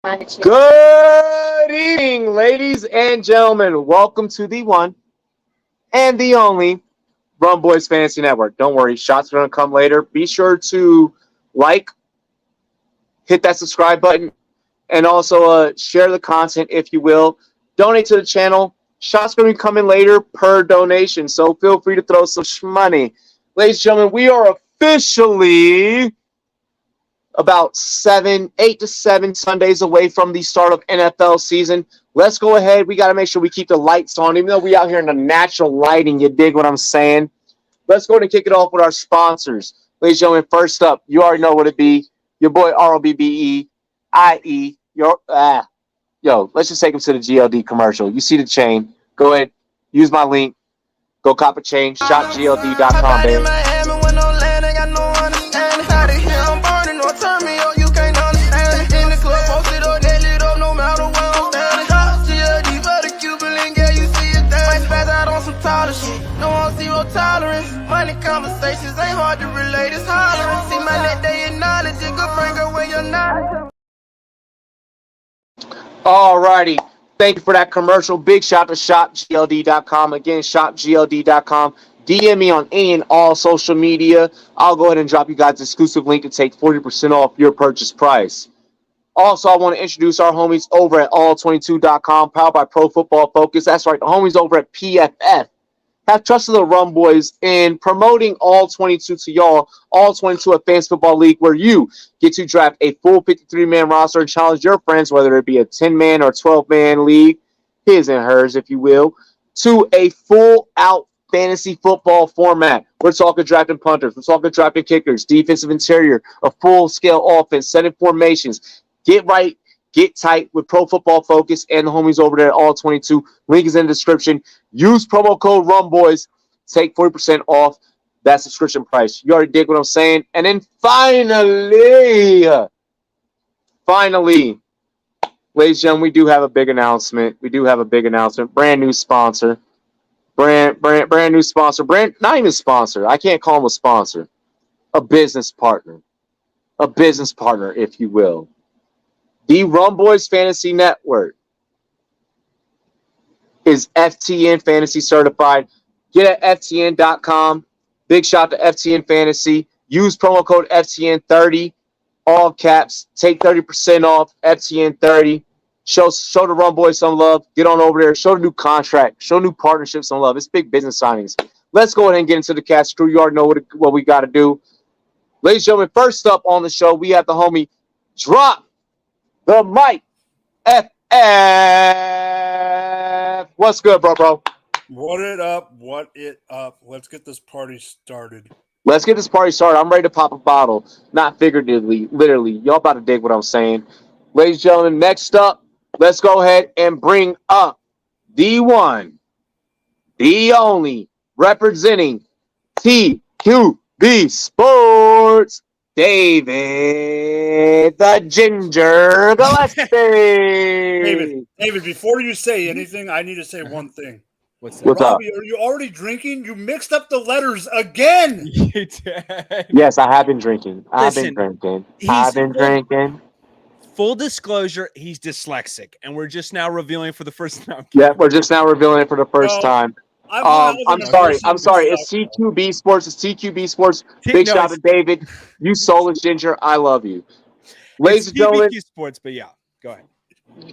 Good evening, ladies and gentlemen. Welcome to the one and the only Rumboyz Fantasy Network. Don't worry, shots are going to come later. Be sure to like, hit that subscribe button, and also share the content if you will. Donate to the channel. Shots are going to be coming later per donation, so feel free to throw some money. Ladies and gentlemen, we are officially about 8 to 7 Sundays away from the start of NFL season. Let's go ahead. We got to make sure we keep the lights on, even though we out here in the natural lighting. You dig what I'm saying? Let's go ahead and kick it off with our sponsors. Ladies and gentlemen, first up, you already know what it be. Your boy ROBBE, yo, let's just take him to the GLD commercial. You see the chain. Go ahead. Use my link. Go cop a chain. ShopGLD.com, baby. Tolerance, money conversations ain't hard to relate. It's hollering. See my net, they acknowledge it. Go bring away your knowledge. Alrighty. Thank you for that commercial. Big shout to ShopGLD.com. Again, ShopGLD.com. DM me on any and all social media. I'll go ahead and drop you guys an exclusive link to take 40% off your purchase price. Also, I want to introduce our homies over at All22.com, powered by Pro Football Focus. That's right, the homies over at PFF have trusted the Rumboyz in promoting All 22 to y'all. All 22, a fantasy football league where you get to draft a full 53-man roster and challenge your friends, whether it be a 10-man or 12-man league, his and hers, if you will, to a full-out fantasy football format. We're talking drafting punters. We're talking drafting kickers, defensive interior, a full-scale offense, setting formations. Get right, get tight with Pro Football Focus and the homies over there at All 22. Link is in the description. Use promo code RUMBOYZ. Take 40% off that subscription price. You already dig what I'm saying. And then finally, ladies and gentlemen, we do have a big announcement. Brand new sponsor. Brand new sponsor. Not even sponsor. I can't call him a sponsor. A business partner. If you will. The Rumboyz Fantasy Network is FTN Fantasy certified. Get at FTN.com. Big shout to FTN Fantasy. Use promo code FTN30. All caps. Take 30% off. FTN30. Show the Rumboyz some love. Get on over there. Show the new contract. Show new partnerships some love. It's big business signings. Let's go ahead and get into the cast crew. You already know what we got to do. Ladies and gentlemen, first up on the show, we have the homie Drop the Mic FF. What's good, bro? What it up? Let's get this party started. I'm ready to pop a bottle. Not figuratively, literally. Y'all about to dig what I'm saying. Ladies and gentlemen, next up, let's go ahead and bring up the one, the only, representing TQB Sports, David the Ginger Gillespie. David, before you say anything, I need to say one thing. What's Robbie, up? are you already drinking? You mixed up the letters again. You did. Yes, I have been drinking. I've been drinking. Full disclosure, he's dyslexic, and we're just now revealing for the first time. Yeah, we're just now revealing it for the first time. I'm sorry. It's TQB Sports. Big shout out to David. You soulless ginger. I love you. Ladies and gentlemen. Sports, but yeah, go ahead.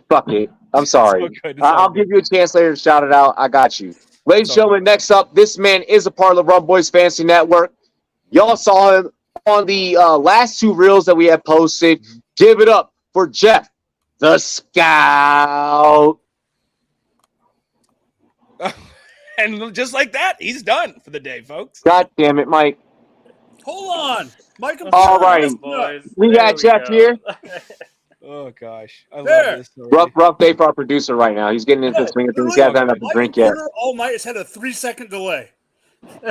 Fuck it. I'm sorry. I'll give you a chance later to shout it out. I got you. Ladies and gentlemen, next up, this man is a part of the Rumboyz Fantasy Network. Y'all saw him on the last two reels that we have posted. Give it up for Jeff, the Scout. And just like that, he's done for the day, folks. God damn it, Mike. Hold on. Mike, all right. We got Jeff here. Oh, gosh. I there. love this. Rough day for our producer right now. He's getting into the swing of things. He hasn't had enough to drink yet. All night has had a 3-second delay.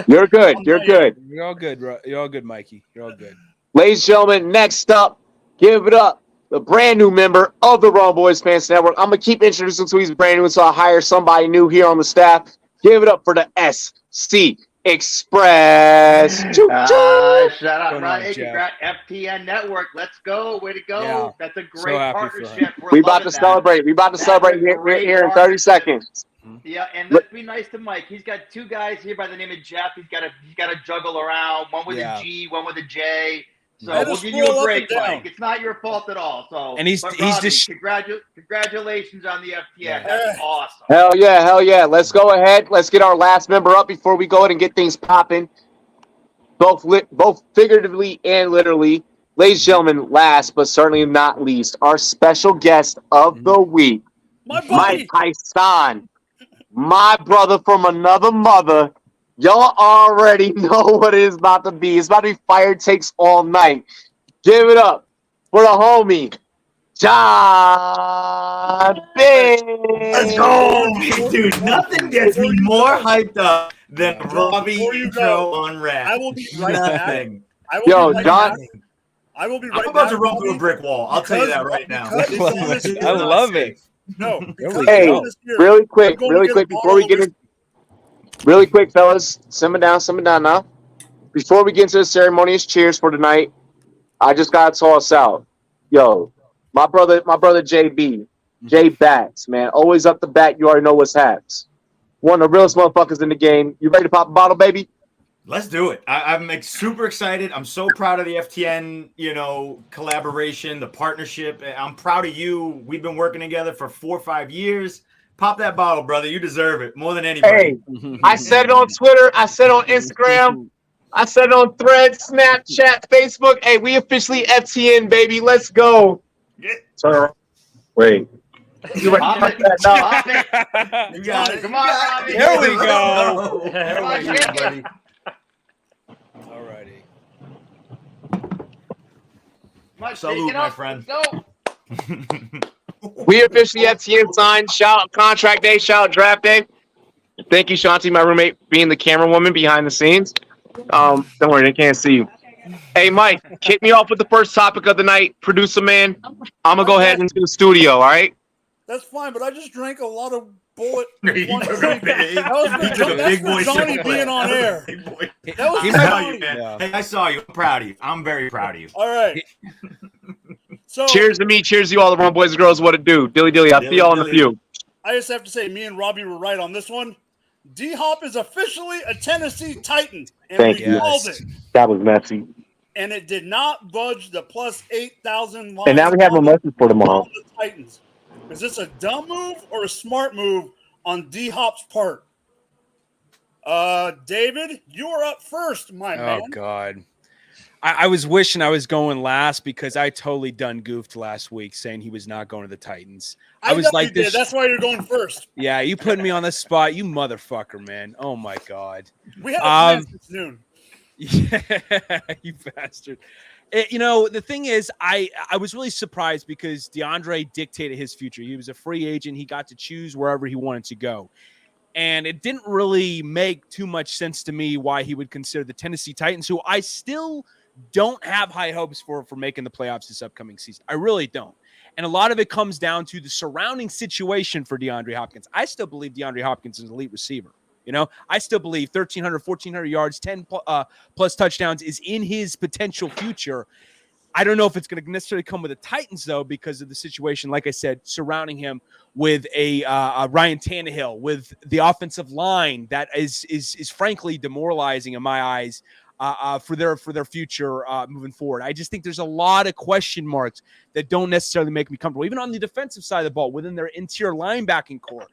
You're good. You're good. You're all good. You're all good, Mikey. You're all good. Ladies and gentlemen, next up, give it up. The brand new member of the Rumboyz Fantasy Network. I'm going to keep introducing to he's brand new until I hire somebody new here on the staff. Give it up for the SCH Express. Choo, choo. Shout out, Going Ryan. on, Hey, Jeff? congrats, FTN Network. Let's go. Way to go. Yeah. That's a So great happy for him. partnership. We're We about loving to that. celebrate. We about to That's celebrate a here great in 30 partnership. seconds. Yeah, and let's be nice to Mike. He's got two guys here by the name of Jeff. He's got to juggle around. One with Yeah. a G, one with a J. So Had to we'll give you scroll a up break, and down. Mike. It's not your fault at all. So, And he's Robbie, just congratulations on the FTN. Yeah. That's awesome. Hell yeah. Let's go ahead. Let's get our last member up before we go ahead and get things popping. Both figuratively and literally. Ladies and gentlemen, last but certainly not least, our special guest of the week, My Mike buddy. Tyson, my brother from another mother. Y'all already know what it is about to be. It's about to be fire takes all night. Give it up for the homie, John Big. Let's go, dude. Nothing gets me more hyped up than Robbie Before you intro go, on rap. I will be right back. Nothing. I will Yo, be right John- back. I will be right I'm about back. to run through a brick wall. I'll tell you that Because- right now. because I love this it. is I not love safe. it. No, There because we Hey, go. this year, really quick, I'm going to get a before we get bottle in, really quick, fellas, simmer down now. Before we get into the ceremonious cheers for tonight, I just gotta toss out, yo, my brother JB, J Bats, man, always up the bat. You already know what's haps. One of the realest motherfuckers in the game. You ready to pop a bottle, baby? Let's do it. I'm super excited. I'm so proud of the FTN, collaboration, the partnership. I'm proud of you. We've been working together for 4 or 5 years. Pop that bottle, brother. You deserve it more than anybody. Hey, I said it on Twitter. I said it on Instagram. I said it on Threads, Snapchat, Facebook. Hey, we officially FTN, baby. Let's go. Yeah. So, wait. You ready to Pop pop it. that? No. Pop it. You got it. Come You on, got Robbie. it. There we go. Come on, champion. Alrighty. Come on, Salute, shake it my up. friend. Let's go. We officially FTN signed. Shout out contract day, shout out draft day. Thank you, Shanti, my roommate, being the camera woman behind the scenes. Don't worry, they can't see you. Hey, Mike, kick me off with the first topic of the night. Producer man, I'm going to go ahead into the studio, all right? That's fine, but I just drank a lot of bullet. He one took drink. a That was for big that's for boy Johnny sip. being on air. Big boy. That was I for saw you, Johnny. man. Yeah. Hey, I saw you. I'm proud of you. I'm very proud of you. All right. So Cheers to me. Cheers to you all, the Rumboyz girls. What it do? Dilly dilly. I'll see y'all in a few. I just have to say, me and Robbie were right on this one. D-Hop is officially a Tennessee Titan, and Thank we you. called Yes. it. That was messy. And it did not budge the plus 8,000 line. And now we have a message for tomorrow. on the Titans. Is this a dumb move or a smart move on D-Hop's part? David, you are up first, my man. Oh God. I was wishing I was going last because I totally done goofed last week saying he was not going to the Titans. I was know like you did. this. That's why you're going first. Yeah, you put me on the spot, you motherfucker, man. Oh my God. We had a plan Um, since noon. Yeah, you bastard. The thing is, I was really surprised because DeAndre dictated his future. He was a free agent. He got to choose wherever he wanted to go. And it didn't really make too much sense to me why he would consider the Tennessee Titans, who I still don't have high hopes for making the playoffs this upcoming season. I really don't. And a lot of it comes down to the surrounding situation for DeAndre Hopkins. I still believe DeAndre Hopkins is an elite receiver. I still believe 1,300, 1,400 yards, 10 plus touchdowns is in his potential future. I don't know if it's going to necessarily come with the Titans, though, because of the situation, like I said, surrounding him with a Ryan Tannehill, with the offensive line that is frankly demoralizing in my eyes for their future moving forward. I just think there's a lot of question marks that don't necessarily make me comfortable, even on the defensive side of the ball, within their interior linebacking core.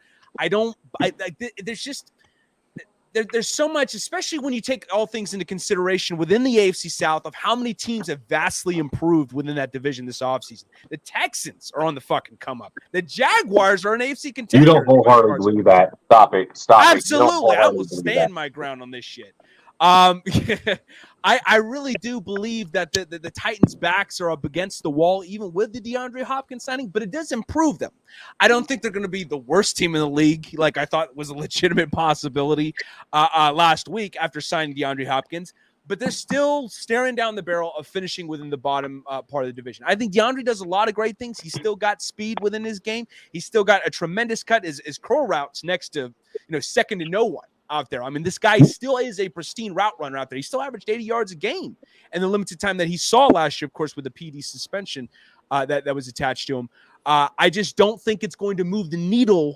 There's so much, especially when you take all things into consideration within the AFC South, of how many teams have vastly improved within that division this offseason. The Texans are on the fucking come up. The Jaguars are an AFC contender. You don't wholeheartedly believe that. Stop it. Absolutely. I will stand my ground on this shit. I really do believe that the Titans' backs are up against the wall, even with the DeAndre Hopkins signing, but it does improve them. I don't think they're going to be the worst team in the league, like I thought was a legitimate possibility last week after signing DeAndre Hopkins, but they're still staring down the barrel of finishing within the bottom part of the division. I think DeAndre does a lot of great things. He's still got speed within his game. He's still got a tremendous cut. His curl routes next to, second to no one. out there. I mean, this guy still is a pristine route runner out there. He still averaged 80 yards a game. And the limited time that he saw last year, of course, with the PD suspension that was attached to him. I just don't think it's going to move the needle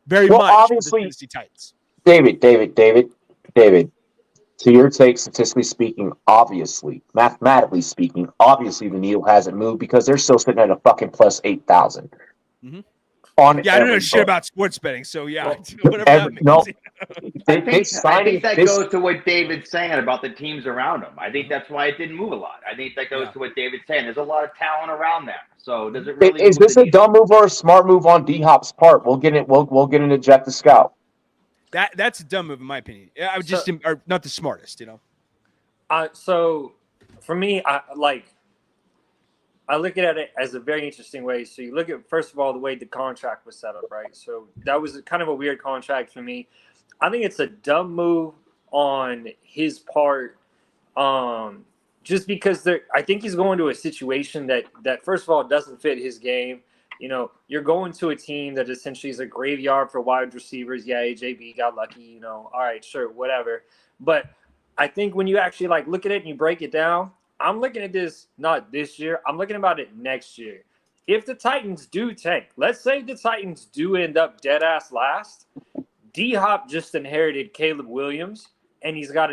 very much Obviously, for the Tennessee Titans. David. To your take, statistically speaking, obviously, mathematically speaking, obviously the needle hasn't moved because they're still sitting at a fucking plus 8,000. Mm-hmm. Yeah, I don't know shit about sports betting, so yeah, whatever that means. No, I think that goes to what David's saying about the teams around him. I think that's why it didn't move a lot. I think that goes to what David's saying. There's a lot of talent around them. So does it really? Is this a dumb move or a smart move on D-Hop's part? We'll get it. We'll get into Jeff the Scout. That's a dumb move in my opinion. I was just not the smartest, you know. So for me, I look at it as a very interesting way. So you look at, first of all, the way the contract was set up, right? So that was kind of a weird contract for me. I think it's a dumb move on his part, just because I think he's going to a situation that first of all doesn't fit his game. You know, you're going to a team that essentially is a graveyard for wide receivers. Yeah, AJB got lucky, you know. All right, sure, whatever. But I think when you actually look at it and you break it down, I'm looking at this not this year. I'm looking about it next year. If the Titans do tank, let's say the Titans do end up dead ass last, D-Hop just inherited Caleb Williams, and he's got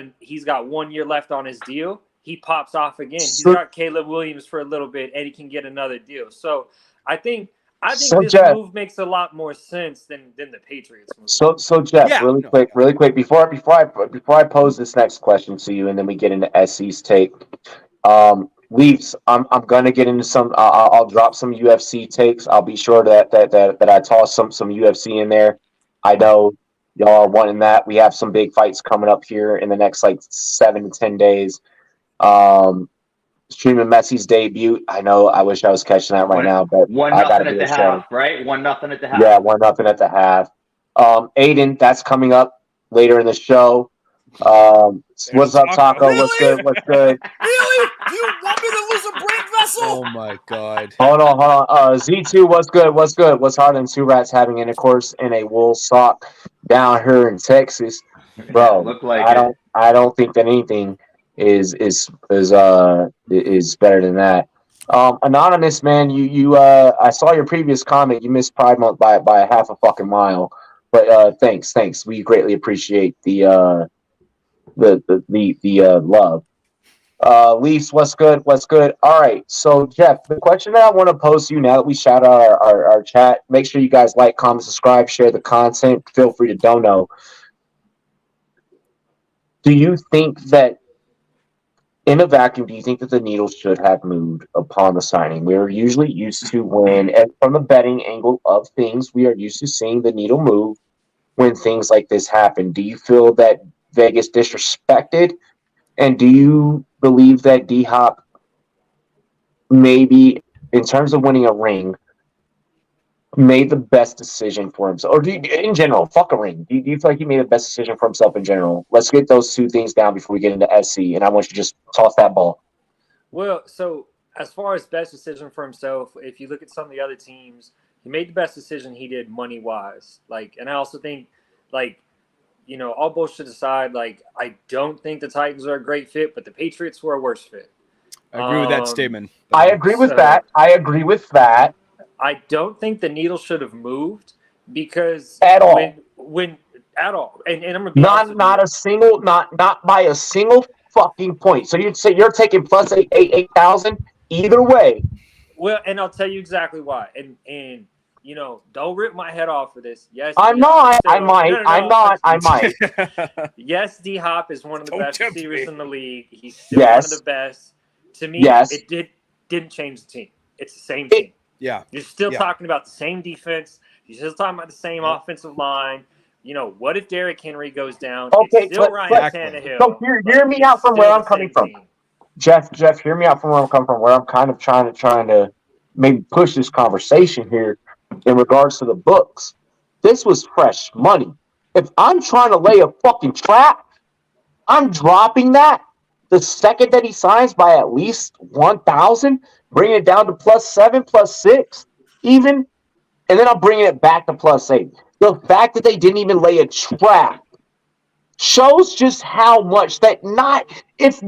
1 year left on his deal. He pops off again. He's got Caleb Williams for a little bit, and he can get another deal. So I think this move makes a lot more sense than the Patriots move. So Jeff, really quick, before I pose this next question to you, and then we get into SC's take. Leafs, I'm gonna get into some. I'll drop some UFC takes. I'll be sure that I toss some UFC in there. I know y'all are wanting that. We have some big fights coming up here in the next 7 to 10 days. Streaming Messi's debut. I know. I wish I was catching that right now, but 1-0 at the half, right? 1-0 at the half. Yeah, 1-0 at the half. Aiden, that's coming up later in the show. What's up, Taco? Really? What's good? Really? Do you want me to lose a brain vessel? Oh my god! Hold on. Z2, what's good? What's harder than two rats having intercourse in a wool sock down here in Texas, bro? I don't think that anything is better than that. Anonymous man, you I saw your previous comment. You missed Pride Month by a half a fucking mile, but thanks. We greatly appreciate the love. Leafs, what's good? All right, so Jeff, the question that I want to pose to you now that we shout out our chat, make sure you guys like, comment, subscribe, share the content. Feel free to dono. Do you think that in a vacuum, do you think that the needle should have moved upon the signing? We are usually used to and from the betting angle of things, we are used to seeing the needle move when things like this happen. Do you feel that Vegas disrespected? And do you believe that D-Hop maybe, in terms of winning a ring, made the best decision for himself? Or in general, fuck a ring. Do you feel like he made the best decision for himself in general? Let's get those two things down before we get into SC, and I want you to just toss that ball. Well, so as far as best decision for himself, if you look at some of the other teams, he made the best decision he did money-wise. And I also think, all bullshit aside, I don't think the Titans are a great fit, but the Patriots were a worse fit. I agree with that statement. I agree with that. I don't think the needle should have moved because at all. When at all, and I'm gonna be not by a single fucking point. So you'd say you're taking plus 8,000 either way. Well, and I'll tell you exactly why. And don't rip my head off for this. Yes, I'm not. I might. Yes, D-Hop is one of the best receivers in the league. He's still one of the best. To me, it didn't change the team. It's the same team. Yeah. You're still talking about the same defense. You're still talking about the same offensive line. What if Derrick Henry goes down? Okay, it's still Ryan Tannehill. So hear me out from where I'm coming from. Jeff, hear me out from where I'm coming from, where I'm kind of trying to maybe push this conversation here in regards to the books. This was fresh money. If I'm trying to lay a fucking trap, I'm dropping that the second that he signs by at least 1,000, bringing it down to +7, +6, even, and then I'm bringing it back to +8. The fact that they didn't even lay a trap shows just how much that if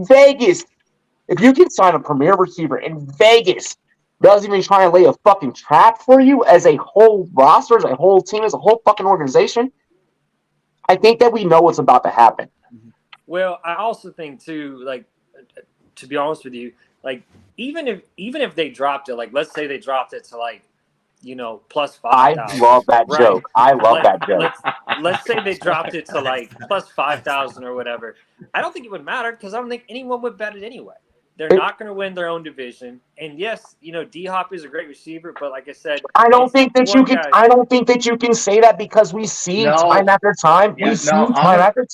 you can sign a premier receiver in Vegas doesn't even try and lay a fucking trap for you as a whole roster, as a whole team, as a whole fucking organization, I think that we know what's about to happen. Well, I also think too, like, to be honest with you, like even if they dropped it, like let's say they dropped it to like, plus 5,000. I love that joke. I love that joke. Let's say they dropped it to like plus 5,000 or whatever. I don't think it would matter because I don't think anyone would bet it anyway. They're not going to win their own division. And yes, D-Hop is a great receiver, but like I said, I don't think that you can say that because we see time after time. We see time after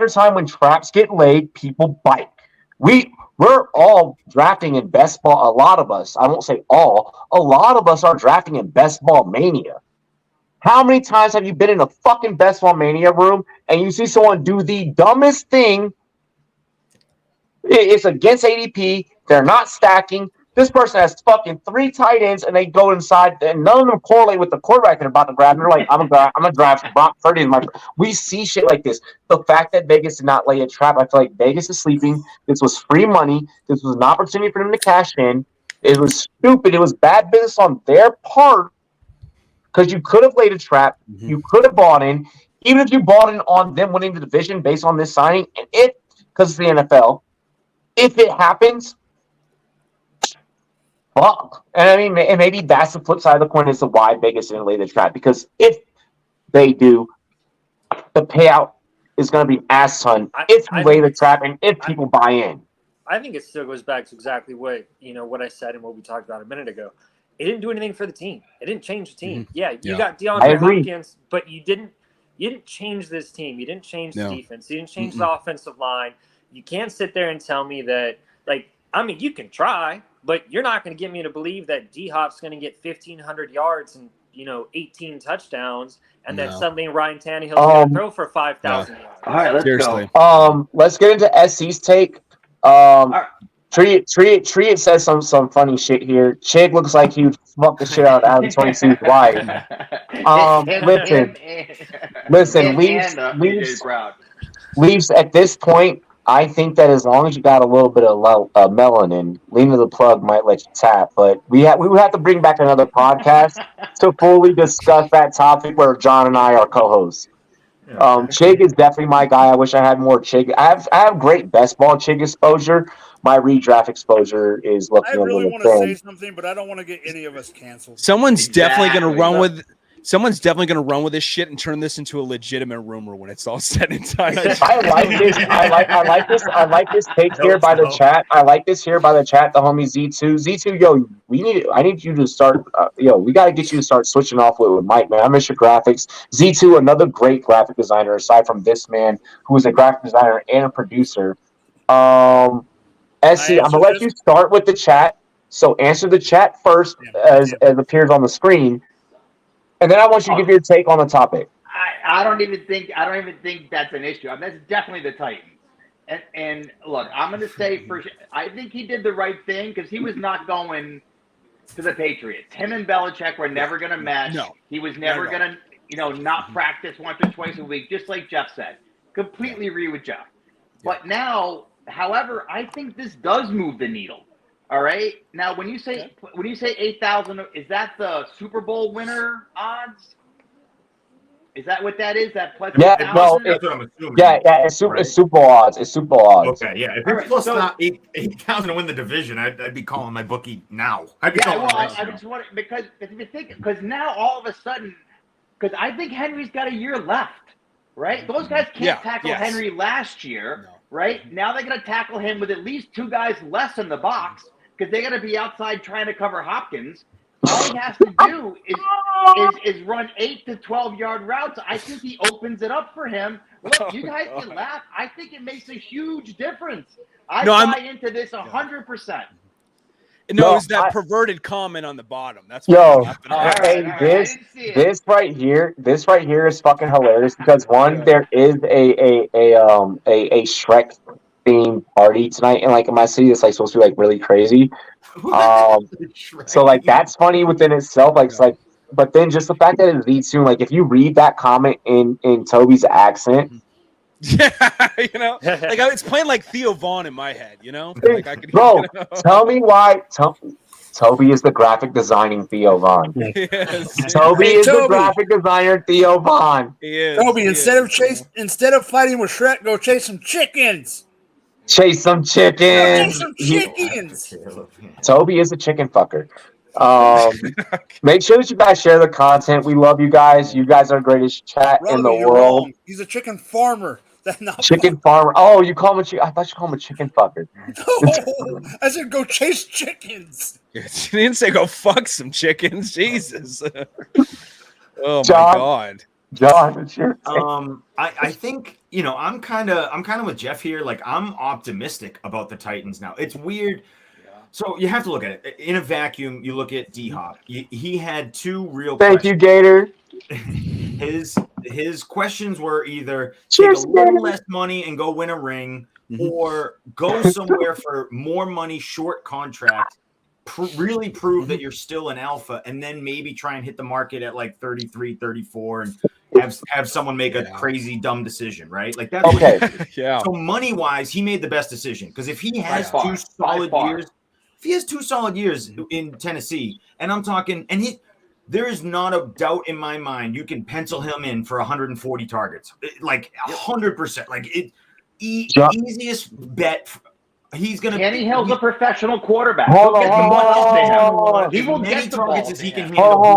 time when traps get laid, people bite. We're all drafting in best ball. A lot of us, I won't say all, a lot of us are drafting in best ball mania. How many times have you been in a fucking best ball mania room and you see someone do the dumbest thing? It's against ADP. They're not stacking. This person has fucking 3 tight ends, and they go inside, and none of them correlate with the quarterback they're about to grab. And they're like, I'm gonna draft Brock Purdy. We see shit like this. The fact that Vegas did not lay a trap, I feel like Vegas is sleeping. This was free money. This was an opportunity for them to cash in. It was stupid. It was bad business on their part because you could have laid a trap. Mm-hmm. You could have bought in. Even if you bought in on them winning the division based on this signing, and because it's the NFL, if it happens, fuck. And I mean, and maybe that's the flip side of the coin as to why Vegas didn't lay the trap. Because if they do, the payout is going to be ass ton if you lay the trap and if people buy in. I think it still goes back to exactly what I said and what we talked about a minute ago. It didn't do anything for the team. It didn't change the team. Mm-hmm. Yeah, you got DeAndre Hopkins, but you didn't change this team. You didn't change the defense. You didn't change the offensive line. You can't sit there and tell me that, you can try, but you're not going to get me to believe that D-Hop's going to get 1,500 yards and, 18 touchdowns, and then suddenly Ryan Tannehill's going to throw for 5,000 yards. All right, let's go. Let's get into SC's take. Triet says some funny shit here. Chig looks like he would fuck the shit out of Adam 22's wife. Listen, Leafs at this point, I think that as long as you got a little bit of melanin, Lena the Plug might let you tap. But we would have to bring back another podcast to fully discuss that topic where John and I are co-hosts. Chig is definitely my guy. I wish I had more Chig. I have great best ball Chig exposure. My redraft exposure is looking a little thin. I really want to say something, but I don't want to get any of us canceled. Someone's definitely going to run with this shit and turn this into a legitimate rumor when it's all said and done. I like this take here by the chat. I like this here by the chat. The homie Z2, yo, I need you to start. We got to get you to start switching off with Mike, man. I miss your graphics. Z2, another great graphic designer aside from this man, who is a graphic designer and a producer. SC, I'm gonna let you start with the chat. So answer the chat first, as appears on the screen. And then I want you to give your take on the topic. I don't even think that's an issue. I mean, that's definitely the Titans. And look, I'm going to say I think he did the right thing because he was not going to the Patriots. Him and Belichick were never going to mesh. No, he was never going to, not practice once or twice a week, just like Jeff said. Completely agree with Jeff. But now, however, I think this does move the needle. All right. Now, when you say 8,000, is that the Super Bowl winner odds? Is that what that is? That plus 8,000? No, that's what I'm assuming. It's Super Bowl odds. It's Super Bowl odds. Okay, yeah. If it's plus 8,000 to win the division, I'd be calling my bookie now. I just want because if you think now all of a sudden, because I think Henry's got a year left, right? Those guys can't tackle Henry last year. No. Right? Now they're going to tackle him with at least 2 guys less in the box because they're going to be outside trying to cover Hopkins. All he has to do is run 8 to 12-yard routes. I think he opens it up for him. Look, you guys can laugh. I think it makes a huge difference. I buy into this 100%. No, it's that perverted comment on the bottom. That's what this right here is fucking hilarious because there is a Shrek themed party tonight in my city. It's supposed to be really crazy. So that's funny within itself. But then just the fact that it's V2, if you read that comment in Toby's accent, Yeah, like it's playing like Theo Vaughn in my head, Like I could, Bro, tell me why. Toby is the graphic designing Theo Vaughn. Yes. Toby Hey, is the Toby. graphic designer Theo Vaughn. He is. Toby, He instead of fighting with Shrek, go chase some chickens. Chase some Go chase chickens. some chickens. Toby is a chicken fucker. Make sure that you guys share the content. We love you guys. You guys are the greatest chat in the Robbie, you're world. wrong. He's a chicken farmer. That's not Chicken farmer. Oh, you call him I thought you called him a chicken fucker. No, I said go chase chickens. He didn't say go fuck some chickens. Jesus. Oh John? my God. John, it's your I think I'm kind of with Jeff here. Like I'm optimistic about the Titans now. It's weird. So you have to look at it in a vacuum. You look at D-Hop. He had two real. Thank you, Gator. His questions were either Cheers, take a little Gator. less money and go win a ring, or go somewhere for more money, short contract, really prove that you're still an alpha, and then maybe try and hit the market at like 33, 34, and have someone make a crazy dumb decision, right? Like that's Okay. Yeah. So money wise, he made the best decision because if he has By far. two solid By far. years, if he has 2 solid years in Tennessee, and I'm talking, there is not a doubt in my mind you can pencil him in for 140 targets, like 100%. Like easiest bet. He's gonna. Kenny Hill's a professional quarterback. Hold He'll get the on, ball hold to him. on. He will as many get the targets ball as he to can him. handle. He's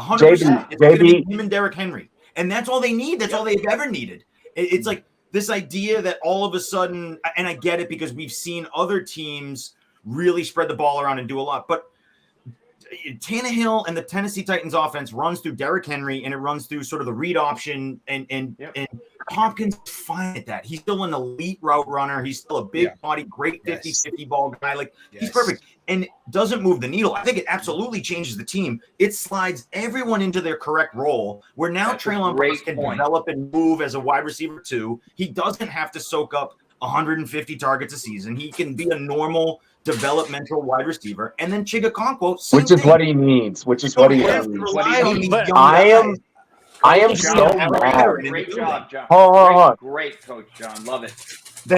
Hold gonna get 100%. It's gonna be him and Derrick Henry, and that's all they need. That's all they've ever needed. It's like this idea that all of a sudden, and I get it because we've seen other teams really spread the ball around and do a lot, but Tannehill and the Tennessee Titans offense runs through Derrick Henry and it runs through sort of the read option and Hopkins is fine at that. He's still an elite route runner. He's still a big body, great 50-50 ball guy. Like he's perfect and doesn't move the needle. I think it absolutely changes the team. It slides everyone into their correct role where now Treylon Burks can develop and move as a wide receiver too. He doesn't have to soak up 150 targets a season. He can be a normal developmental wide receiver, and then Chigakonkwo, which is what he needs. Which is what he needs. I am so mad. Great job, John. Hold on. Great coach, John. Love it.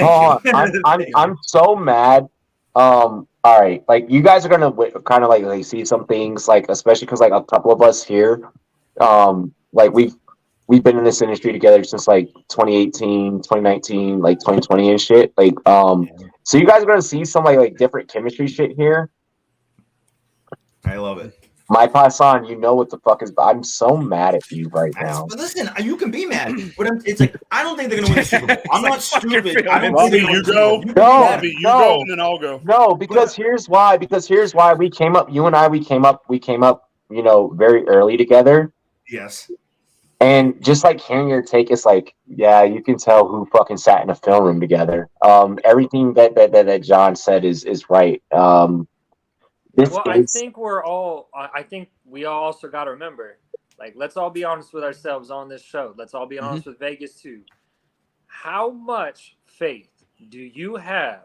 Hold on. I'm so mad. All right, like you guys are gonna kind of like see some things, like especially because like a couple of us here, like we've been in this industry together since like 2018, 2019, like 2020 and shit. Like, so you guys are gonna see some like different chemistry shit here. I love it. My Paisan, you know what the fuck is. I'm so mad at you right now. But listen, you can be mad, but it's like I don't think they're gonna win the Super Bowl. I'm not stupid. Robbie, you go. Robbie, you go, and then I'll go. No, because here's why. We came up. You and I, we came up. You know, very early together. Yes. And just like hearing your take, it's like, yeah, you can tell who fucking sat in a film room together. Everything that John said is right. I think I think we all also got to remember, like, let's all be honest with ourselves on this show. Let's all be honest with Vegas too. How much faith do you have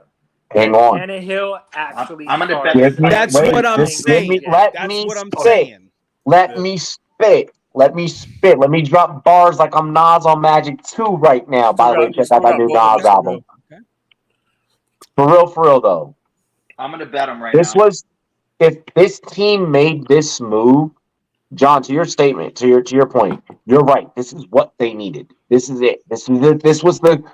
Hang on. Tannehill actually I'm gonna starts? bet That's what I'm saying. Let me spit. Let me spit. Let me drop bars like I'm Nas on Magic 2 right now. By the way, check out that new Nas album. Okay. For real though. I'm gonna bet him right This now. was if this team made this move, John, to your statement, to your point, you're right. This is what they needed. This is it. This was the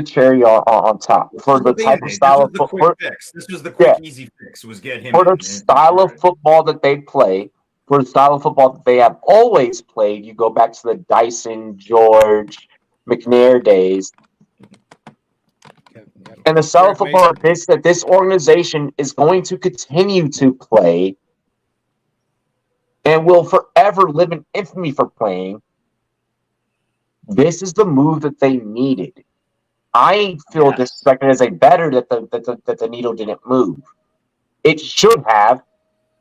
cherry on top for the type of style of football. This was the quick, easy fix. Was get him for the style of football that they play. For the style of football that they have always played, you go back to the Dyson, George, McNair days. And the style of football that this organization is going to continue to play and will forever live in infamy for playing. This is the move that they needed. I feel disrespected as a better that the needle didn't move. It should have.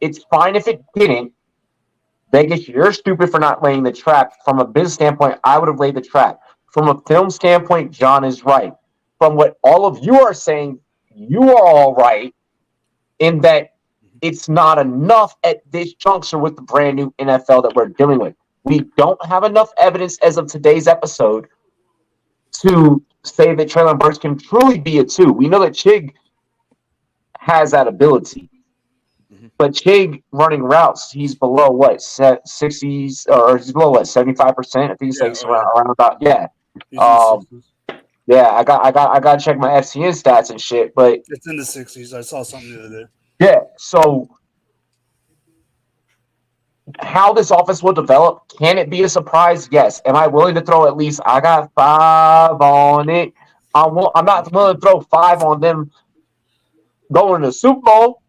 It's fine if it didn't. Vegas, you're stupid for not laying the trap. From a business standpoint, I would have laid the trap. From a film standpoint, John is right. From what all of you are saying, you are all right in that it's not enough at this juncture with the brand new NFL that we're dealing with. We don't have enough evidence as of today's episode to say that Traylon Burks can truly be a 2. We know that Chig has that ability. But Chig running routes, he's below what 60s or he's below what 75%. I think he's like around about yeah. I got to check my FCN stats and shit, but it's in the 60s. I saw something the other day. Yeah, so how this offense will develop, can it be a surprise? Yes. Am I willing to throw at least? I got 5 on it. I'm not willing to throw 5 on them going to the Super Bowl.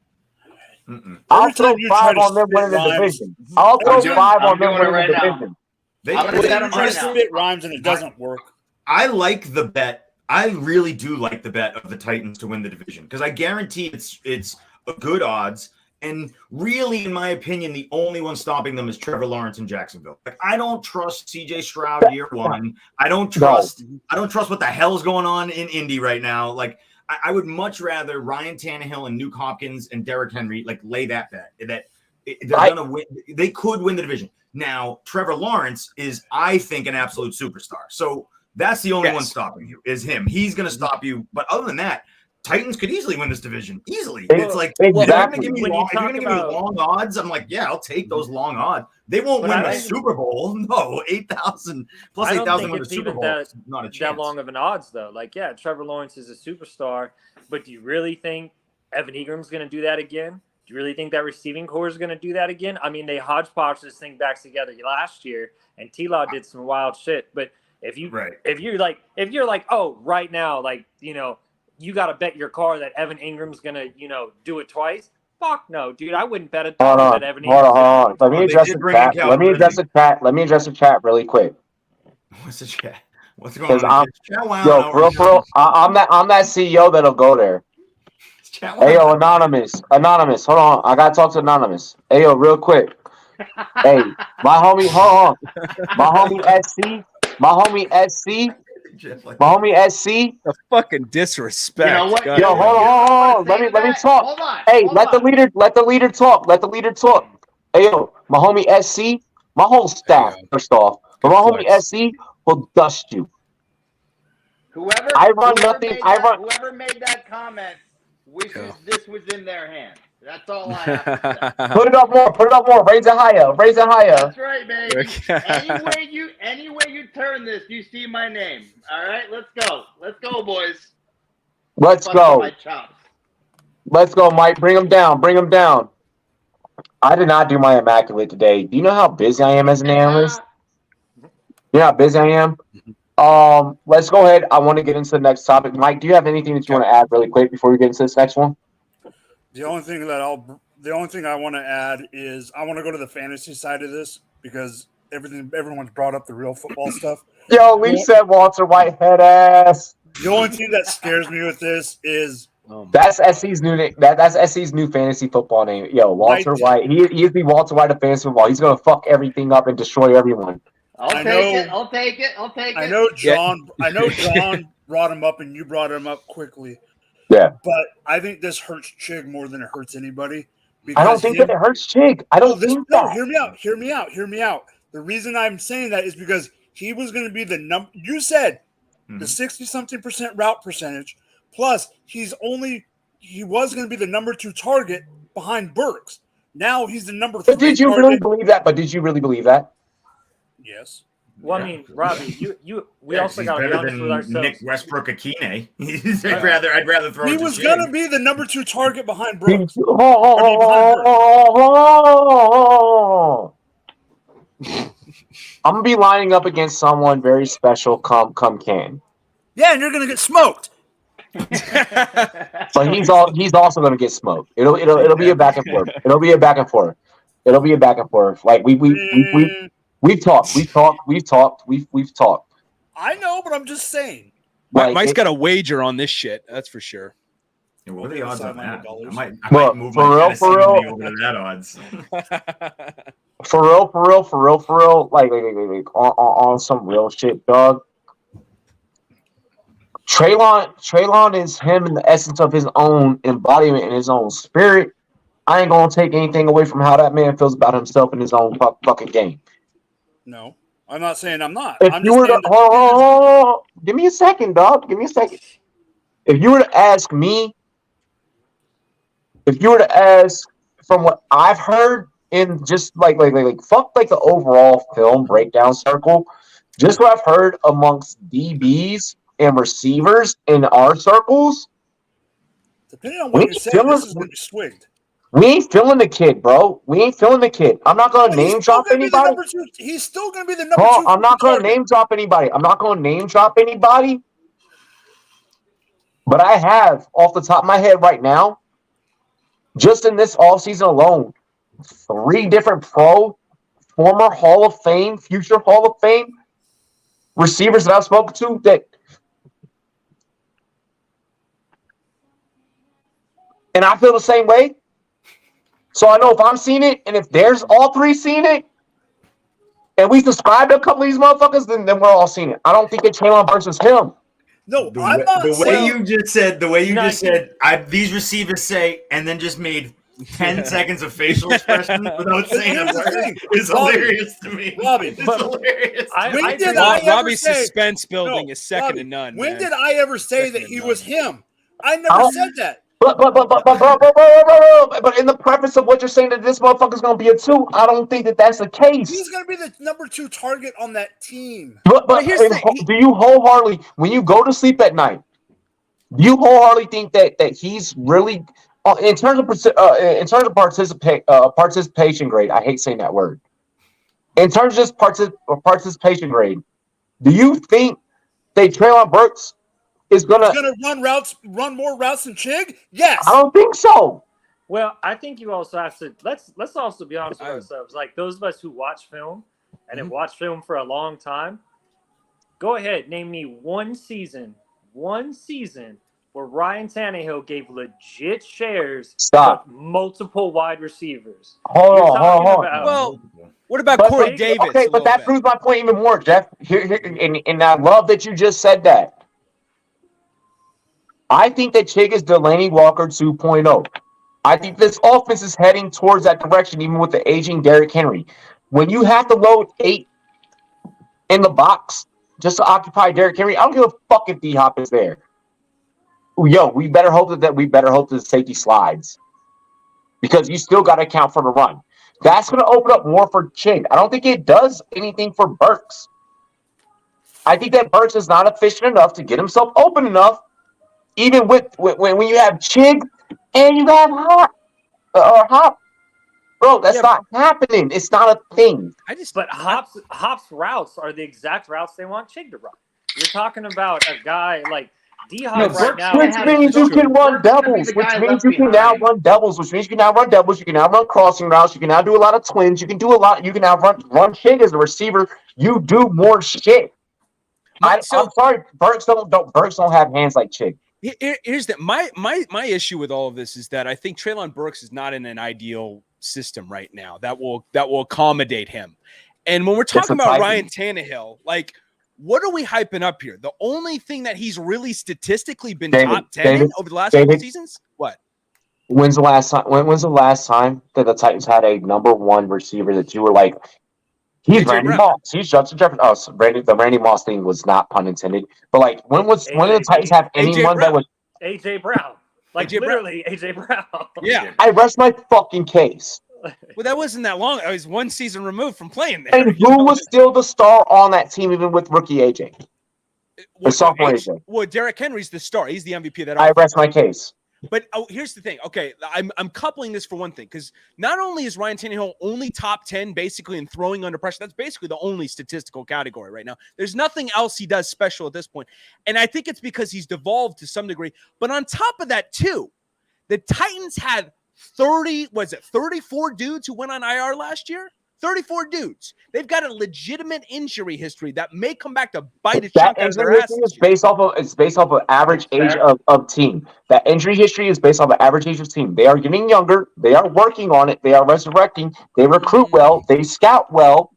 I'll throw 5 on them winning the division. I'll throw 5 on them winning the division. I'm trying to spit rhymes and it doesn't work. I like the bet. I really do like the bet of the Titans to win the division because I guarantee it's a good odds. And really, in my opinion, the only one stopping them is Trevor Lawrence in Jacksonville. Like, I don't trust CJ Stroud year one. I don't trust what the hell's going on in Indy right now. Like, I would much rather Ryan Tannehill and Nuke Hopkins and Derrick Henry lay that bet that they're gonna win. They could win the division. Now, Trevor Lawrence is, I think, an absolute superstar. So that's the only one stopping you is him. He's gonna stop you. But other than that, Titans could easily win this division. Easily. It's like, if you're going to give me long odds, I'm like, yeah, I'll take those long odds. They won't win the Super Bowl. No, 8,000 plus 8,000 win the Super Bowl. It's not a chance. That long of an odds, though. Like, yeah, Trevor Lawrence is a superstar, but do you really think Evan Ingram's going to do that again? Do you really think that receiving core is going to do that again? I mean, they hodgepodge this thing back together last year, and T-Law did some wild shit. But if you're like, oh, right now, like, you know, you got to bet your car that Evan Ingram's going to, you know, do it twice. Fuck no, dude. I wouldn't bet $1 that Evan Ingram. Hold on. Let me address the chat really quick. What's the chat? What's going on? For real, I'm that CEO that'll go there. Hey, yo, Anonymous. Hold on. I got to talk to Anonymous. Hey, yo, real quick. Hey, my homie, hold on. My homie SC. The fucking disrespect. You know what? Yo, hold on. Let me talk. Let the leader talk. Hey, yo, my homie SC, my whole staff, first off. But my homie SC will dust you. Whoever made that comment wishes this was in their hands. That's all I have to say. Put it up more. Raise it higher. That's right, baby. Any way you turn this, you see my name. All right, let's go, boys. Let's go, Mike. Bring him down. I did not do my immaculate today. Do you know how busy I am as an analyst? You know how busy I am? Let's go ahead. I want to get into the next topic. Mike, do you have anything that you want to add really quick before we get into this next one? The only thing I want to add is I want to go to the fantasy side of this because everyone's brought up the real football stuff. Yo, we said Walter White head ass. The only thing that scares me with this is that's SC's new name. That's SC's new fantasy football name. Yo, Walter White. He is the Walter White of fantasy football. He's gonna fuck everything up and destroy everyone. I'll take it. I know John brought him up and you brought him up quickly. Yeah. But I think this hurts Chig more than it hurts anybody. I don't think that it hurts Chig. Hear me out. The reason I'm saying that is because he was going to be the number. You said the 60-something% route percentage. Plus, he was going to be the number 2 target behind Burks. Now he's the number 3. But did you really believe that? Yes. Well, I mean, Robbie, we also got to be honest with ourselves. Nick Westbrook Akine. I'd rather throw. He was going to be the number 2 target behind Brooks. I'm gonna be lining up against someone very special. Come can. Yeah, and you're going to get smoked. But he's also going to get smoked. It'll be a back and forth. It'll be a back and forth. Like We've talked. I know, but I'm just saying. Mike's got a wager on this shit. That's for sure. Yeah, what are the odds on that? I might move for real. Over to that odds. For real. Like on some real shit, dog. Traylon is him in the essence of his own embodiment and his own spirit. I ain't gonna take anything away from how that man feels about himself in his own fucking game. No, I'm not saying I'm not. If I'm you were to Give me a second, dog. Give me a second. If you were to ask me, from what I've heard in just like fuck like the overall film breakdown circle, just what I've heard amongst DBs and receivers in our circles, Depending on we what you ain't say, feeling this is going to be swigged. we ain't feeling the kid, bro. We ain't feeling the kid. I'm not gonna But he's name still drop going to be the anybody. number two. He's still going to be the number Bro, two. I'm not gonna target. name drop anybody. I'm not gonna name drop anybody. But I have, off the top of my head right now, just in this offseason alone, 3 different former Hall of Fame, future Hall of Fame receivers that I've spoken to that. And I feel the same way. So I know if I'm seeing it, and if there's all 3 seeing it, and we subscribe to a couple of these motherfuckers, then we're all seeing it. I don't think it's Traylon versus him. No, The I'm way, not the way saying. you just said, No, these receivers say, and then just made 10 seconds of facial expression without saying a Here's the word thing, is Robbie, hilarious to me. Robbie, It's but hilarious. When did I ever Robbie's say? suspense building No, is second Robbie, to none. When man. did I ever say Second that to he none. was him? I I never don't- said that. But in the preface of what you're saying that this motherfucker's gonna be a 2, I don't think that that's the case. He's going to be the number 2 target on that team. But here's the thing, do you wholeheartedly, when you go to sleep at night, do you wholeheartedly think that he's really in terms of participation grade? I hate saying that word. In terms of just participation grade, do you think that Traylon Burks is gonna? He's going to run more routes than Chig? Yes. I don't think so. Well, I think you also have to let's also be honest with ourselves. Like those of us who watch film and have watched film for a long time, go ahead, name me one season where Ryan Tannehill gave legit shares Stop. to multiple wide receivers. Hold You're on. talking about Well, what about But- Corey but- Davis? Okay, a but little that bit? proves my point even more, Jeff. And I love that you just said that. I think that Chig is Delaney Walker 2.0. I think this offense is heading towards that direction, even with the aging Derrick Henry. When you have to load 8 in the box just to occupy Derrick Henry, I don't give a fuck if D-Hop is there. Yo, we better hope that the safety slides, because you still got to account for the run. That's going to open up more for Chig. I don't think it does anything for Burks. I think that Burks is not efficient enough to get himself open enough, even when you have Chig and you have Hop. Bro, that's not happening. It's not a thing. But Hop's routes are the exact routes they want Chig to run. You're talking about a guy like D-Hop right now. Which means you can run doubles. Which means you can now run doubles. Which means you can now run doubles. You can now run crossing routes. You can now do a lot of twins. You can do a lot. You can now run Chig as a receiver. You do more shit. I'm sorry, Burks don't have hands like Chig. Here's my issue with all of this is that I think Traylon Burks is not in an ideal system right now that will accommodate him. And when we're talking about Ryan Tannehill, like, what are we hyping up here? The only thing that he's really statistically been top 10 in over the last couple seasons? What? When's the last time that the Titans had a number 1 receiver that you were like, he's AJ Randy Brown. Moss, he's Justin Jefferson? Oh, so the Randy Moss thing was not pun intended. But like, when did the Titans have anyone that was AJ Brown? Like literally AJ Brown. Yeah. I rest my fucking case. Well, that wasn't that long. I was 1 season removed from playing there. And who was still the star on that team, even with rookie AJ? Sophomore AJ. Well, Derrick Henry's the star. He's the MVP of that. I rest my case. But here's the thing. Okay, I'm coupling this for one thing, because not only is Ryan Tannehill only top 10 basically in throwing under pressure, that's basically the only statistical category right now. There's nothing else he does special at this point. And I think it's because he's devolved to some degree. But on top of that, too, the Titans had 34 dudes who went on IR last year? 34 dudes. They've got a legitimate injury history that may come back to bite a chunk out of their ass. It's based off of average age of team. That injury history is based off of average age of team. They are getting younger. They are working on it. They are resurrecting. They recruit well. They scout well.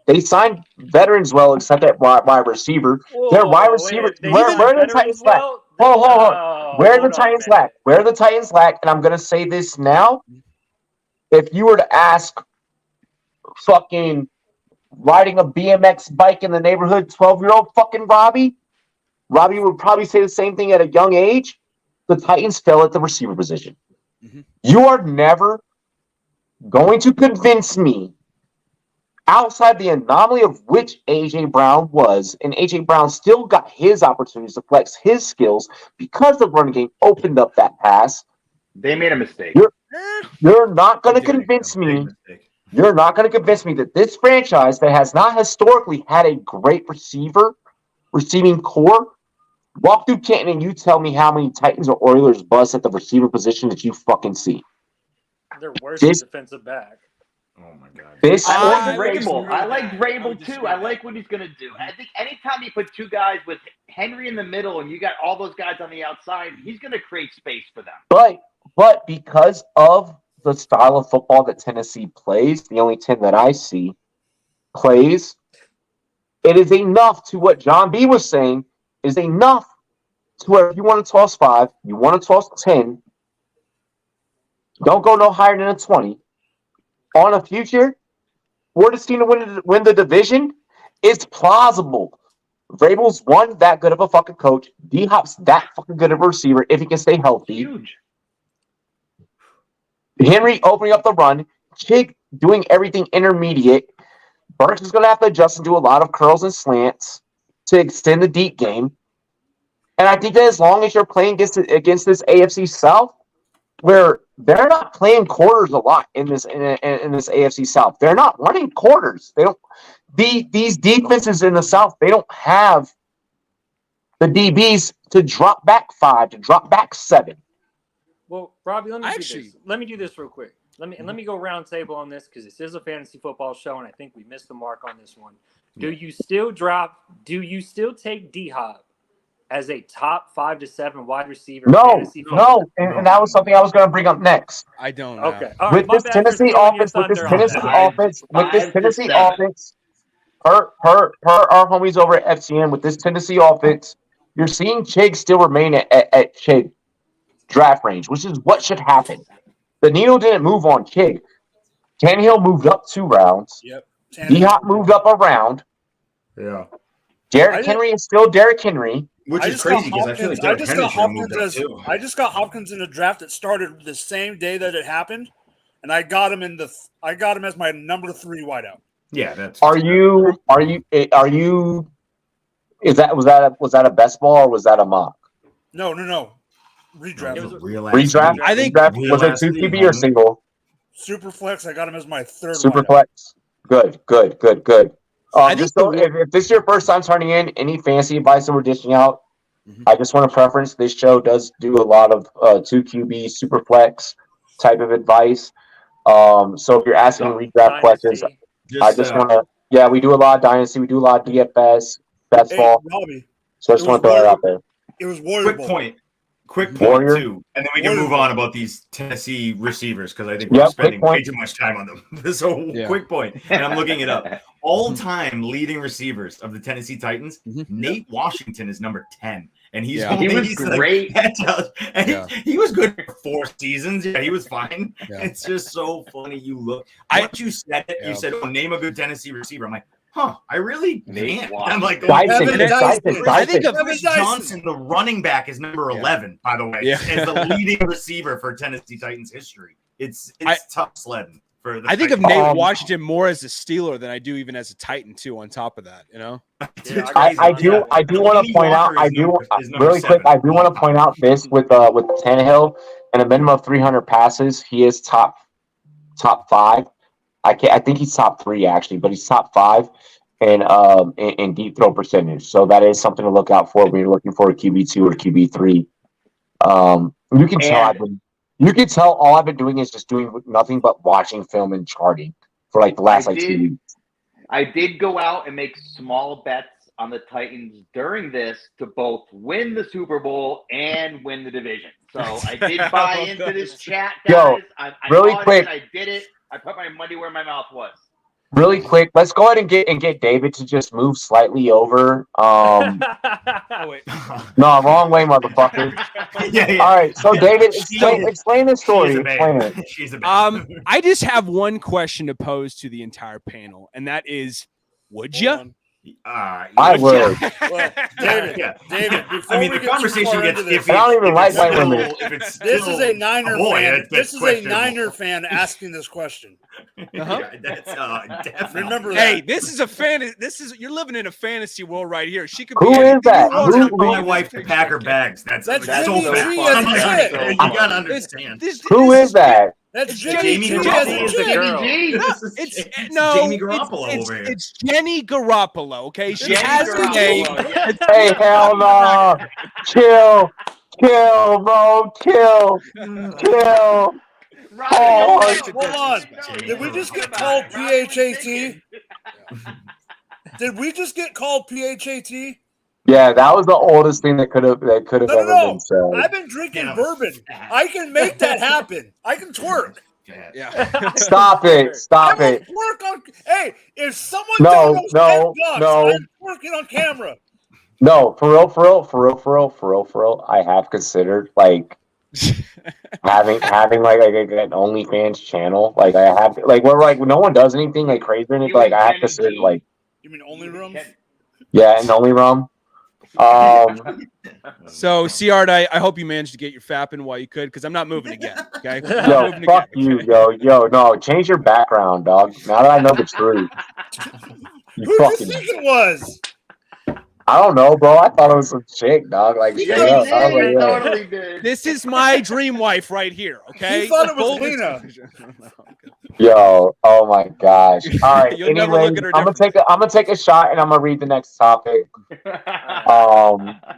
They sign veterans well, except at wide receiver. Their wide receiver. Where are the Titans lack? Hold on. Where are the Titans lack? Where are the Titans lack? And I'm going to say this now. If you were to ask fucking riding a BMX bike in the neighborhood 12-year-old fucking Robbie, Robbie would probably say the same thing at a young age. The Titans fell at the receiver position. Mhm. You are never going to convince me, outside the anomaly of which A.J. Brown was, and A.J. Brown still got his opportunities to flex his skills because the running game opened up that pass. They made a mistake. You're not going to They did. convince Big me. mistake. You're not going to convince me that this franchise that has not historically had a great receiving core, walk through Canton and you tell me how many Titans or Oilers bust at the receiver position that you fucking see. They're worse This- than defensive back. Oh my god. This I I like would disagree Vrabel. I with like that. I Vrabel would too. disagree I with like that. what he's going to do. I think anytime you put two guys with Henry in the middle and you got all those guys on the outside, he's going to create space for them. but because of the style of football that Tennessee plays, the only 10 that I see plays, it is enough to what John B was saying, is enough to where if you want to toss 5, you want to toss 10, don't go no higher than a 20. On a future, for this team to win the division, it's plausible. Vrabel's one that good of a fucking coach. D-Hop's that fucking good of a receiver if he can stay healthy. Huge. Henry opening up the run. Chig doing everything intermediate. Burks is going to have to adjust and do a lot of curls and slants to extend the deep game. And I think that as long as you're playing against this AFC South, where they're not playing quarters a lot in this AFC South, they're not running quarters. They don't. These defenses in the South, they don't have the DBs to drop back 5, to drop back 7. Well, Robbie, let me Actually- do this. Let me do this real quick. Let me go round table on this because this is a fantasy football show, and I think we missed the mark on this one. Do you still take D-Hop as a top 5 to 7 wide receiver? No, and that was something I was going to bring up next. I don't know. Okay. All right, With my this bad for Tennessee stealing your offense, with this thunder on Tennessee that. offense, with this 5 to Tennessee 7. offense, per our homies over at FCN, with this Tennessee offense, you're seeing Chig still remain at Chig draft range, which is what should happen. The needle didn't move on Chig. Tannehill moved up 2 rounds. Yep. D-Hop moved up a round. Yeah. Derrick Henry is still Derrick Henry. Which I is just got crazy because I feel like Hopkins- Derrick Henry should have moved up as too. I just got Hopkins in a draft that started the same day that it happened, and I got him as my number 3 wideout. Yeah, that's. Was that a best ball or was that a mock? No. Redraft. It was a real Redraft? I think- Redraft? Was it 2 QB or single? Super flex. I got him as my 3rd Super wideout. flex. Good. I think If this is your first time turning in, any fancy advice that we're dishing out, I just want to preference this show does do a lot of 2 QB super flex type of advice. So if you're asking redraft questions, I just want to. Yeah, we do a lot of dynasty. We do a lot of DFS, best Hey, ball. Robbie, So I just want to throw that out there. it was Warrior Bowl. Quick point Warrior. too, and then we can Warrior. move on about these Tennessee receivers because I think Yep, we're spending quick way point. too much time on them. So Yeah. quick point, and I'm looking it up. All-time leading receivers of the Tennessee Titans, Nate Washington is number 10, and he's Yeah. He was great. He was good for 4 seasons. Yeah, he was fine. Yeah. It's just so funny. You look. I- Once you said it, Yeah. you said, "Oh, name a good Tennessee receiver." I'm like, "Huh? I really Nate can't." Washington. I'm like, Dyson, Evan Dyson. I think of Chris Johnson, the running back, is number 11, by the way, Yeah. as the leading receiver for Tennessee Titans history. It's tough sledding for the I think of Titans. Nate Washington more as a Steeler than I do even as a Titan too. On top of that, It's Yeah, crazy. I do want to point out. I do really quick. I do want to point out this with Tannehill and a minimum of 300 passes. He is top 5. I think he's top 3 actually, but he's top 5 in deep throw percentage. So that is something to look out for when you're looking for a QB2 or QB3. You can tell all I've been doing is just doing nothing but watching film and charting for like the last 2 weeks. I did go out and make small bets on the Titans during this to both win the Super Bowl and win the division. So I did buy into this chat, guys. Yo, I really bought quick. it, I did it. I put my money where my mouth was. Really quick, let's go ahead and get David to just move slightly over. Wait. No, wrong way, motherfucker. yeah. All right, so David, explain the story. She's a Explain babe. it. She's a babe. I just have one question to pose to the entire panel, and that is, would you? I would. Well, David. Before I mean, we the get conversation too far gets into this, iffy. I don't even if like it's white still- women. If it's this still is a Niner boy, fan. that's This is a questionable. Niner fan asking this question. Yeah, that's definitely. Remember that. Hey, this is a fan. You're living in a fantasy world right here. She could Who be is anything that? you I'm want telling to my be. wife to pack her bags. That's That's so Jimmy fast. G as a kid. You gotta understand. Who is that? That's It's Jimmy Jamie G Garoppolo. as a is the kid. girl. This is It's Jamie Garoppolo it's, over here. It's Jenny Garoppolo. Okay, she Jenny has a name. Garoppolo, yeah. Hey, hell no! Chill, bro, chill. Right, Oh, Hold on. Did we just get called PHAT? Did we just get called PHAT? Yeah, that was the oldest thing that could have ever No. been said. I've been drinking Yeah. bourbon. I can make that happen. I can twerk. Yeah. Stop it! Stop I will it! twerk on. Hey, if someone No, donates no, $10, no. I'm twerking on camera. No, for real. I have considered like having like an OnlyFans channel. Like I have, like where like no one does anything like crazy or anything. You Like and I have Jenny considered G. like You mean only rooms? yeah, and only rum. So, Cart, I hope you managed to get your fapping while you could, because I'm not moving again. Okay. I'm not Yo, moving fuck again, you, okay? yo, no, change your background, dog. Now that I know the truth, you Who do you fucking. think it was? I don't know, bro. I thought it was some chick, dog. Like Yeah, straight up. I was It like, yo. totally did. This is my dream wife right here. Okay. He thought it was Full Lena. disclosure. Yo, oh my gosh. All right. You'll never Anyway, look at her I'm gonna take a shot and I'm gonna read the next topic.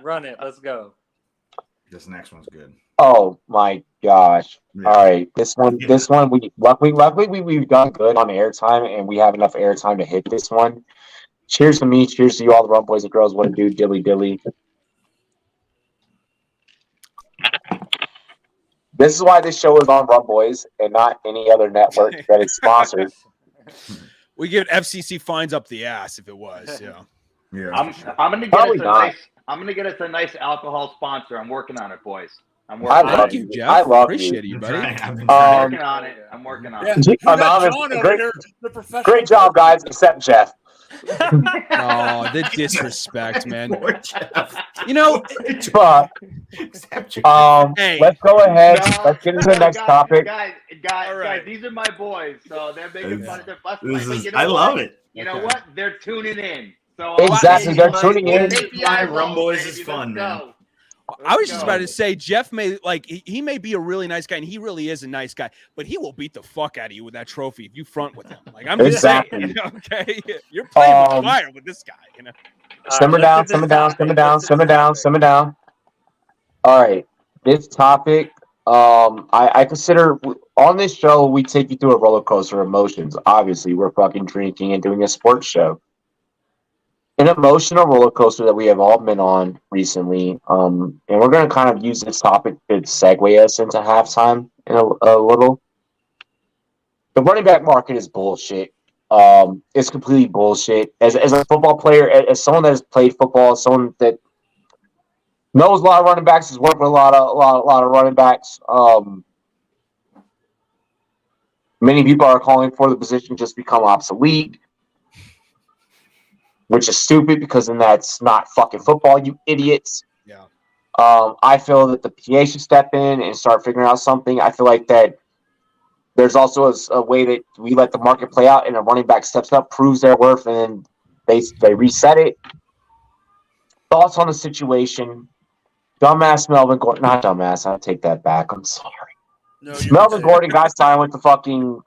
Run it. Let's go. This next one's good. Oh my gosh. Yeah. All right. This one we luckily we've done good on airtime and we have enough airtime to hit this one. Cheers to me, cheers to you all the rum boys and girls. What a do, dilly. This is why this show is on Rumboyz and not any other network that it's sponsored. We give FCC fines up the ass if it was. Yeah. Yeah. I'm gonna get Probably us a not. nice. I'm gonna get us a nice alcohol sponsor. I'm working on it, boys. I'm I working on love it. you, you. Jeff. I love Appreciate you. you, buddy. I've been I'm trying. working on it. I'm working on Yeah, it. we got Anonymous, John over great- here, the professional. Great job, guys, except Jeff. Oh, the disrespect, man. Poor Jeff. You know, But Except you. Hey. let's go ahead. No, Let's get into the next topic. Guys, All right. these are my boys, so they're making fun of their bus. This But is, you know I love what? it. You know Okay. what? They're tuning in. So Exactly, they're tuning in. This is why Rumboyz is fun, man. I was just about to say, Jeff may he may be a really nice guy, and he really is a nice guy, but he will beat the fuck out of you with that trophy if you front with him. Like I'm just Exactly. saying, you know, okay, you're playing with Um, fire with this guy. You know, Simmer down. All right. This topic, I consider on this show, we take you through a roller coaster of emotions. Obviously, we're fucking drinking and doing a sports show. An emotional roller coaster that we have all been on recently. And we're going to kind of use this topic to segue us into halftime in a little. The running back market is bullshit. It's completely bullshit. As a football player, as someone that has played football, someone that knows a lot of running backs, has worked with a lot of running backs. Many people are calling for the position just become obsolete, which is stupid because then that's not fucking football, you idiots. Yeah. I feel that the PA should step in and start figuring out something. I feel like that there's also a way that we let the market play out and a running back steps up, proves their worth, and then they reset it. Thoughts on the situation? Dumbass Melvin Gordon. Not dumbass. I'll take that back. I'm sorry. No, you Melvin can say Gordon got signed with the fucking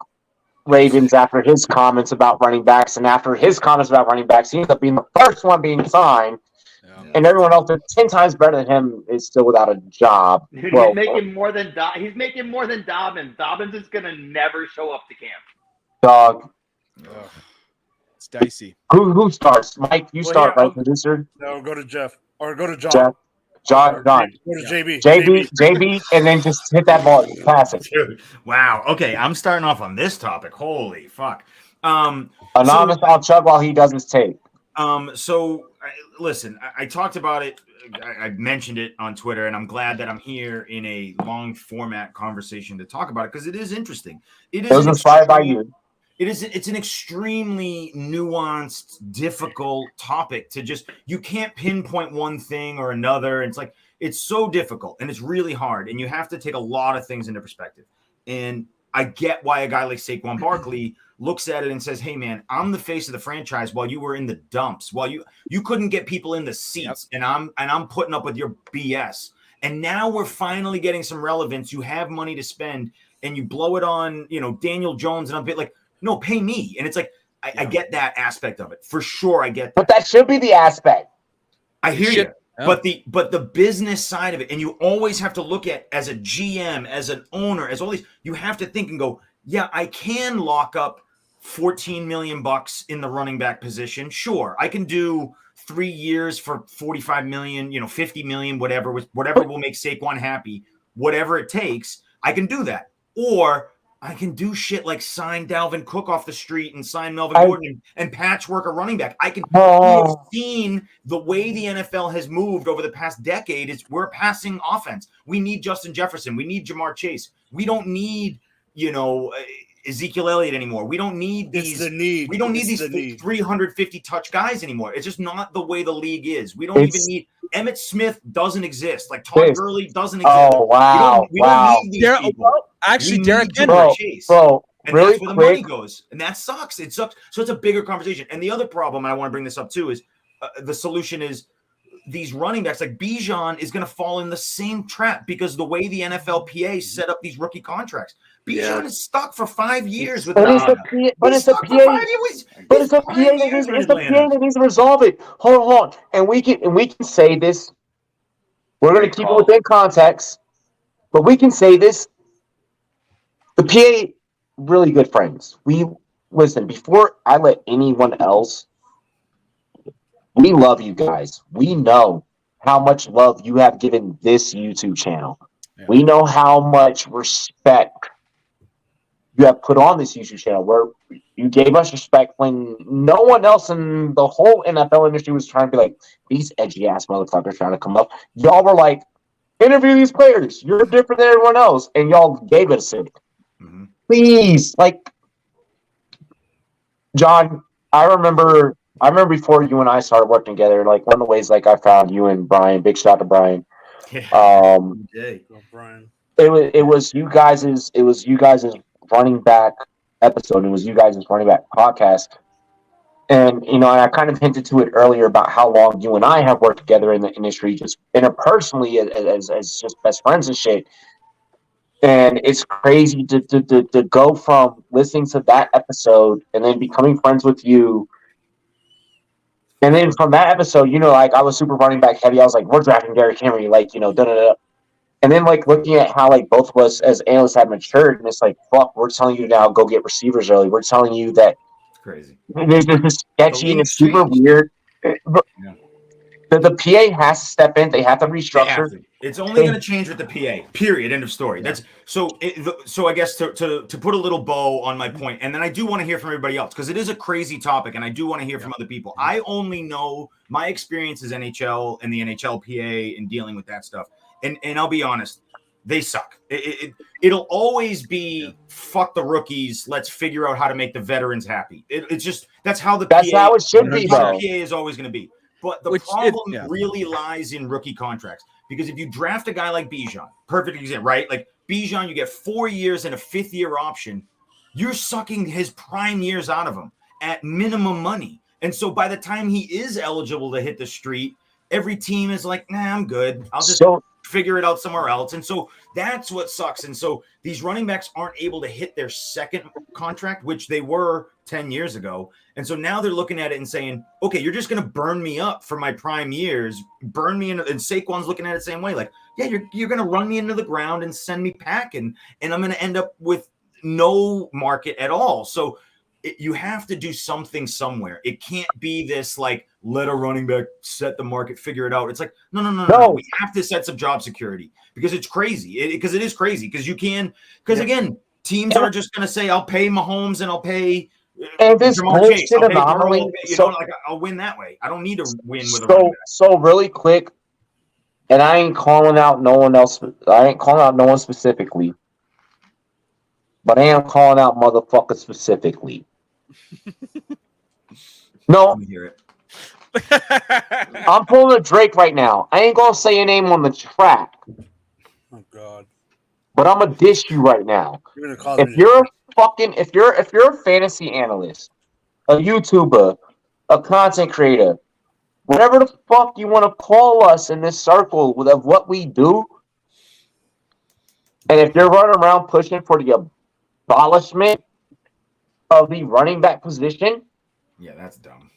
Ravens after his comments about running backs, and after his comments about running backs, he ends up being the first one being signed, and everyone else that's 10 times better than him is still without a job. Dude, Well, he's making more than Dobbins. Dobbins is gonna never show up to camp. dog. it's dicey. Who starts? Mike, you Well, start, yeah, right, producer? no. Go to Jeff or go to John. Jeff, John, Or John. Go to JB. JB, and then just hit that ball, pass it. Dude, wow. Okay, I'm starting off on this topic. Holy fuck. Anonymous, I'll chug while he does his tape. Listen, I talked about it. I mentioned it on Twitter, and I'm glad that I'm here in a long format conversation to talk about it because it is interesting. It was inspired by you. It's an extremely nuanced, difficult topic to just, you can't pinpoint one thing or another. It's like, it's so difficult and it's really hard. And you have to take a lot of things into perspective. And I get why a guy like Saquon Barkley looks at it and says, hey man, I'm the face of the franchise while you were in the dumps, while you couldn't get people in the seats. Yep. And I'm putting up with your BS. And now we're finally getting some relevance. You have money to spend and you blow it on, Daniel Jones, and I'm a bit like, no, pay me. And it's like, I get that aspect of it for sure. I get that. But that should be the aspect. I hear you. Yeah. But the business side of it, and you always have to look at, as a GM, as an owner, as all these, you have to think and go, yeah, I can lock up $14 million in the running back position. Sure, I can do 3 years for $45 million, $50 million, whatever will make Saquon happy, whatever it takes. I can do that. Or I can do shit like sign Dalvin Cook off the street and sign Melvin Gordon and patchwork a running back. We have seen the way the NFL has moved over the past decade is we're a passing offense. We need Justin Jefferson. We need Jamar Chase. We don't need, Ezekiel Elliott anymore. We don't need these. It's the need. We don't need these 350 touch guys anymore. It's just not the way the league is. We don't even need Emmitt Smith. Doesn't exist. Like Todd Gurley doesn't exist. Oh wow! We don't need these people. Actually, Derek Chase. Bro, and really that's where the money goes. And that sucks. It sucks. So it's a bigger conversation. And the other problem, and I want to bring this up too, is the solution is these running backs like Bijan is going to fall in the same trap because the way the NFLPA set up these rookie contracts. Bijan is stuck for 5 years with it's a PA that needs to resolve it. Hold on. And we can say this. We're going to keep it within context, but we can say this. The PA, really good friends. Listen, before I let anyone else, we love you guys. We know how much love you have given this YouTube channel. Yeah. We know how much respect you have put on this YouTube channel, where you gave us respect when no one else in the whole NFL industry was trying to be like, these edgy ass motherfuckers trying to come up. Y'all were like, interview these players. You're different than everyone else. And y'all gave it a city. Mm-hmm. Please, John, I remember before you and I started working together, like one of the ways I found you and Brian, big shout out to Brian. Yeah. Brian. It was you guys' running back episode. It was you guys' running back podcast. And and I kind of hinted to it earlier about how long you and I have worked together in the industry, just interpersonally as just best friends and shit. And it's crazy to go from listening to that episode and then becoming friends with you. And then from that episode, I was super running back heavy. I was like, we're drafting Derrick Henry, da-da-da. And then, looking at how, both of us as analysts have matured, and it's like, fuck, we're telling you now, go get receivers early. We're telling you that it's crazy. This is sketchy and it's super weird. Yeah. The PA has to step in. They have to restructure. It's only going to change with the PA. Period. End of story. Yeah. That's so. So I guess to put a little bow on my point, and then I do want to hear from everybody else because it is a crazy topic, and I do want to hear from other people. I only know my experience as NHL and the NHLPA and dealing with that stuff, and I'll be honest, they suck. It'll always be fuck the rookies. Let's figure out how to make the veterans happy. It's just that's how the that's PA, how it should be. How the PA is always going to be. But the problem really lies in rookie contracts. Because if you draft a guy like Bijan, perfect example, right? Like Bijan, you get 4 years and a 5th year option. You're sucking his prime years out of him at minimum money. And so by the time he is eligible to hit the street, every team is like, nah, I'm good. I'll just figure it out somewhere else. And so that's what sucks. And so these running backs aren't able to hit their second contract, which they were 10 years ago. And so now they're looking at it and saying, okay, you're just going to burn me up for my prime years, burn me in. And Saquon's looking at it the same way. Like, yeah, you're going to run me into the ground and send me packing. And I'm going to end up with no market at all. So you have to do something somewhere. It can't be this let a running back set the market, figure it out. It's like, no. We have to set some job security because it's crazy. Because it is crazy again, teams are just going to say, I'll pay Mahomes and I'll pay and this bullshit anomaly. I'll win that way. I don't need to win with a running back. So really quick, and I ain't calling out no one else. I ain't calling out no one specifically. but I am calling out motherfuckers specifically. No, Let me hear it. I'm pulling a Drake right now. I ain't gonna say your name on the track, Oh God. but I'm gonna dish you right now. You're gonna cause If me. you're a fucking, if you're a fantasy analyst, a YouTuber, a content creator, whatever the fuck you want to call us in this circle of what we do, and if you're running around pushing for the abolishment of the running back position Yeah, that's dumb.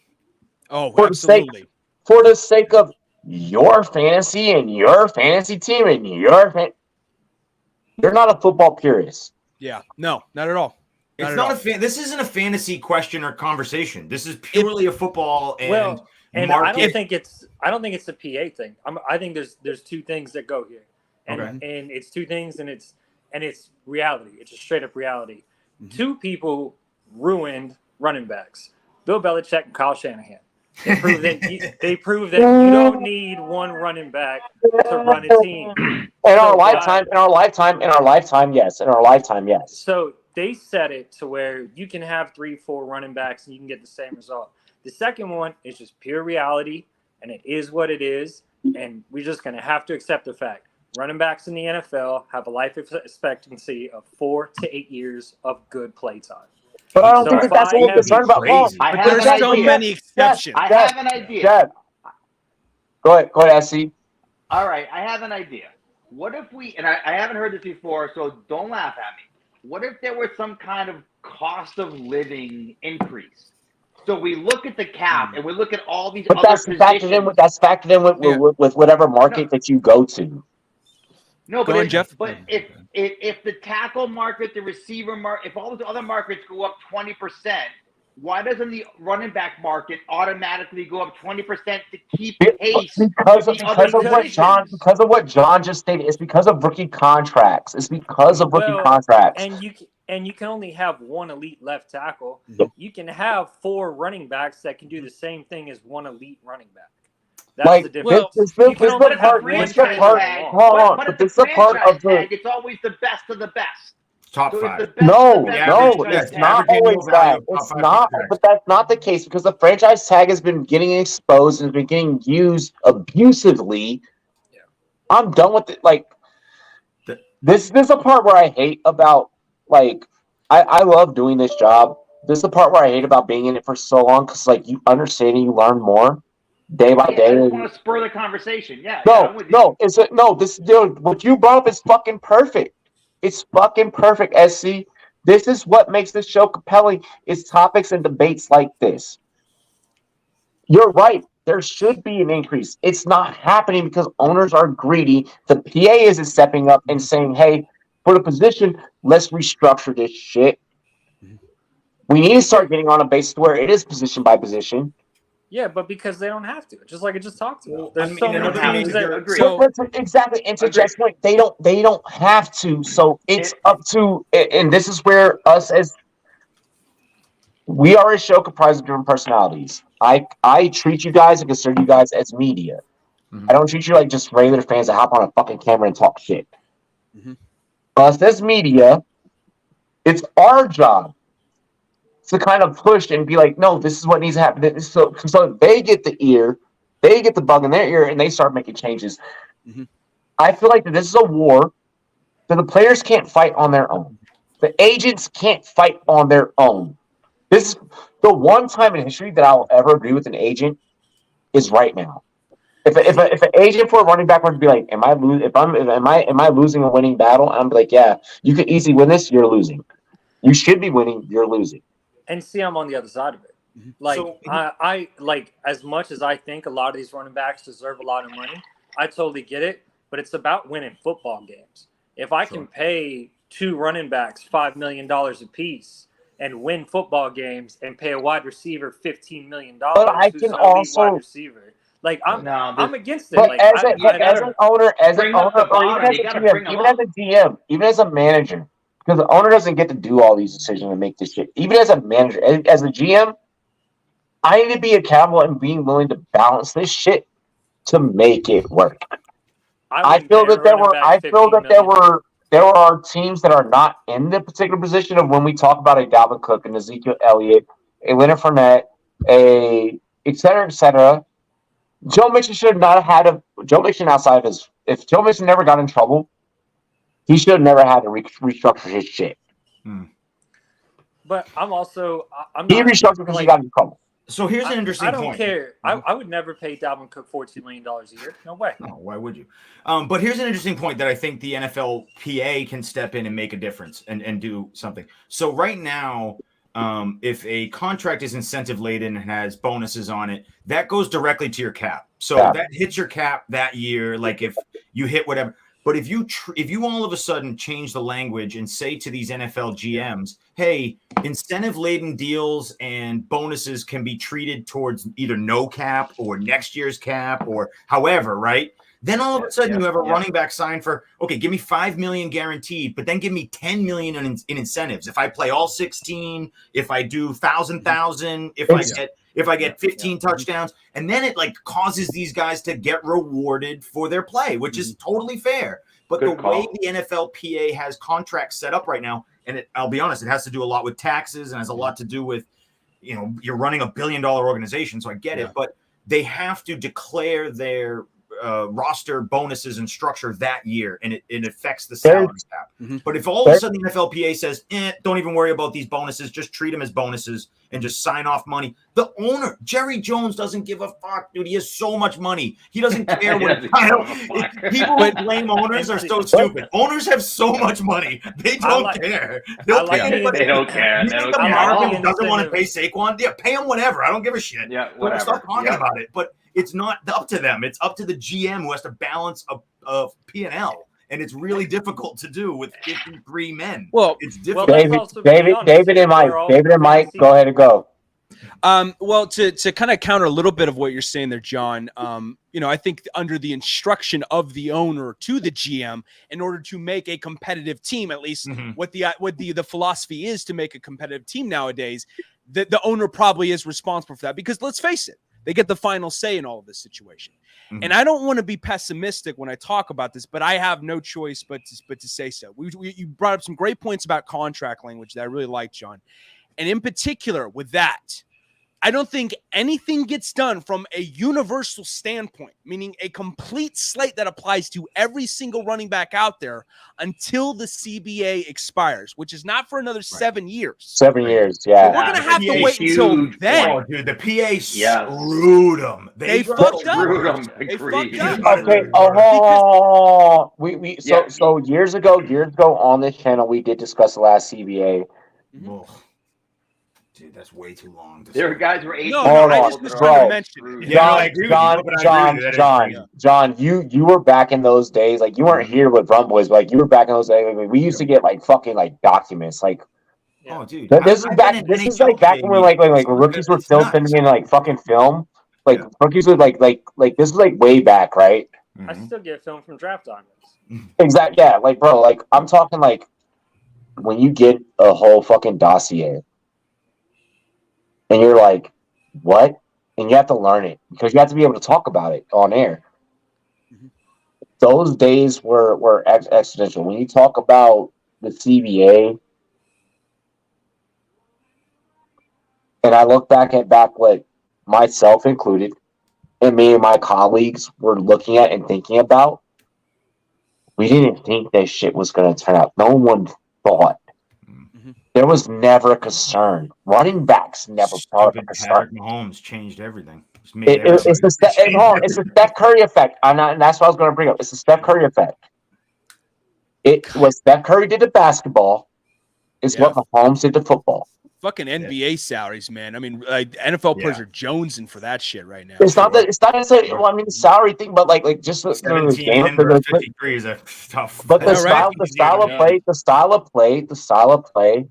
Oh, for absolutely. for the sake of your fantasy and your fantasy team and you're not a football purist. Yeah. No, not at all. It's at not all. this isn't a fantasy question or conversation. This is purely a football and Well, and market. I don't think it's a PA thing. I think there's two things that go here, and Okay. and it's two things, and it's reality. It's a straight up reality. Two people ruined running backs: Bill Belichick and Kyle Shanahan. They proved that you don't need one running back to run a team. In our lifetime, yes. So they set it to where you can have 3-4 running backs and you can get the same result. The second one is just pure reality, and it is what it is. And we're just going to have to accept the fact. Running backs in the NFL have a life expectancy of 4 to 8 years of good play time. But I don't So think if that's I what we're have concerned about. crazy. I But have There's an so idea. many exceptions. I have an idea. Jeb. Go ahead, SC. All right, I have an idea. What if we, and I haven't heard this before, so don't laugh at me. What if there was some kind of cost of living increase? So we look at the cap and we look at all these But other that's positions. factored in with whatever market that you go to. No, Go but on, Jeff. But if the tackle market, the receiver market, if all those other markets go up 20%, why doesn't the running back market automatically go up 20% to keep pace Because with the other positions? because of what John just stated. It's because of rookie contracts. It's because of rookie contracts. And you can only have one elite left tackle. Yep. You can have 4 running backs that can do the same thing as one elite running back. Like, That's the difference. this You is can only the have part. one This is the trailer part. along. Hold on, But but at the this is the part franchise of the. tag, it's always the best of the best. Top So five. it's the best No, of the best no, franchise it's tag. not Average annual always value that. of top It's 5 not, contracts. but that's not the case because the franchise tag has been getting exposed and has been getting used abusively. Yeah. I'm done with it. Like, this is a part where I hate about, like, I love doing this job. This is the part where I hate about being in it for so long because, like, you understand and you learn more day by day. I just want to spur the conversation. Yeah, I'm with you. Dude, what you brought up is fucking perfect. It's fucking perfect, SC. This is what makes this show compelling. It's topics and debates like this. You're right. There should be an increase. It's not happening because owners are greedy. The PA isn't stepping up and saying, hey, for the position, let's restructure this shit. We need to start getting on a basis where it is position by position. Yeah, but because they don't have to. Just like I just talked about. Well, There's I mean, so many another teams thing- that Agreed. So Exactly. And to Jeff's point, they don't have to. So it's up to, and this is where us as we are a show comprised of different personalities. I treat you guys and consider you guys as media. Mhm. I don't treat you like just regular fans that hop on a fucking camera and talk shit. Mhm. Us as media, it's our job to kind of push and be like, no, this is what needs to happen. So they get the ear, they get the bug in their ear, and they start making changes. Mhm. I feel like that this is a war that the players can't fight on their own. The agents can't fight on their own. This is the one time in history that I'll ever agree with an agent is right now. If an agent for a running back were to be like, am I losing a winning battle? I'm like, yeah, you could easily win this. You're losing. You should be winning. You're losing. and see I'm on the other side of it. Like So- I like as much as I think a lot of these running backs deserve a lot of money, I totally get it, but it's about winning football games. If I can pay 2 running backs $5 million a piece and win football games and pay a wide receiver $15 million, But I who's can an elite also- wide receiver. Like I'm against it. But Like as I an owner, bring up the bottom. or You gotta even bring them as a GM, even as a manager, because the owner doesn't get to do all these decisions and make this shit. Even as a manager, as a GM, I need to be accountable and being willing to balance this shit to make it work. I wouldn't feel pay a that there running were. back I feel $15 that there million. were. there are teams that are not in the particular position of when we talk about a Dalvin Cook, and Ezekiel Elliott, a Leonard Fournette, a et cetera, et cetera. Joe Mixon should not have had Joe Mixon outside of his. If Joe Mixon never got in trouble, he should have never had to restructure his shit. But I'm also I'm He not restructured because he got in trouble. So here's an interesting I don't point. care. I would never pay Dalvin Cook $14 million a year. No way. No, why would you? But here's an interesting point that I think the NFLPA can step in and make a difference and do something. So right now, if a contract is incentive laden and has bonuses on it, that goes directly to your cap. So that hits your cap that year. Like if you hit whatever. But if you all of a sudden change the language and say to these NFL GMs, hey, incentive-laden deals and bonuses can be treated towards either no cap or next year's cap or however, right? Then all of a sudden you have a running back signed for, okay, give me $5 million guaranteed, but then give me $10 million in incentives. If I play all 16, if I do 1,000, if I get 15 touchdowns, and then it like causes these guys to get rewarded for their play, which is totally fair. But the way the NFLPA has contracts set up right now, and I'll be honest, it has to do a lot with taxes and has a lot to do with, you're running $1 billion organization, so I get it, but they have to declare their roster bonuses and structure that year, and it affects the salary cap. But if all of a sudden the NFLPA says, don't even worry about these bonuses, just treat them as bonuses and just sign off money. The owner, Jerry Jones, doesn't give a fuck, dude. He has so much money. He doesn't care what people who blame owners are so stupid. Owners have so much money. They don't care. They don't care. Marvin doesn't want to pay Saquon. Yeah, pay him whatever. I don't give a shit. Yeah, whatever. Stop talking about it. But it's not up to them. It's up to the GM who has to balance a P&L. And it's really difficult to do with 53 men. Well, it's difficult. David and Mike, go ahead and go. Well, to kind of counter a little bit of what you're saying there, John, I think under the instruction of the owner to the GM, in order to make a competitive team, at least what the philosophy is to make a competitive team nowadays, the owner probably is responsible for that, because let's face it, they get the final say in all of this situation. And I don't want to be pessimistic when I talk about this, but I have no choice but to say so. You brought up some great points about contract language that I really like, John. And in particular with that, I don't think anything gets done from a universal standpoint, meaning a complete slate that applies to every single running back out there until the CBA expires, which is not for another 7 years. 7 years, yeah. So we're going to have to wait until then. Oh, dude, the PA screwed them. They fucked up. They fucked up. Okay. So years ago on this channel, we did discuss the last CBA. Dude, that's way too long. There were guys who were 8. I just was trying to mention it. John, you were back in those days. Like, you weren't here with Rumboyz, but like, you were back in those days. Like, we used to get like fucking like documents. Like, oh, dude, this is back when like rookies were still sending in like fucking film. Like rookies would like this is like way back, right? I still get film from draft diamonds. Exactly. Yeah. Like, bro, like I'm talking like when you get a whole fucking dossier. And you're like, what? And you have to learn it because you have to be able to talk about it on air. Those days were exponential. When you talk about the CBA, and I look back what myself included, and me and my colleagues were looking at and thinking about, we didn't think this shit was going to turn out. No one thought. There was never a concern. Running backs never thought of a concern. Mahomes changed everything. It's the Steph Curry effect. And that's what I was going to bring up. It's the Steph Curry effect. What Steph Curry did to basketball is what Mahomes did to football. Fucking NBA salaries, man. I mean, like NFL players are jonesing for that shit right now. It's not necessarily. Well, I mean, the salary thing, but like just 17 and 53 is a tough. But the style of play.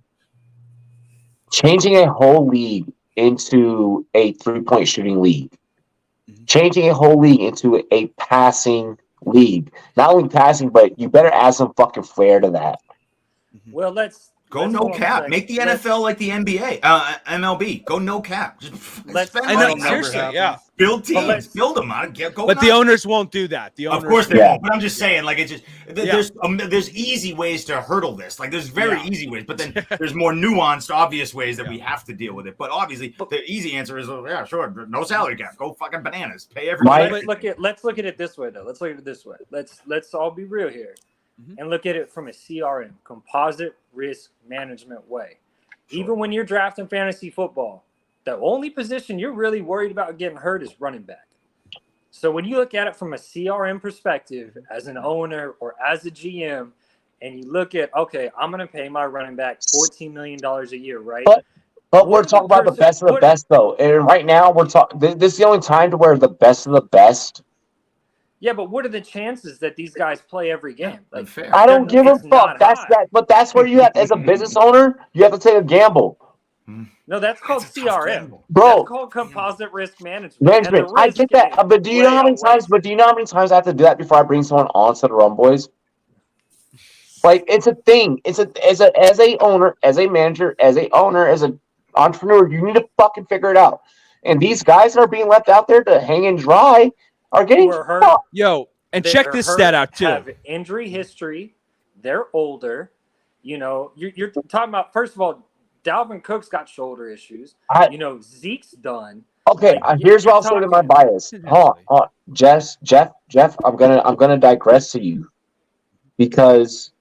Changing a whole league into a 3-point shooting league. Changing a whole league into a passing league. Not only passing, but you better add some fucking flair to that. Well, let's Go no cap. Make the NFL like the NBA, MLB. Go no cap. Just spend I know, money. seriously, yeah. Build teams. Build them. But the owners won't do that. The owners, of course they won't. But I'm just saying, like, it's just there's easy ways to hurdle this. Like, there's very easy ways, but then there's more nuanced, obvious ways that we have to deal with it. But obviously, the easy answer is, yeah, sure, no salary cap. Go fucking bananas. Pay everybody. Let's look at it this way, though. Let's look at it this way. Let's all be real here. And look at it from a CRM, composite risk management way. Sure. Even when you're drafting fantasy football, the only position you're really worried about getting hurt is running back. So when you look at it from a CRM perspective, as an owner or as a GM, and you look at, okay, I'm going to pay my running back $14 million a year, right? But we're talking about the best of the best, though. And right now, we're talking. This is the only time to where the best of the best. Yeah, but what are the chances that these guys play every game? Like, I don't give a fuck. But that's where you have, as a business owner, you have to take a gamble. No, that's called CRM, bro. That's called composite risk management. I get that, but do you know how many times? But do you know how many times I have to do that before I bring someone onto the Rumboyz? Like, it's a thing. It's as a owner, as a manager, as a owner, as an entrepreneur, you need to fucking figure it out. And these guys that are being left out there to hang and dry are getting hurt. Yo, and check this stat out too. Have injury history. They're older. You know, you're talking about, first of all, Dalvin Cook's got shoulder issues. Zeke's done. Okay, here's what I'll say to my bias. Hold on. Jeff, I'm gonna digress to you, because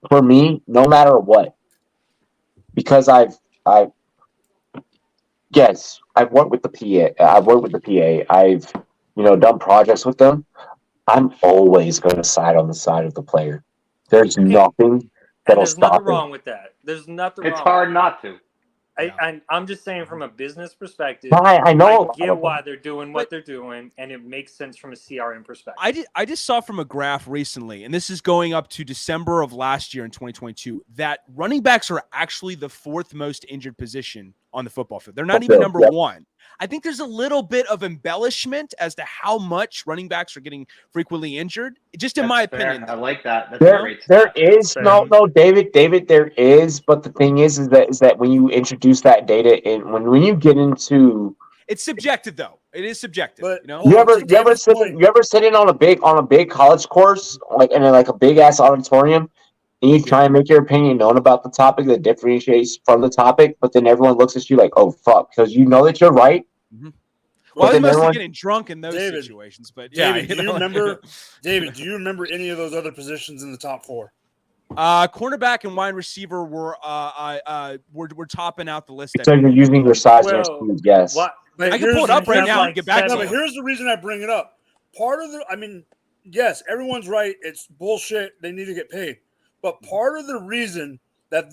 for me, no matter what, because I've worked with the PA. I've done projects with them. I'm always going to side on the side of the player. There's nothing that'll stop me. There's nothing wrong with that. There's nothing wrong. It's hard not to. I'm just saying, from a business perspective, I know. I get why they're doing what they're doing, and it makes sense from a CRM perspective. I just saw from a graph recently, and this is going up to December of last year in 2022, that running backs are actually the fourth most injured position on the football field. They're not even number one. I think there's a little bit of embellishment as to how much running backs are getting frequently injured. Just in my opinion, I like that. There is no, David. There is, but the thing is that when you introduce that data in, when you get into, it's subjective though. It is subjective. But, you ever sit in on a big college course, like in a big ass auditorium, and you try and make your opinion known about the topic that differentiates from the topic, but then everyone looks at you like, oh fuck, because you know that you're right. Mm-hmm. Well, I must be getting drunk in those situations, but yeah. David, do you remember any of those other positions in the top four? Cornerback and wide receiver were topping out the list. So you're using your size to exclude, yes. I can pull it up right now and get back to you. But here's the reason I bring it up. Yes, everyone's right. It's bullshit. They need to get paid. But part of the reason that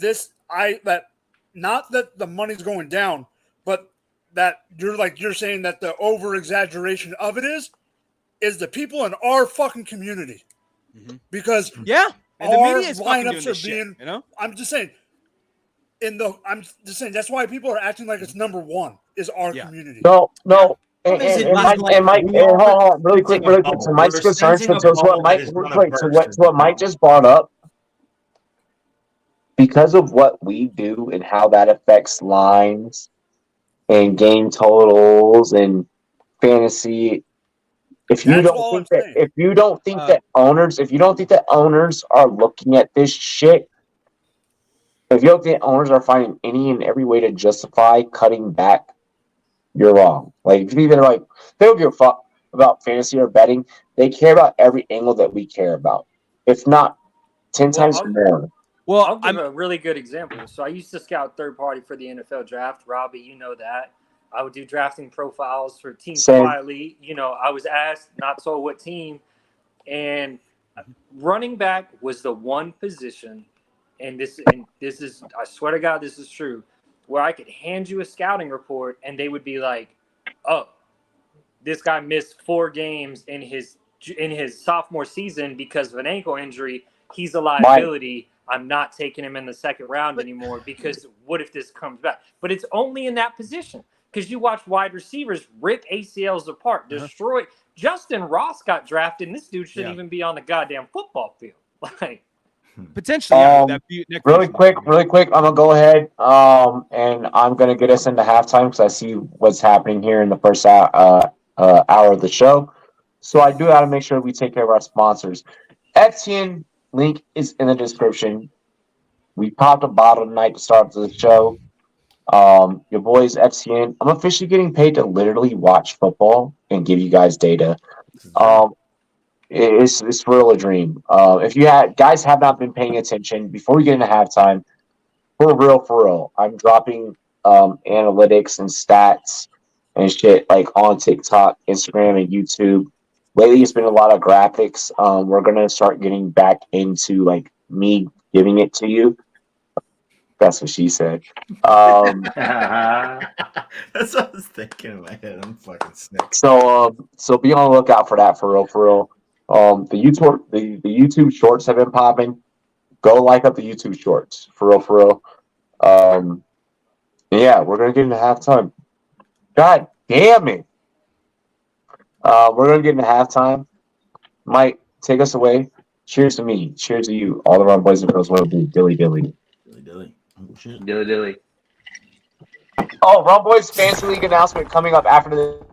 not that the money's going down, but that you're saying that the over exaggeration of it is the people in our fucking community. Mm-hmm. Because and the media is lineups are being, I'm just saying that's why people are acting like it's number one is our community. No. And Mike, hold on, really quick. So Mike's concerns. So what Mike just brought up, because of what we do and how that affects lines and game totals and fantasy. If you don't think that owners are looking at this shit, if you don't think owners are finding any and every way to justify cutting back, you're wrong. Like, they don't give a fuck about fantasy or betting. They care about every angle that we care about, if not 10 times more. Well, I'll give a really good example. So I used to scout third party for the NFL draft. Robbie, you know that. I would do drafting profiles for teams quietly. I was asked, not so what team. And running back was the one position, and this is, I swear to God, this is true, where I could hand you a scouting report and they would be like, oh, this guy missed 4 games in his sophomore season because of an ankle injury. He's a liability. I'm not taking him in the second round anymore because what if this comes back? But it's only in that position, because you watch wide receivers rip ACLs apart, destroy. Justin Ross got drafted, and this dude shouldn't even be on the goddamn football field. Potentially, yeah. Really quick. I'm gonna go ahead and I'm gonna get us into halftime because I see what's happening here in the first hour of the show. So I do got to make sure we take care of our sponsors. FTN link is in the description. We popped a bottle tonight to start the show. Your boys FTN. I'm officially getting paid to literally watch football and give you guys data. It's real a dream. If you guys have not been paying attention before we get into halftime, for real, I'm dropping analytics and stats and shit like on TikTok, Instagram, and YouTube. Lately, it's been a lot of graphics. We're gonna start getting back into like me giving it to you. That's what she said. That's what I was thinking in my head. I'm fucking sick. So be on the lookout for that. For real. The YouTube shorts have been popping. Go like up the YouTube shorts. For real. Yeah, we're gonna get into halftime. God damn it. We're gonna get into halftime. Mike, take us away. Cheers to me. Cheers to you. All the Rumboyz and girls want to be dilly. Dilly. Oh, shit. Dilly. Oh, Rumboyz Fantasy League announcement coming up after the.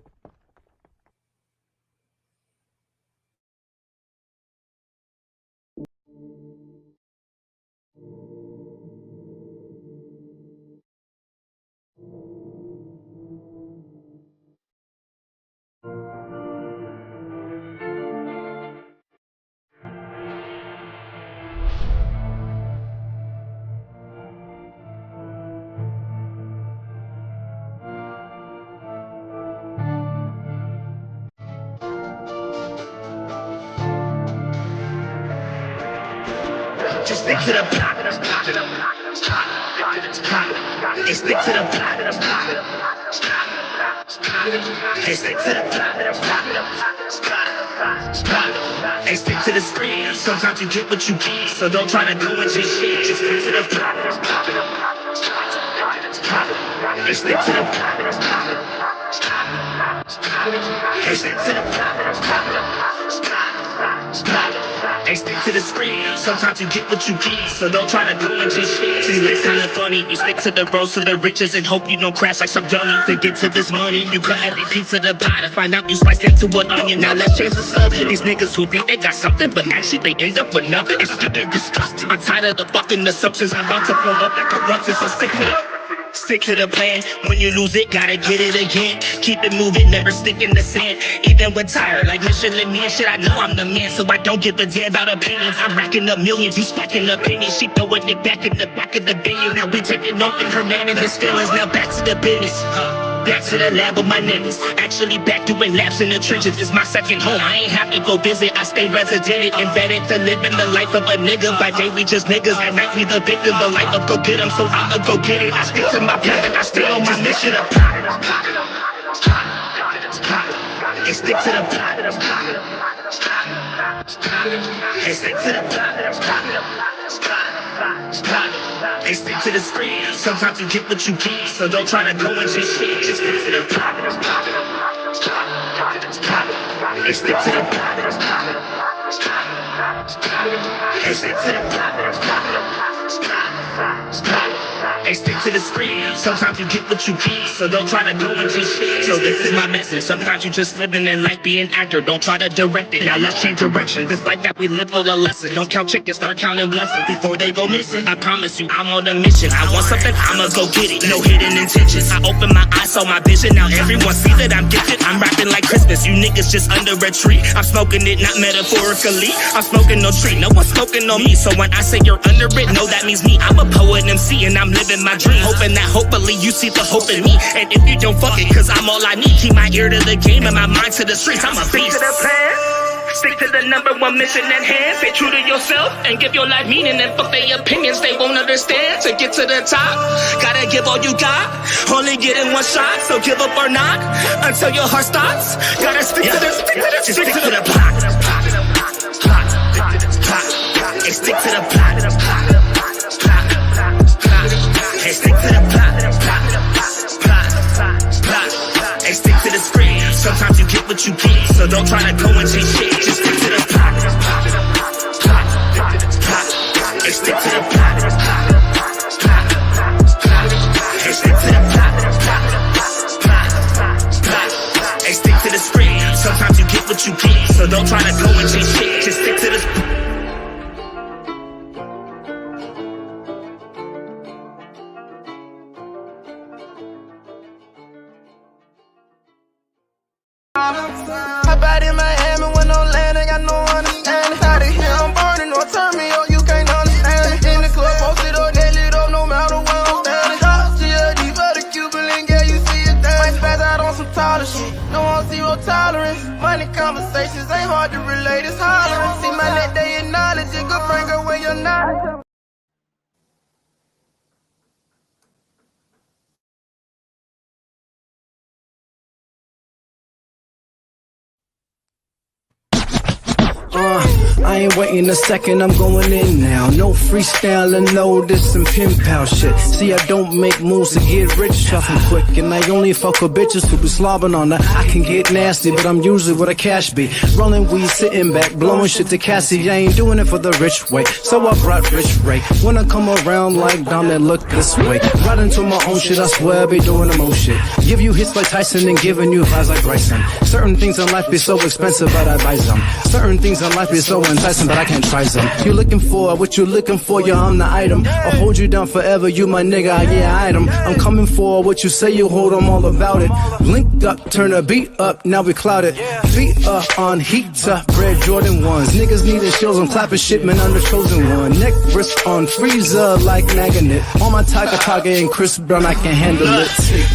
Just stick to the plot. Hey, stick to the plot. Hey, stick to the plot. Hey, stick to the screen. Sometimes you get what you get, so don't try to go into shit. Just stick to the plot. Hey, stick to the plot. Hey, stick to the plot. Hey, stick to the screen. Sometimes you get what you get, so don't try to go into shit. See, it's kinda funny. You stick to the road to the riches and hope you don't crash like some dummies. To get to this money, you cut every piece of the pie to find out you sliced into an onion. Now let's change the subject. These niggas who think they got something, but actually they end up with nothing. It's disgusting. I'm tired of the fucking assumptions. I'm about to blow up like corruption, so stick to the plan. When you lose it, gotta get it again. Keep it moving, never stick in the sand. Even when tired, like Michelin Man, shit, I know I'm the man, so I don't give a damn about opinions. I'm racking up millions, you stacking opinions. She throwing it back in the back of the venue. Now we taking off in her man and his feelings. Now back to the business. Back to the lab with my niggas. Actually back doing laps in the trenches. It's my second home. I ain't have to go visit. I stay resident, embedded to living the life of a nigga. By day we just niggas. At night we the victim. The life of go get 'em, so I'ma go get it. I stick to my plan and I stay on my mission. Hey, stick to the plot. Hey, stick to the plot. Hey, stick to the screen. Sometimes you get what you get, so don't try to go into shit. Just stick to the plot. Hey, stick to the plot. Hey, stick to the plot. Hey, stick to the screen. Sometimes you get what you get, so don't try to go into shit. So this is my message. Sometimes you just living in life, be an actor. Don't try to direct it. Now let's change direction. This life that we live for the lesson. Don't count chickens, start counting blessings before they go missing. I promise you, I'm on a mission. I want something, I'ma go get it. No hidden intentions. I open my eyes, saw my vision. Now everyone see that I'm gifted. I'm rapping like Christmas. You niggas just under a tree. I'm smoking it, not metaphorically. I'm smoking no tree. No one's smoking on me. So when I say you're under it, no, that means me. I'm a poet MC and I'm living my dream, hoping that hopefully you see the hope in me. And if you don't, fuck it, cause I'm all I need. Keep my ear to the game and my mind to the streets. I'm a beast. Stick to the plan, stick to the #1 mission at hand. Stay true to yourself and give your life meaning. And fuck their opinions, they won't understand. To get to the top, gotta give all you got. Only getting one shot, so give up or not until your heart stops. Gotta stick to the plot. Hey, stick to the plot. Hey, stick to the plot. Hey, stick to the screen. Sometimes you get what you get, so don't try to go into shit. Just stick to the plot. don't try to go and change shit. Just stick to this. Hop out in Miami when no land, ain't got no understanding. Out of here, I'm burning, don't turn me on, you can't understand it. In the club, posted up, they lit up, no matter where I'm standing. Top GLD for the Cuban link, yeah, you see it there. Might spaz out on some taller shit, no on zero tolerance. Money conversations ain't hard to relate, it's hollering. See my net, they acknowledge it, good friend, girl, when you're not. I ain't waiting a second, I'm going in now. No freestyling, no this and pin pal shit. See, I don't make moves to get rich, shuffle quick. And I only fuck with bitches who be slobbing on that. I can get nasty, but I'm usually where the cash be. Rolling weed, sitting back, blowing shit to Cassie. I ain't doing it for the rich way, so I brought Rich Ray. When I come around like Dom, that look this way. Right into my own shit, I swear I be doing the most shit. Give you hits like Tyson and giving you vibes like Bryson. Certain things in life be so expensive, but I buy some. Certain things in life be so enticing, but I can't try some. You looking for what you looking for, yeah, I'm the item. I'll hold you down forever, you my nigga, yeah, item. I'm coming for what you say you hold, I'm all about it. Linked up, turn a beat up, now we clouded. Feet up on heat up, red Jordan 1s. Niggas needing shows, I'm clapping shit, man, I'm the chosen one. Neck wrist on freezer like magnet. On my Tiger and Chris Brown, I can handle it.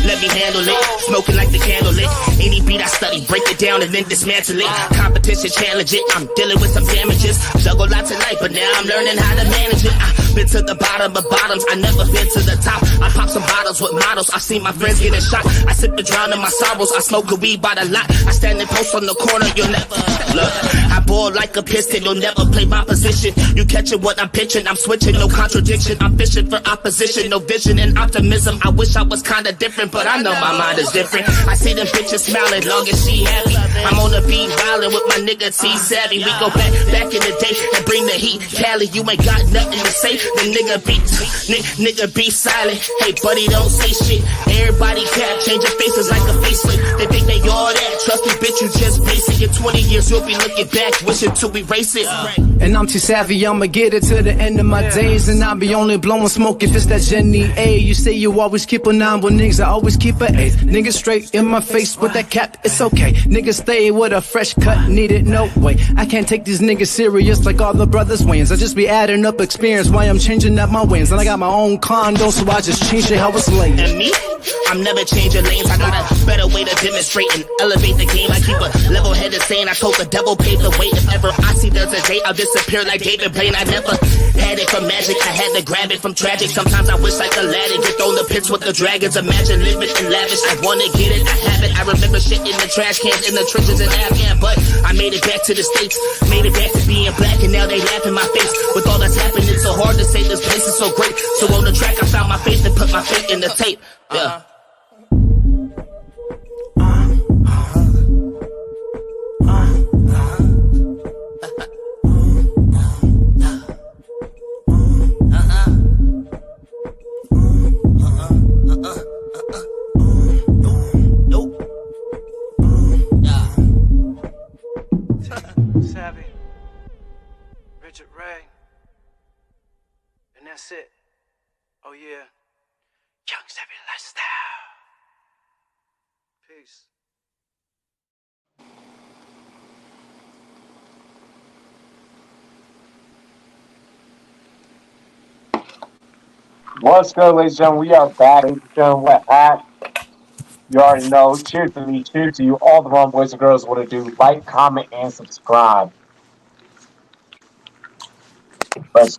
Let me handle it, smoking like the candle lit. Any beat I study, break it down and then dismantle it. Competition challenge it, I'm dealing with some damages. Juggle lots of life, but now I'm learning how to manage it. I've been to the bottom of bottoms, I never been to the top. I pop some bottles with models, I see my friends getting shot. I sip to drown in my sorrows, I smoke a weed by the lot. I stand and post on the corner, you'll never look. I ball like a piston, you'll never play my position. You catching what I'm pitching, I'm switching, no contradiction. I'm fishing for opposition, no vision and optimism. I wish I was kinda different, but I know my mind is different. I see them bitches smiling, long as she happy. I'm on the beat violin with my nigga T Savvy. We go back in the day and bring the heat. Cali, you ain't got nothing to say. The nigga be silent. Hey, buddy, don't say shit. Everybody cap, changing faces like a facelift. They think they all that. Trust me, bitch, you just basic. In 20 years, you'll be looking back, wishing to erase it. And I'm too savvy, I'ma get it to the end of my days. And I'll be only blowing smoke if it's that Jenny A. You say you always keep a 9, but niggas, I always keep an 8. Niggas straight in my face with that cap, it's okay. Niggas stay with a fresh cut, need it, no way. I can't take these niggas serious like all the brothers wins. I just be adding up experience while I'm changing up my wins. And I got my own condo, so I just change it how it's laid. And me? I'm never changing lanes. I got a better way to demonstrate and elevate the game. I keep a level-headed saying I told the devil pave the way. If ever I see there's a day, I'll disappear like David Blaine. I never had it from magic, I had to grab it from tragic. Sometimes I wish like Aladdin, get thrown the pits with the dragons. Imagine living in lavish, I wanna get it, I have it. I remember shit in the trash cans, in the trenches in Afghan. But I made it back to the States, made it back to being black. And now they laugh in my face. With all that's happened, it's so hard to say this place is so great. So on the track, I found my faith and put my faith in the tape. Yeah. Savvy, Richard Ray, and that's it. Oh yeah, Young Savvy Lifestyle. Peace. What's good, ladies and gentlemen? We are back. Ladies and gentlemen, what hat? You already know. Cheers to me. Cheers to you. All the wrong boys and girls want to do. Like, comment, and subscribe. Let's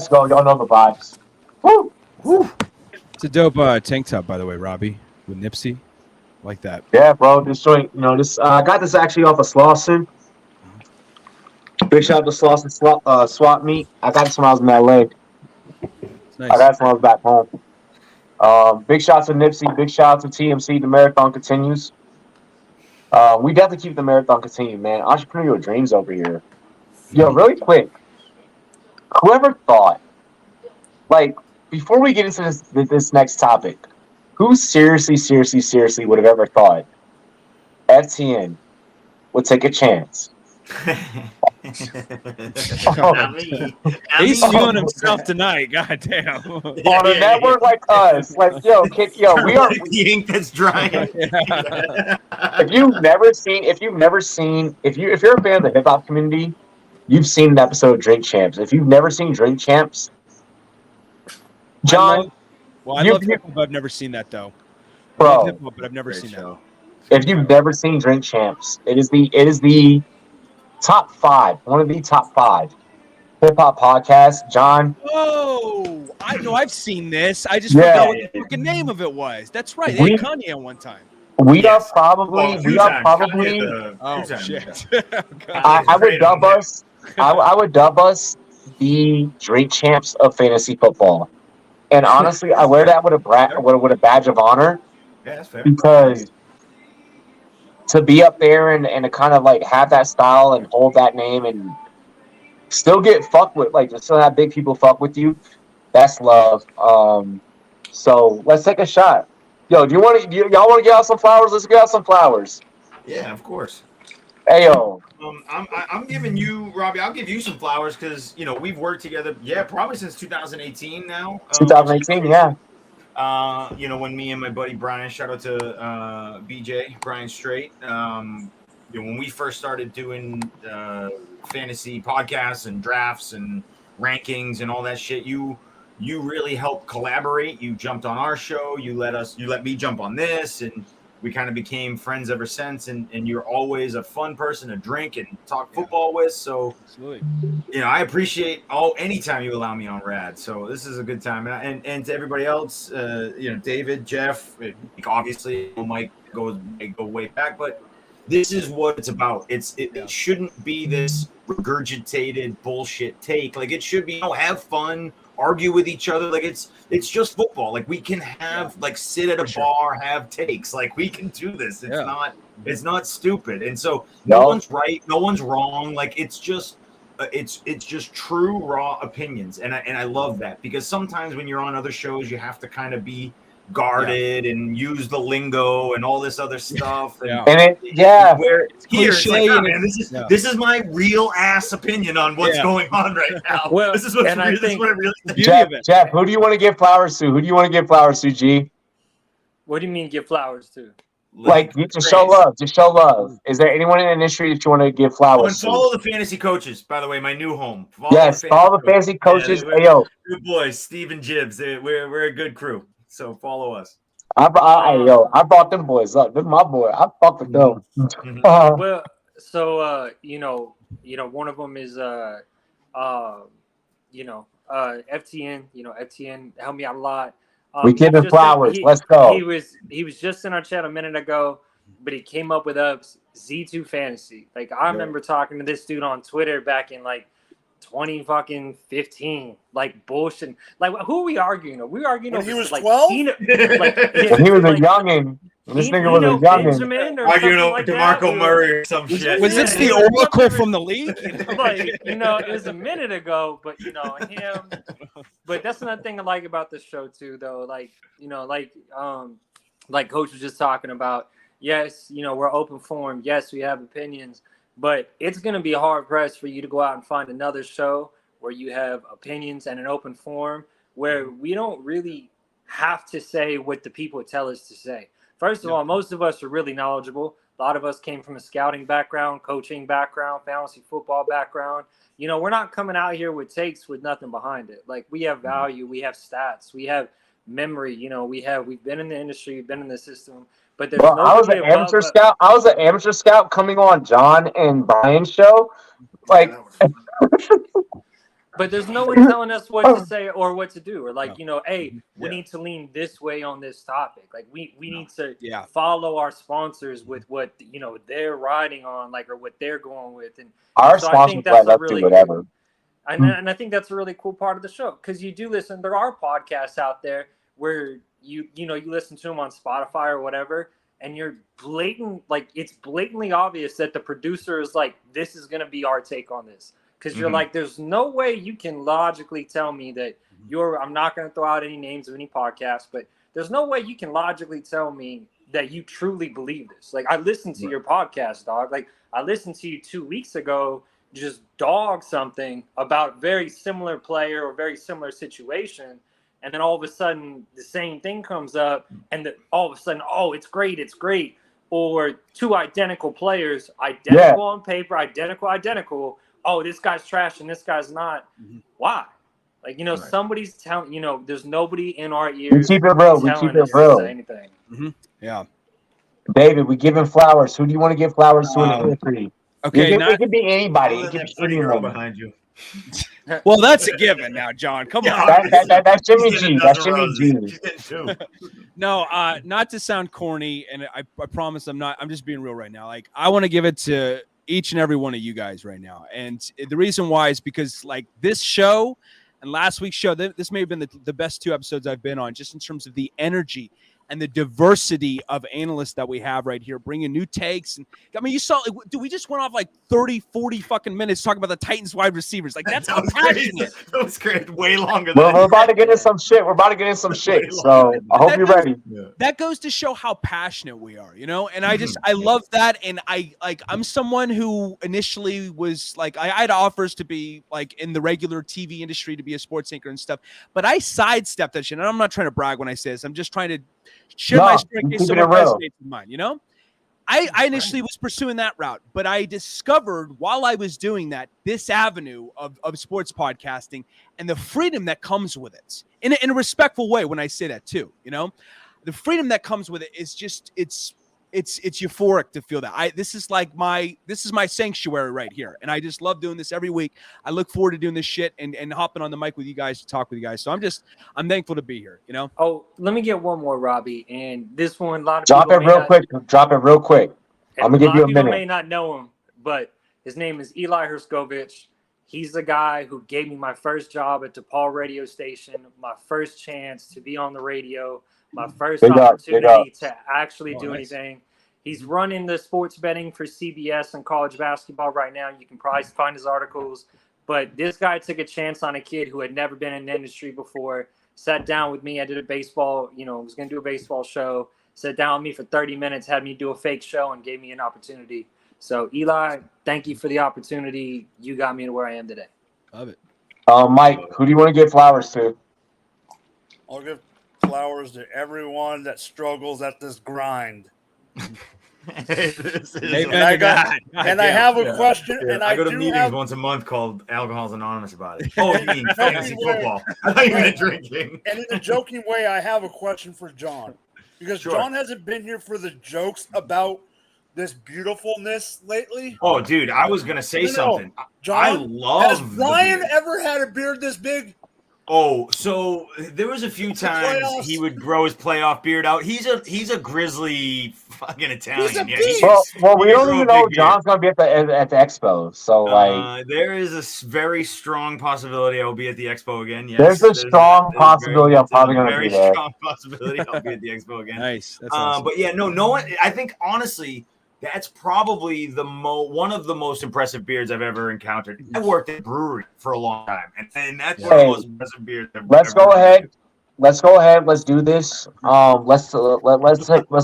go. Y'all know the vibes. Woo! Woo! It's a dope tank top, by the way, Robbie, with Nipsey. Like that. Yeah, bro. This joint, I got this actually off of Slauson. Big shout out to Slauson Swap Meet. I got this when I was in LA. Nice. I got this when I was back home. Big shout out to Nipsey. Big shout out to TMC. The marathon continues. We definitely keep the marathon continuing, man. Entrepreneurial dreams over here. Yo, really quick. Whoever thought, like, before we get into this next topic, who seriously would have ever thought FTN would take a chance Not me. Not He's me. feeling himself tonight. God damn. On a network like us, like we are. Like the ink that's drying. If you've never seen, if you're a fan of the hip hop community, you've seen an episode of Drink Champs. If you've never seen Drink Champs, John, I love hip hop, but I've never seen that though. I bro, love hip hop, but I've never seen that. if you've never seen Drink Champs, it is the top 5, one of the top 5 hip hop podcasts. John, Oh, I know I've seen this. I just forgot what the freaking name of it was. That's right. They had Kanye at one time. we Yes. are probably Oh shit. I would dub us. I would dub us the Drink Champs of fantasy football. And honestly, I wear that with a badge of honor, Yeah, that's fair. because to be up there and to kind of like have that style and hold that name and still get fucked with, like still have big people fuck with you, that's love. So let's take a shot. Yo, y'all want to get out some flowers? Let's get out some flowers. Yeah, of course. Hey yo, I'm giving you, Robbie. I'll give you some flowers because we've worked together. Yeah, probably since 2018 now. 2018, yeah. When me and my buddy Brian, shout out to BJ Brian Straight. When we first started doing fantasy podcasts and drafts and rankings and all that shit, you really helped collaborate. You jumped on our show. You let me jump on this, and we kind of became friends ever since. And you're always a fun person to drink and talk football with. So, Absolutely. I appreciate anytime you allow me on Rad. So this is a good time. And to everybody else, David, Jeff, obviously Mike go way back, but this is what it's about. It shouldn't be this regurgitated bullshit take. Like, it should be, have fun, argue with each other. Like, it's just football. Like, we can have sit at a bar, have takes. Like, we can do this. It's not stupid. And so no one's right, no one's wrong. Like, it's just true raw opinions. And I love that, because sometimes when you're on other shows, you have to kind of be guarded and use the lingo and all this other stuff. Where here it's like, man, this is my real ass opinion on what's going on right now. Well, this is what I really think. Jeff, who do you want to give flowers to? G? What do you mean give flowers to? Like, you just show love. Just show love. Is there anyone in the industry that you want to give flowers to? And follow the fantasy coaches, by the way, my new home. Follow the fantasy coaches. Yeah, hey, yo, good boys, Steve and Jibbs. We're a good crew. So follow us. I brought them boys up. They're my boy. I fuck with them. Well, so one of them is FTN. FTN helped me out a lot. We give him flowers. Let's go. He was just in our chat a minute ago, but he came up with us Z2 Fantasy. Like, I remember talking to this dude on Twitter back in 2015, like bullshit. Like, who are we arguing? Are we arguing when over, he was 12? When he was a youngin'. This nigga was a youngin'. Arguing over DeMarco Murray or some shit. Was this the oracle from the league? It was a minute ago, but him. But that's another thing I like about this show too, though. Like Coach was just talking about. Yes, we're open forum. Yes, we have opinions. But it's going to be hard pressed for you to go out and find another show where you have opinions and an open forum where we don't really have to say what the people tell us to say. First of all, most of us are really knowledgeable. A lot of us came from a scouting background, coaching background, fantasy football background. We're not coming out here with takes with nothing behind it. Like, we have value, we have stats, we have memory. We've been in the industry, we've been in the system. But there's I was an amateur scout. I was an amateur scout coming on John and Brian's show. Like, but there's no one telling us what to say or what to do. Or we need to lean this way on this topic. Like, we need to follow our sponsors with what they're riding on, or what they're going with. And our sponsors right up to whatever. And I think that's a really cool part of the show, because you do listen. There are podcasts out there where you listen to them on Spotify or whatever, and you're it's blatantly obvious that the producer is like, this is going to be our take on this. Because you're like, there's no way you can logically tell me that I'm not going to throw out any names of any podcast, but there's no way you can logically tell me that you truly believe this. Like, I listened to your podcast, dog. Like, I listened to you 2 weeks ago just dog something about very similar player or very similar situation, and then all of a sudden the same thing comes up, and all of a sudden, oh, it's great. Or two identical players, identical on paper, identical. Oh, this guy's trash and this guy's not. Why? Like, somebody's telling, there's nobody in our ears. We keep it real. We keep it real. Anything. Yeah. David, we giving flowers. Who do you want to give flowers to in the industry? Okay, it could be anybody. It could be pretty girl anyone. behind you. well, that's a given now, John. Come on. That's Jimmy G. That's Jimmy G. No, not to sound corny, and I promise I'm not. I'm just being real right now. Like, I want to give it to each and every one of you guys right now, and the reason why is because like this show and last week's show, this may have been the best 2 episodes I've been on, just in terms of the energy and the diversity of analysts that we have right here, bringing new takes. And I mean, you saw, dude, we just went off like 30, 40 fucking minutes talking about the Titans wide receivers. Like, that's how passionate. That was great. Way longer than we're about to get in some shit. So I hope you're ready. That goes to show how passionate we are, And I love that. And I'm someone who initially was like, I had offers to be like in the regular TV industry, to be a sports anchor and stuff, but I sidestepped that shit. And I'm not trying to brag when I say this. I'm just trying to share my story in case someone resonates with mine, I initially was pursuing that route, but I discovered while I was doing that, this avenue of sports podcasting and the freedom that comes with it in a respectful way. When I say that too, the freedom that comes with it is just, it's euphoric to feel that. This is my sanctuary right here. And I just love doing this every week. I look forward to doing this shit and hopping on the mic with you guys to talk with you guys. So I'm thankful to be here, Oh, let me get one more, Robbie. And this one, a lot of Drop it real quick. I'm going to give you a minute. People may not know him, but his name is Eli Herskovich. He's the guy who gave me my first job at DePaul radio station, my first chance to be on the radio, my first opportunity to actually do anything. He's running the sports betting for CBS and college basketball right now. You can probably find his articles. But this guy took a chance on a kid who had never been in the industry before, sat down with me. I did a baseball, was going to do a baseball show, sat down with me for 30 minutes, had me do a fake show, and gave me an opportunity. So, Eli, thank you for the opportunity. You got me to where I am today. Love it. Mike, who do you want to give flowers to? I'll give flowers to everyone that struggles at this grind. I have a question, and I go to meetings once a month called Alcohol's Anonymous about it. Oh, you mean fantasy football? I thought you meant drinking. And in a joking way, I have a question for John, because John hasn't been here for the jokes about this beautifulness lately. Oh, dude, I was gonna say something. John, I love. Has Brian ever had a beard this big? Oh, so there was a few times he would grow his playoff beard out. He's a grizzly fucking Italian. Well, we don't even know John's gonna be at the expo. So there is a very strong possibility I will be at the expo again. Yes, there's a strong possibility I'm probably gonna be there. Very strong possibility I'll be at the expo again. Nice. That's awesome. But yeah, no one. I think honestly, that's probably one of the most impressive beards I've ever encountered. I worked at a brewery for a long time, and that's one of the most impressive beards I've Let's go ahead. Let's do this. Let's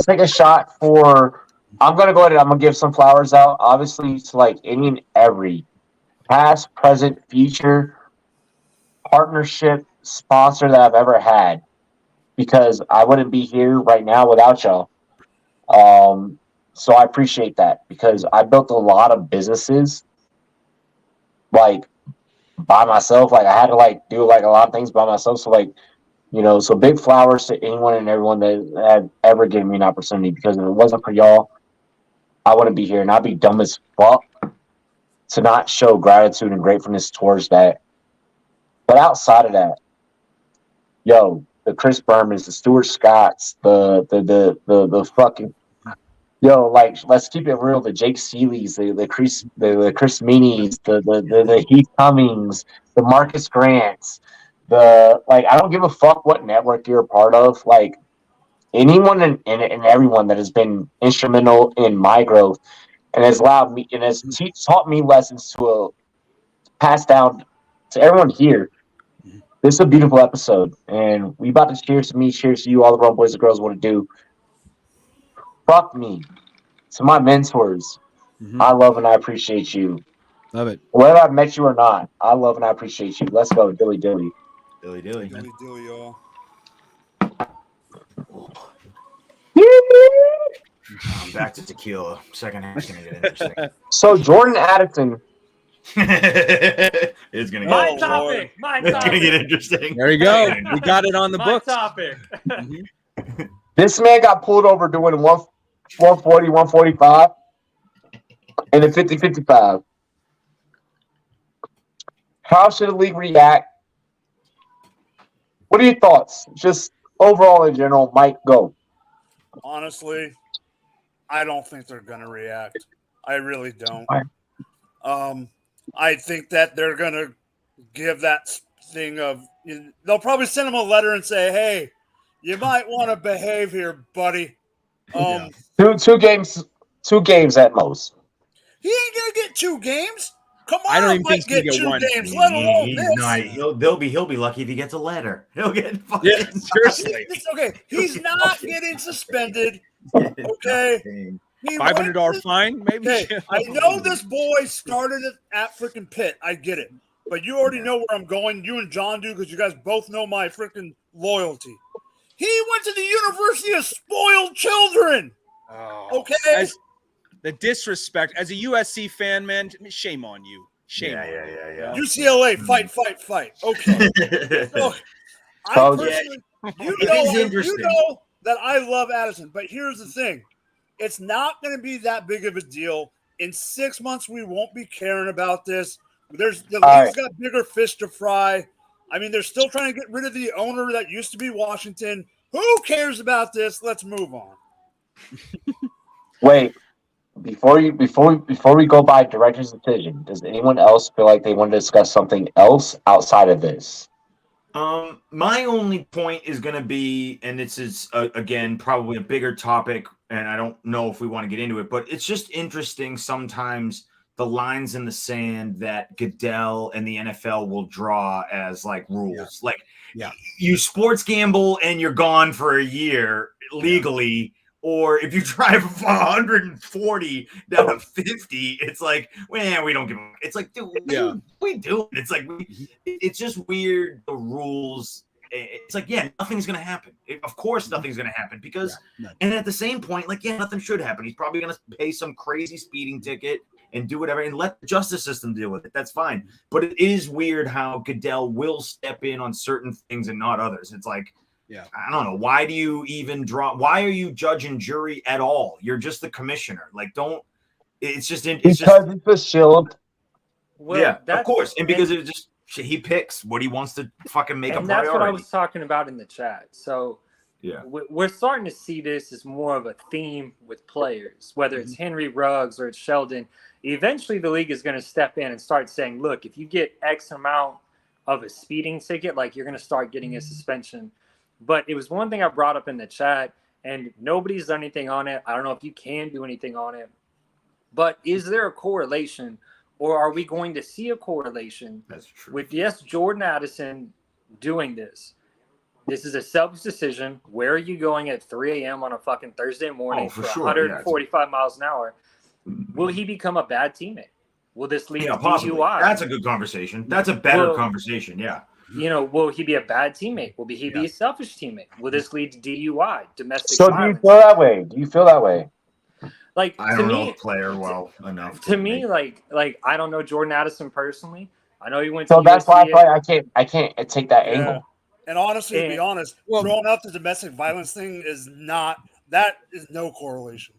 take a shot for. I'm gonna go ahead. I'm gonna give some flowers out, obviously, to like any and every past, present, future partnership sponsor that I've ever had, because I wouldn't be here right now without y'all. So I appreciate that, because I built a lot of businesses like by myself. Like I had to like do like a lot of things by myself. So like, so big flowers to anyone and everyone that had ever given me an opportunity, because if it wasn't for y'all, I wouldn't be here, and I'd be dumb as fuck to not show gratitude and gratefulness towards that. But outside of that, the Chris Bermans, the Stuart Scotts, the fucking like, let's keep it real. The Jake Seelys, the Chris Meanies, the Heath Cummings, the Marcus Grants, I don't give a fuck what network you're a part of. Like anyone and everyone that has been instrumental in my growth and has allowed me and has taught me lessons to pass down to everyone here. This is a beautiful episode, and we about to cheers to me, cheers to you, all the Rumboyz and girls want to do. Fuck me. To my mentors, I love and I appreciate you. Love it. Whether I met you or not, I love and I appreciate you. Let's go, dilly dilly. Dilly dilly. Dilly dilly, y'all. Back to tequila. Second half's gonna get interesting. So Jordan Addison, It's gonna My get topic. My it's gonna get topic. interesting. There you go. We got it on the My books. topic. this man got pulled over doing 140, 145 and a 50-55. How should the league react? What are your thoughts? Just overall in general, Mike, go. Honestly, I don't think they're gonna react. I really don't. I think that they're gonna give that thing of they'll probably send him a letter and say, "Hey, you might want to behave here, buddy." Two games at most. He ain't gonna get 2 games. Come on, I don't even think might he's get gonna 2 get one. games, let alone He's this. not, he'll be lucky if he gets a letter. He'll get fucking Yeah, seriously. It's okay. He's not getting suspended. Okay. He $500 went- fine, maybe. Okay, I know this boy started it at freaking Pitt. I get it. But you already know where I'm going. You and John do because you guys both know my freaking loyalty. He went to the University of Spoiled Children. Okay? As the disrespect as a USC fan, man, shame on you. Shame. Yeah. UCLA, fight. Okay. So, I personally, you know that I love Addison, but here's the thing. It's not going to be that big of a deal. In 6 months, we won't be caring about this. The league's got bigger fish to fry. I mean, they're still trying to get rid of the owner that used to be Washington. Who cares about this? Let's move on. Wait, before we go by director's decision, does anyone else feel like they want to discuss something else outside of this? My only point is going to be, and this is again probably a bigger topic, and I don't know if we want to get into it, but it's just interesting sometimes the lines in the sand that Goodell and the NFL will draw as like rules. You sports gamble and you're gone for a year legally. Or if you drive 140 down to 50, it's like, well, we don't give a. It's like, dude, we do. It's like, it's just weird. The rules. It's like, nothing's gonna happen. Of course, nothing's gonna happen because, and at the same point, like, nothing should happen. He's probably gonna pay some crazy speeding ticket and do whatever, and let the justice system deal with it. That's fine. But it is weird how Goodell will step in on certain things and not others. It's like. Yeah, I don't know. Why do you even draw? Why are you judge and jury at all? You're just the commissioner. Like, don't. It's just. It's a shield. Well, of course, and because it just he picks what he wants to fucking make a priority. And that's what I was talking about in the chat. So we're starting to see this as more of a theme with players, whether it's Henry Ruggs or it's Sheldon. Eventually, the league is going to step in and start saying, "Look, if you get X amount of a speeding ticket, like you're going to start getting a suspension." But it was one thing I brought up in the chat, and nobody's done anything on it. I don't know if you can do anything on it. But is there a correlation, or are we going to see a correlation with, Jordan Addison doing this? This is a selfish decision. Where are you going at 3 a.m. on a fucking Thursday morning for 145 miles an hour? Will he become a bad teammate? Will this lead to DUI? That's a good conversation. That's a better conversation, will he be a bad teammate? Will he be a selfish teammate? Will this lead to DUI, domestic violence? Do you feel that way? Like, I don't know player well enough. To me, like I don't know Jordan Addison personally. I know he went to So that's USCA. why I can't take that angle. And honestly, to be honest, throwing out the domestic violence thing is no correlation.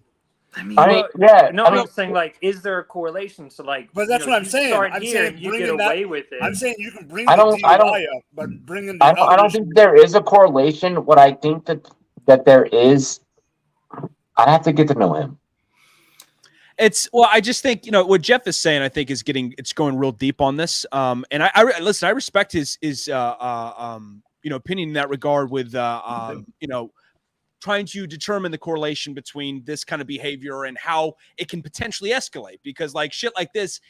I'm saying, like, is there a correlation? So, like, but that's what I'm saying. I'm saying you get away with it. I'm saying you can bring the DUI up, but bringing the I don't think there is a correlation. What I think that there is, I'd have to get to know him. I just think what Jeff is saying. I think is it's going real deep on this. And I listen. I respect his opinion in that regard. With trying to determine the correlation between this kind of behavior and how it can potentially escalate, because like shit like this,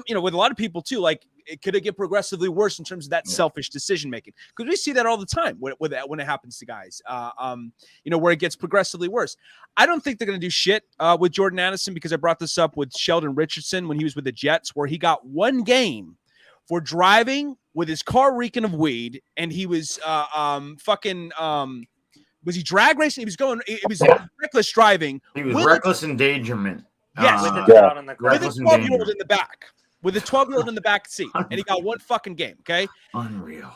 with a lot of people too, like it could get progressively worse in terms of that selfish decision making, because we see that all the time when it happens to guys. Where it gets progressively worse. I don't think they're going to do shit with Jordan Addison, because I brought this up with Sheldon Richardson when he was with the Jets, where he got 1 game for driving with his car reeking of weed, and he was was he drag racing? He was going. It was reckless driving. He was reckless endangerment. Yes, with the child in the car. with a 12-year-old in the back. With a 12-year-old in the back seat, and he got 1 fucking game. Okay, unreal.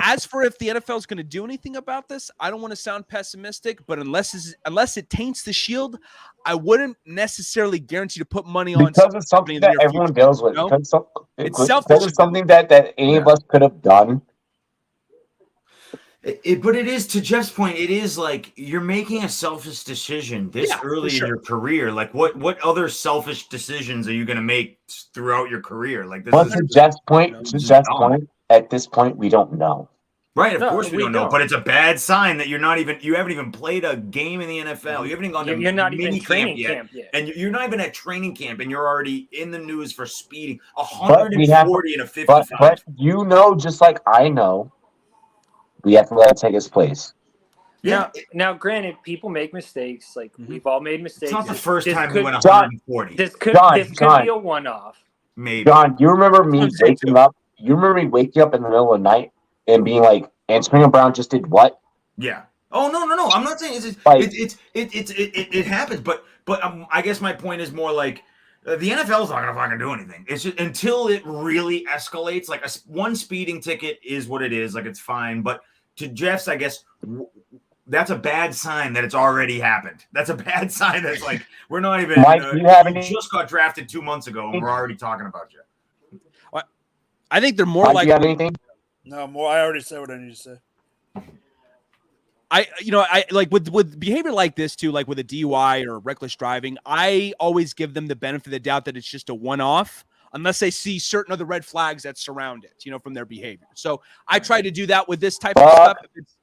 As for if the NFL is going to do anything about this, I don't want to sound pessimistic, but unless it taints the Shield, I wouldn't necessarily guarantee to put money on because it's something that everyone deals with. You know? It's selfish. It's something that any of us could have done. But it is, to Jeff's point, it is like you're making a selfish decision this early in your career. Like, what other selfish decisions are you going to make throughout your career? Like, this to Jeff's point, at this point, we don't know. Right, of course we don't know, but it's a bad sign that you haven't even played a game in the NFL. You haven't even gone to you're not even training camp yet. And you're not even at training camp, and you're already in the news for speeding. 140 and a 55. But just like I know, we have to let it take its place. Yeah. Now, granted, people make mistakes. Like, we've all made mistakes. It's not the first time we went 140. This could be a one-off. Maybe. John, you remember me waking up? You remember me waking up in the middle of the night and being like, Antonio Brown just did what? Yeah. Oh, no. I'm not saying it happens, but I guess my point is more like the NFL's not gonna fucking do anything. It's just until it really escalates. Like one speeding ticket is what it is. Like, it's fine. But to Jeff's, I guess that's a bad sign that it's already happened. That's a bad sign that's like we're not even. Mike, you just got drafted 2 months ago, and we're already talking about you. I think they're more like. Do you have anything? No more. I already said what I need to say. I like with behavior like this too, like with a DUI or reckless driving, I always give them the benefit of the doubt that it's just a one-off, unless they see certain other red flags that surround it, from their behavior. So I try to do that with this type of stuff. If it's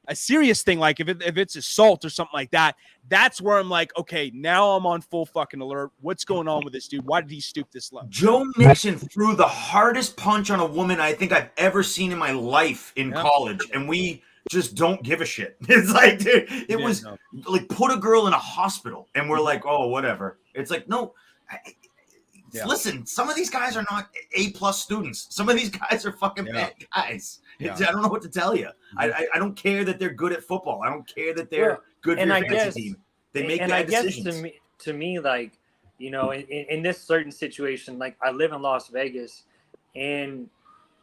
a serious thing, like if it's assault or something like that, that's where I'm like, okay, now I'm on full fucking alert. What's going on with this dude? Why did he stoop this low? Joe Mixon threw the hardest punch on a woman I think I've ever seen in my life in college, and we just don't give a shit. It's like, dude, like put a girl in a hospital, and we're like, oh, whatever. It's like, no. Listen, some of these guys are not A+ students. Some of these guys are fucking bad guys. I don't know what to tell you. I don't care that they're good at football. I don't care that they're good for your fantasy team. They make bad decisions. To me, like, in this certain situation, like I live in Las Vegas, and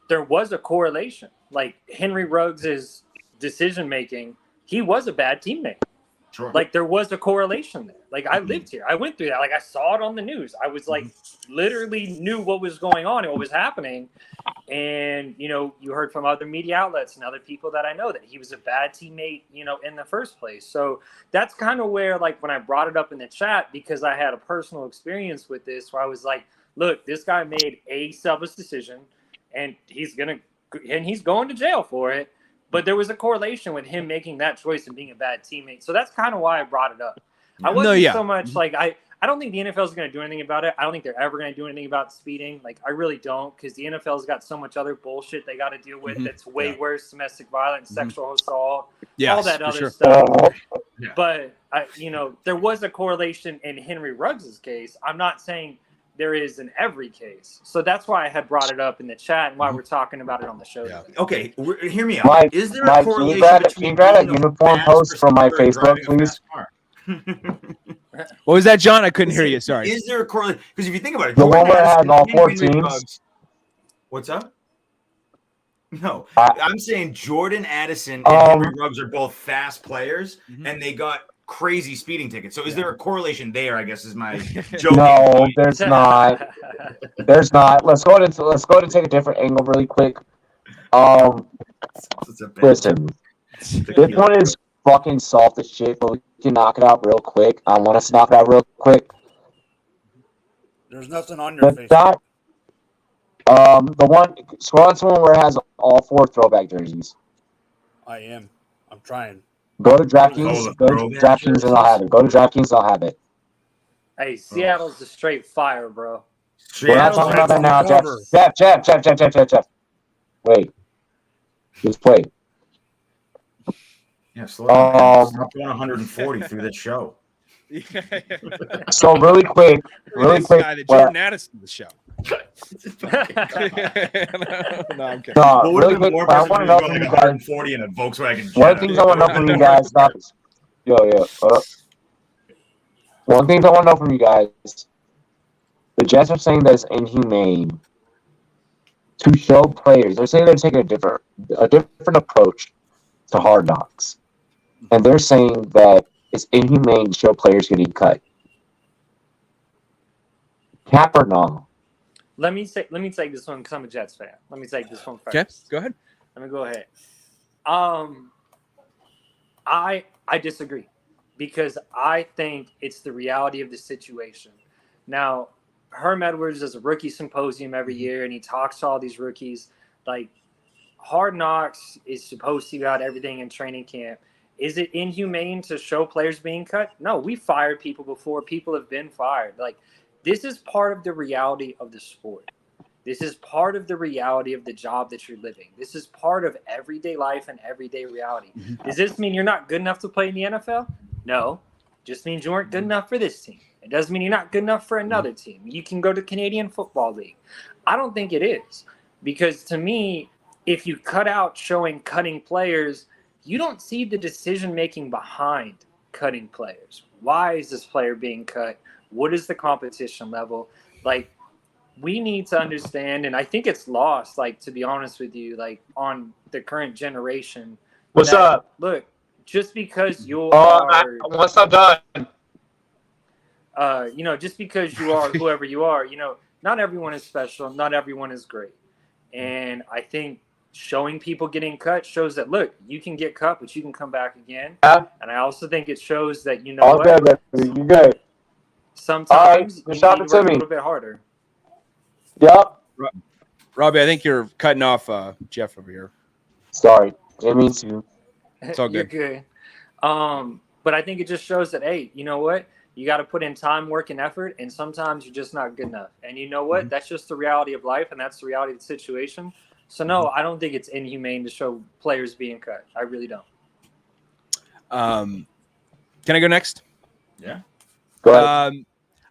there was a correlation. Like Henry Ruggs' decision making, he was a bad teammate. Sure. Like there was a correlation there. Like I lived here. I went through that. Like I saw it on the news. I was like literally knew what was going on and what was happening. And you heard from other media outlets and other people that I know that he was a bad teammate, in the first place. So that's kind of where, like, when I brought it up in the chat, because I had a personal experience with this, where I was like, look, this guy made a selfish decision, and he's going to jail for it. But there was a correlation with him making that choice and being a bad teammate. So that's kind of why I brought it up. I wasn't so much like I don't think the NFL is going to do anything about it. I don't think they're ever going to do anything about speeding. Like, I really don't, because the NFL's got so much other bullshit they got to deal with that's way worse: domestic violence, sexual assault, all that other stuff. Yeah. But there was a correlation in Henry Ruggs' case. I'm not saying there is in every case. So that's why I had brought it up in the chat and why we're talking about it on the show. Yeah. Okay, hear me out. Mike, is there a correlation between a uniform post from my Facebook, please? What was that, John? I couldn't hear you. Sorry. Is there a correlation? Because if you think about it, the one where it has all 4 teams. What's up? No, I'm saying Jordan Addison and Henry Ruggs are both fast players, and they got crazy speeding tickets. So is there a correlation there? I guess is my joke. No, there's not. There's not. Let's go to take a different angle really quick. Listen, this one is fucking soft as shit, but we can knock it out real quick. I want us to knock it out real quick. There's nothing on your face. The one, scroll to one where it has all 4 throwback jerseys. I'm trying. Go to DraftKings. Go to DraftKings and I'll have it. Go to DraftKings, I'll have it. Hey, Seattle's a straight fire, bro. We're not talking about that now, Jeff. Wait. Just play. Yeah, slow down. Stop going 140 through this show. So really quick. Guy, the Jordan Addison of the show. No, I'm kidding. No, really quick. I want to know from you guys. 140 in a Volkswagen. One of the things I want to know from you guys. One thing I want to know from you guys. The Jets are saying that it's inhumane to show players. They're saying they're taking a different approach to Hard Knocks, and they're saying that it's inhumane to show players getting cut. Cap or no? Let me take this one because I'm a Jets fan. Let me take this one first. Okay, go ahead. Let me go ahead. I disagree because I think it's the reality of the situation. Now, Herm Edwards does a rookie symposium every year, and he talks to all these rookies. Like, Hard Knocks is supposed to be about everything in training camp. Is it inhumane to show players being cut? No, we fired people before. People have been fired. Like, this is part of the reality of the sport. This is part of the reality of the job that you're living. This is part of everyday life and everyday reality. Does this mean you're not good enough to play in the NFL? No. Just means you weren't good enough for this team. It doesn't mean you're not good enough for another team. You can go to Canadian Football League. I don't think it is. Because to me, if you cut out showing cutting players, you don't see the decision-making behind cutting players. Why is this player being cut? What is the competition level? Like, we need to understand, and I think it's lost, like, to be honest with you, like, on the current generation. What's up? Look, just because you are... Once I'm done. Just because you are whoever you are, not everyone is special. Not everyone is great. And I think showing people getting cut shows that, look, you can get cut, but you can come back again. Yeah. And I also think it shows that, you good. Sometimes you need to work a me. little bit harder. Yep. Robbie, I think you're cutting off Jeff over here. Sorry. Didn't mean to. It's all good. You're good. But I think it just shows that, hey, you know what? You got to put in time, work, and effort, and sometimes you're just not good enough. And you know what? That's just the reality of life, and that's the reality of the situation. So, no, I don't think it's inhumane to show players being cut. I really don't. Can I go next? Yeah. Go ahead.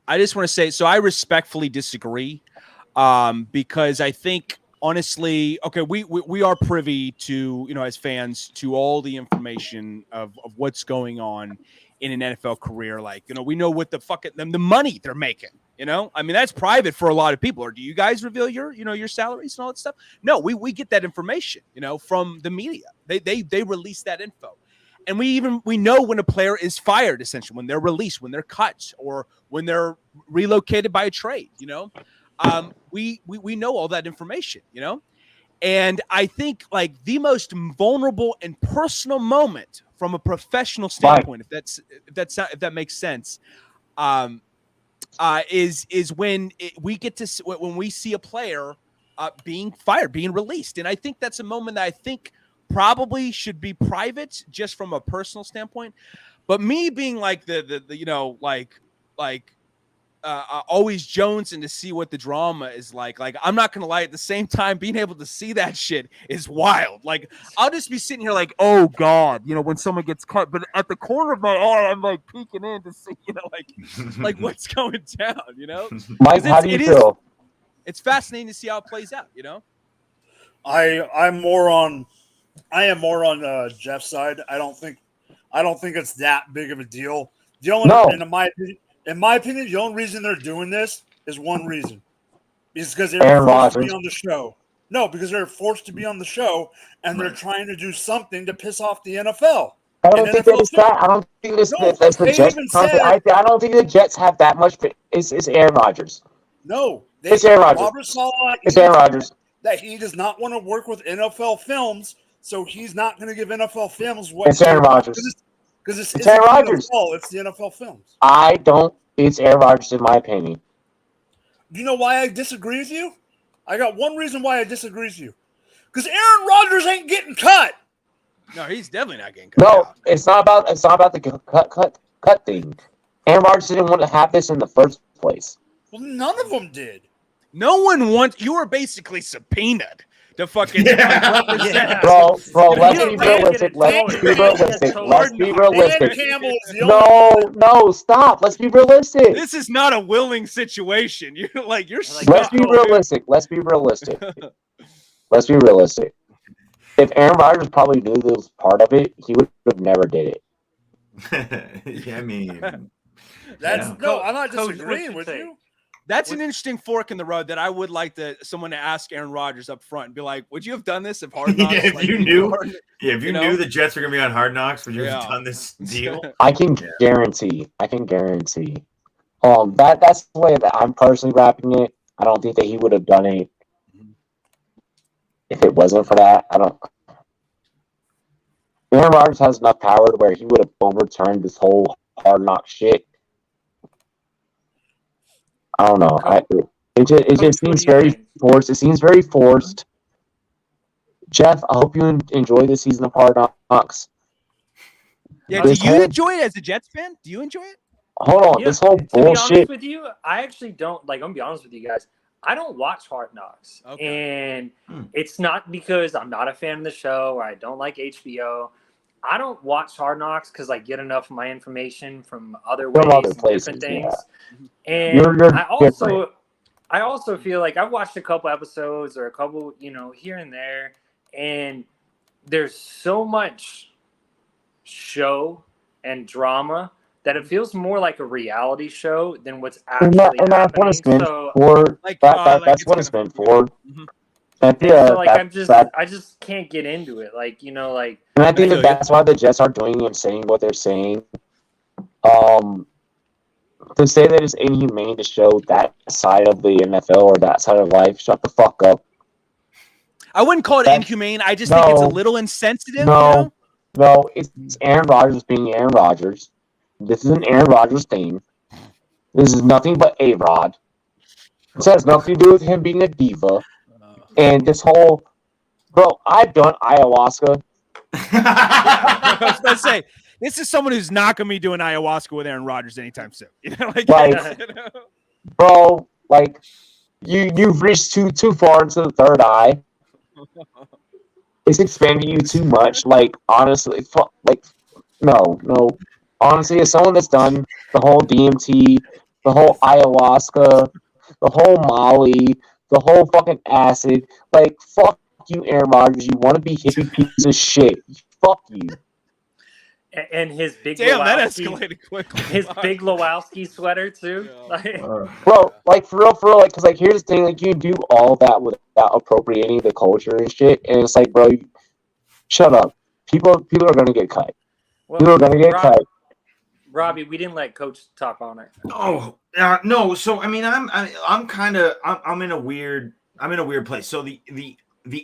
I just want to say, so I respectfully disagree because I think, honestly, okay, we are privy to, as fans, to all the information of what's going on in an NFL career. Like, we know what the money they're making, I mean, that's private for a lot of people. Or do you guys reveal your salaries and all that stuff? No, we get that information, from the media. They release that info. And we know when a player is fired, essentially, when they're released, when they're cut, or when they're relocated by a trade, we know all that information, And I think, like, the most vulnerable and personal moment from a professional standpoint, if that makes sense, is when we get to when we see a player being fired, being released, and I think that's a moment that I think probably should be private, just from a personal standpoint. But me being like always Jones, and to see what the drama is like I'm not gonna lie, at the same time, being able to see that shit is wild. Like, I'll just be sitting here like, oh god, when someone gets cut, but at the corner of my eye, I'm like peeking in to see, like what's going down, Mike, how do you feel? It's fascinating to see how it plays out, I am more on Jeff's side. I don't think it's that big of a deal. And in my opinion, the only reason they're doing this is one reason. Is because they're forced to be on the show. No, because they're forced to be on the show, and they're trying to do something to piss off the NFL. I don't think that's the Jets. I don't think the Jets have that much. It's Aaron Rodgers. No, it's Aaron Rodgers. It's Aaron Rodgers. That he does not want to work with NFL Films, so he's not going to give NFL Films what. It's Aaron Rodgers. Because it's Aaron Rodgers. It's the NFL Films. It's Aaron Rodgers, in my opinion. Do you know why I disagree with you? I got one reason why I disagree with you. Because Aaron Rodgers ain't getting cut. No, he's definitely not getting cut. No, it's not about the cut thing. Aaron Rodgers didn't want to have this in the first place. Well, none of them did. No one wants. You are basically subpoenaed to fucking represent. Bro, let's You be don't realistic. get it. Let's be realistic. Let's be Dan realistic. Campbell is the only No, stop. Let's be realistic. This is not a willing situation. You're stuck. Let's be realistic. Let's be realistic. Let's be realistic. If Aaron Rodgers probably knew this was part of it, he would have never did it. Yeah, I mean, That's Yeah. no, I'm not Coach, disagreeing what's with your you. That's an interesting fork in the road that I would like someone to ask Aaron Rodgers up front and be like, "Would you have done this if Hard Knocks?" Yeah, if like, you knew. Hard- Yeah, if you know? knew the Jets were gonna be on Hard Knocks, would you have Yeah. done this deal? I can guarantee. That's the way that I'm personally wrapping it. I don't think that he would have done it if it wasn't for that. Aaron Rodgers has enough power to where he would have overturned this whole Hard Knock shit. I don't know. It just what seems do you very think? forced. It seems very forced. Jeff, I hope you enjoy this season of Hard Knocks. Yeah, do This you whole- enjoy it as a Jets fan? Do you enjoy it? Hold on, this whole To be honest bullshit. with you, I actually don't like. I'm gonna be honest with you guys. I don't watch Hard Knocks, and it's not because I'm not a fan of the show or I don't like HBO. I don't watch Hard Knocks because I get enough of my information from other ways, From other and places, different things. yeah. And You're I also feel like I've watched a couple episodes or a couple, here and there, and there's so much show and drama that it feels more like a reality show than what's actually and that's what it's happening. been So, for. Like, That's what it's been for. And, so like that- I just can't get into it. Like, and I think I feel you. that's why the Jets are doing and saying what they're saying. To say that it's inhumane to show that side of the NFL or that side of life, shut the fuck up. I wouldn't call it That's- inhumane. I just think it's a no. little insensitive. No, it's Aaron Rodgers being Aaron Rodgers. This is an Aaron Rodgers thing. This is nothing but A-Rod. This has nothing to do with him being a diva. And this whole, bro, I've done ayahuasca. I was about to say, this is someone who's not going to be doing ayahuasca with Aaron Rodgers anytime soon. Bro, like you've reached too far into the third eye. It's expanding you too much. Like honestly, no. Honestly, as someone that's done the whole DMT, the whole ayahuasca, the whole Molly, the whole fucking acid, like fuck you, Aaron Rodgers. You want to be hippie piece of shit? Fuck you. and his big Damn, that Lewowski- escalated quickly. his big Lewowski sweater too. Like, Bro, like for real, like, cause like here's the thing, like you can do all that without appropriating the culture and shit, and it's like, bro, shut up. People are gonna get cut. well, People are gonna get cut. Robbie, we didn't let Coach talk on it. Oh, no. So I mean, I'm in a weird place. So the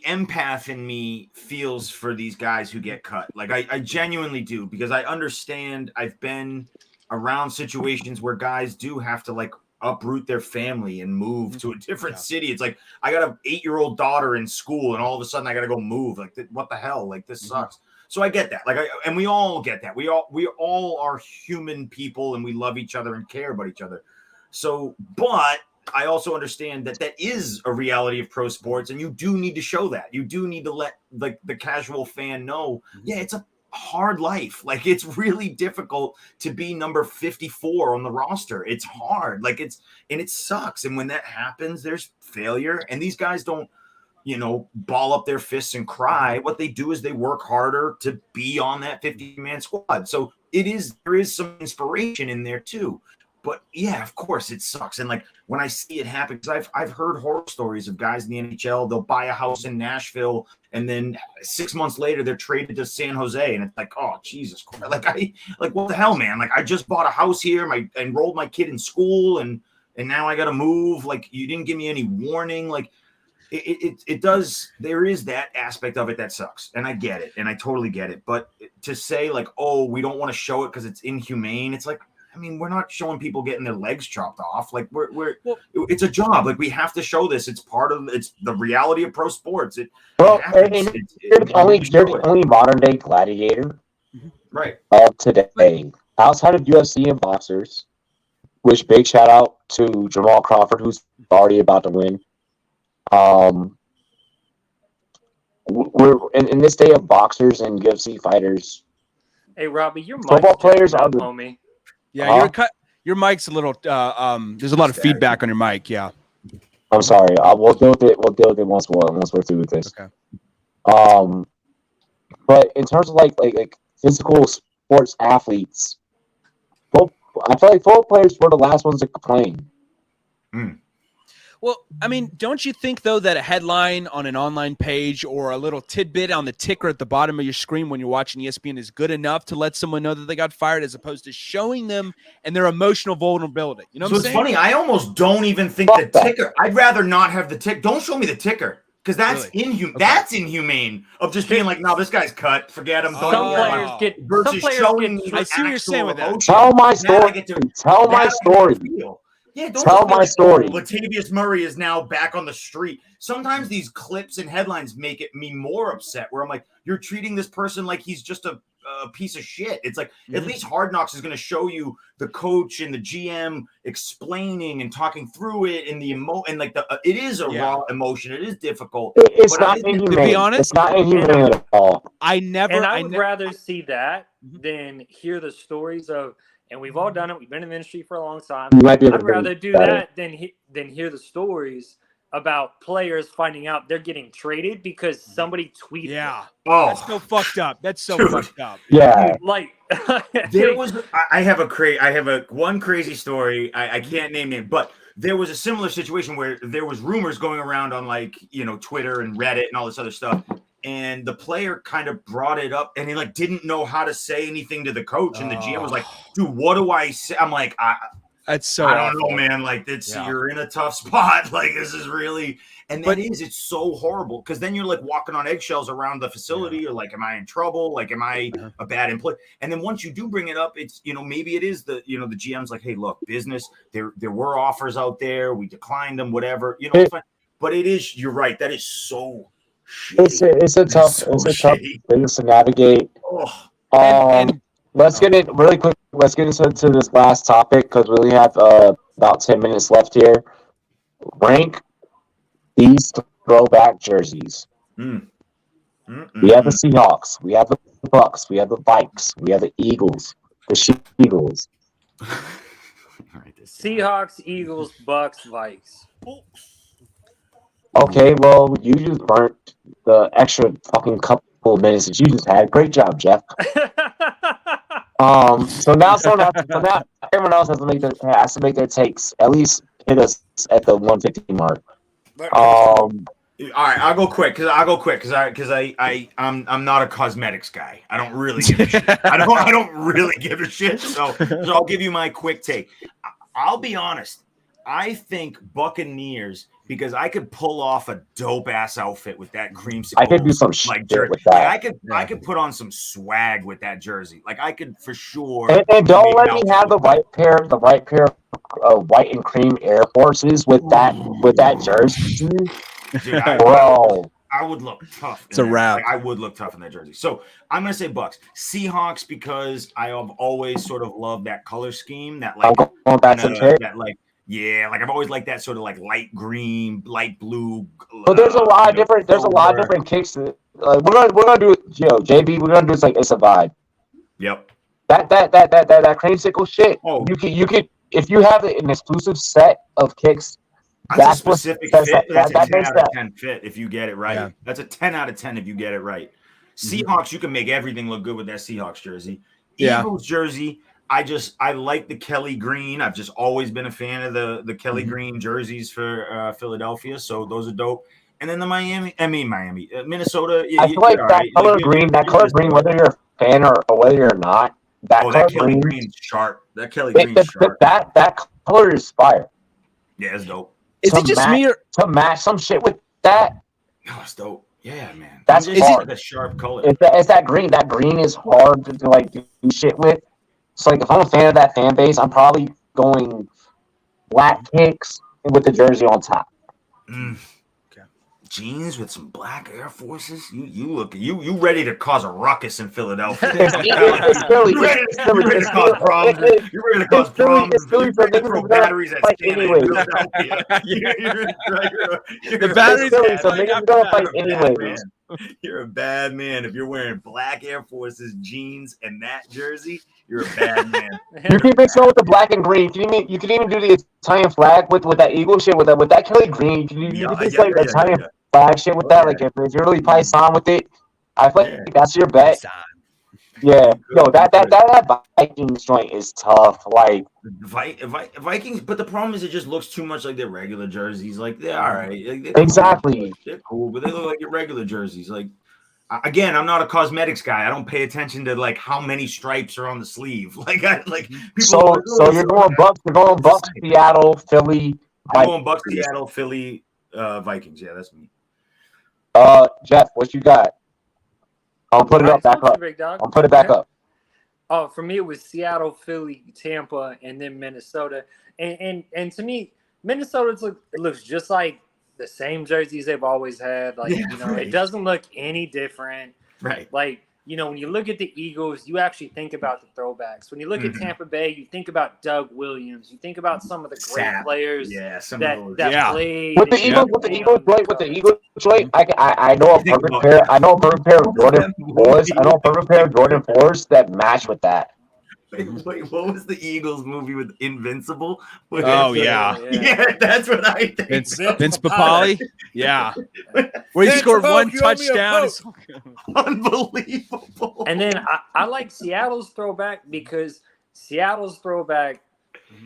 empath in me feels for these guys who get cut. Like I genuinely do, because I understand. I've been around situations where guys do have to like uproot their family and move to a different city. It's like I got an 8-year-old daughter in school, and all of a sudden I got to go move. Like what the hell? Like this sucks. So I get that. And we all get that. We all are human people, and we love each other and care about each other. So, but I also understand that is a reality of pro sports, and you do need to show that. You do need to let like the casual fan know, yeah, it's a hard life. Like it's really difficult to be number 54 on the roster. It's hard. Like it sucks. And when that happens, there's failure, and these guys don't, ball up their fists and cry. What they do is they work harder to be on that 50-man squad. So there is some inspiration in there too. But yeah, of course it sucks. And like when I see it happen, because I've heard horror stories of guys in the NHL, they'll buy a house in Nashville, and then 6 months later they're traded to San Jose, and it's like, oh Jesus Christ! Like what the hell, man? Like I just bought a house here, I enrolled my kid in school, and now I got to move. Like you didn't give me any warning. Like it does. There is that aspect of it that sucks, and I get it, and I totally get it. But to say like, oh, we don't want to show it because it's inhumane, it's like, I mean, we're not showing people getting their legs chopped off. Like it's a job. Like we have to show this. It's the reality of pro sports. You're the only modern day gladiator right of today, outside of UFC and boxers. wish big shout out to Jamal Crawford, who's already about to win. We're in this day of boxers and UFC fighters. Hey, Robbie, your mic's Football players jacked are up, the homie. Yeah, your mic's a little. There's a lot of feedback on your mic. Yeah. I'm sorry. We'll deal with it. We'll deal with it once we're through with this. Okay. But in terms of like physical sports athletes, I feel like football players were the last ones to complain. Well, I mean, don't you think, though, that a headline on an online page or a little tidbit on the ticker at the bottom of your screen when you're watching ESPN is good enough to let someone know that they got fired, as opposed to showing them and their emotional vulnerability? You know what I'm saying? So it's funny. I almost don't even think the ticker. I'd rather not have the ticker. Don't show me the ticker. Because that's inhumane. Okay. That's inhumane of just being like, no, this guy's cut. Forget him. Some players get versus showing me. I see what you're saying with that. Tell my story. Tell my story. Yeah, don't tell my story. Latavius Murray is now back on the street. Sometimes these clips and headlines make me more upset. Where I'm like, you're treating this person like he's just a piece of shit. It's like at least Hard Knocks is going to show you the coach and the GM explaining and talking through it, and the it is a raw emotion. It is difficult. It's not inhumane. To be honest, it's not inhumane at all. I would rather see that than hear the stories of. And we've all done it. We've been in the industry for a long time. I'd rather do that than hear the stories about players finding out they're getting traded because somebody tweeted. Yeah. Oh, that's so fucked up. That's so fucked up. Yeah. Like there was. I have one crazy story. I can't name it, but there was a similar situation where there was rumors going around on Twitter and Reddit and all this other stuff. And the player kind of brought it up, and he didn't know how to say anything to the coach, and the GM was like, "Dude, what do I say?" I'm like, "That's so I don't know, man. You're in a tough spot. This is really." And it's so horrible because then you're walking on eggshells around the facility. You're like, "Am I in trouble? Am I a bad employee?" And then once you do bring it up, it's maybe it is the the GM's like, "Hey, look, business. There were offers out there. We declined them. Whatever. It's fine." But it is. You're right. That is so. It's a tough business to navigate. Let's get in really quick. Let's get into this last topic because we only have about 10 minutes left here. Rank these throwback jerseys. We have the Seahawks. We have the Bucks. We have the Vikes. We have the Eagles. The She-Eagles. Seahawks, Eagles, Bucks, Vikes. Okay, well, you just burnt the extra fucking couple of minutes that you just had. Great job, Jeff. So now everyone else has to make their takes. At least hit us at the 150 mark. All right, I'll go quick because I'm not a cosmetics guy. I don't really give a shit. I don't really give a shit. So I'll give you my quick take. I'll be honest. I think Buccaneers, because I could pull off a dope ass outfit with that creamsicle. I could do some shit with that. I could put on some swag with that jersey. I could for sure. And don't let me have the right pair of white and cream Air Forces with that jersey. Dude, bro. I would look tough. It's a wrap. I would look tough in that jersey. So I'm gonna say Bucks. Seahawks because I have always sort of loved that color scheme. That I've always liked that sort of light green, light blue. But there's a lot of different kicks. We're gonna do it, JB. We're gonna do it it's a vibe. Yep. That creamsicle shit. Oh, you could if you have an exclusive set of kicks. That's a specific fit. That's a 10 out of 10 fit if you get it right. Yeah. That's a 10 out of 10 if you get it right. Seahawks, you can make everything look good with that Seahawks jersey. Eagles jersey. I like the Kelly green. I've just always been a fan of the Kelly green jerseys for Philadelphia. So those are dope. And then the Minnesota. I feel like that color green, whether you're a fan or whether you're not, that Kelly green's sharp. That Kelly green's sharp. That color is fire. Yeah, it's dope. Is it just me to match some shit with that? Oh, it's dope. Yeah, man. That's hard. A sharp color. It's that green. That green is hard to do shit with. So if I'm a fan of that fan base, I'm probably going black kicks with the jersey on top. Okay. jeans with some black Air Forces. You ready to cause a ruckus in Philadelphia? It's Philly. You ready to cause problems? You're ready to cause problems. You're ready to throw batteries at Santa in Philadelphia. The batteries. Philly, so niggas gonna fight anyway. You're a bad man if you're wearing black Air Forces, jeans, and that jersey. You're a bad man. You can mix it with the black and green. You can even do the Italian flag with that eagle shit with that Kelly green. You can do the Italian flag shit with that. Like if you're really Paisan with it, I feel like that's your bet. Yeah, yo, that Vikings joint is tough. Like Vikings, but the problem is it just looks too much like their regular jerseys. Like they're all right. Like, exactly. They're cool, but they look like your regular jerseys. Like again, I'm not a cosmetics guy. I don't pay attention to like how many stripes are on the sleeve. Like people. So you're going Bucks. You're going Bucks, Seattle, Philly. I'm going Bucks, Seattle, Philly, Vikings. Yeah, that's me. Jeff, what you got? I'll put it up back up. I'll put it back up. Oh, for me it was Seattle, Philly, Tampa, and then Minnesota. And to me, Minnesota looks just like the same jerseys they've always had. Like it doesn't look any different. Right. Like when you look at the Eagles, you actually think about the throwbacks. When you look at Tampa Bay, you think about Doug Williams. You think about some of the great players that played. With the Eagles joint, I know a perfect pair. I know a perfect pair of Jordan 4s. I know a perfect pair of Jordan 4s that match with that. Wait, what was the Eagles movie with Invincible? Yeah, that's what I think. Vince Papale? Yeah. Where he scored one touchdown. Unbelievable. And then I like Seattle's throwback because Seattle's throwback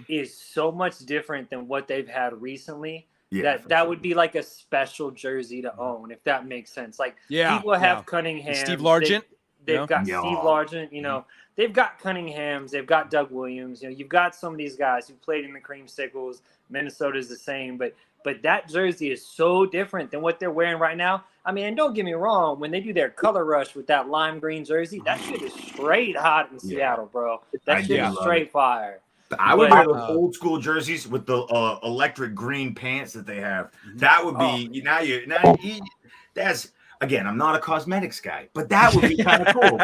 is so much different than what they've had recently. Yeah, that would be like a special jersey to own, if that makes sense. Like people have Cunningham. Steve Largent. They've got Steve Largent, they've got Cunninghams, they've got Doug Williams, you've got some of these guys who played in the Creamsicles. Minnesota's the same, but that jersey is so different than what they're wearing right now. I mean, and don't get me wrong, when they do their color rush with that lime green jersey, that shit is straight hot in Seattle, bro. That shit is straight fire. I would wear those old school jerseys with the electric green pants that they have. That would be that's. Again, I'm not a cosmetics guy, but that would be kind of cool.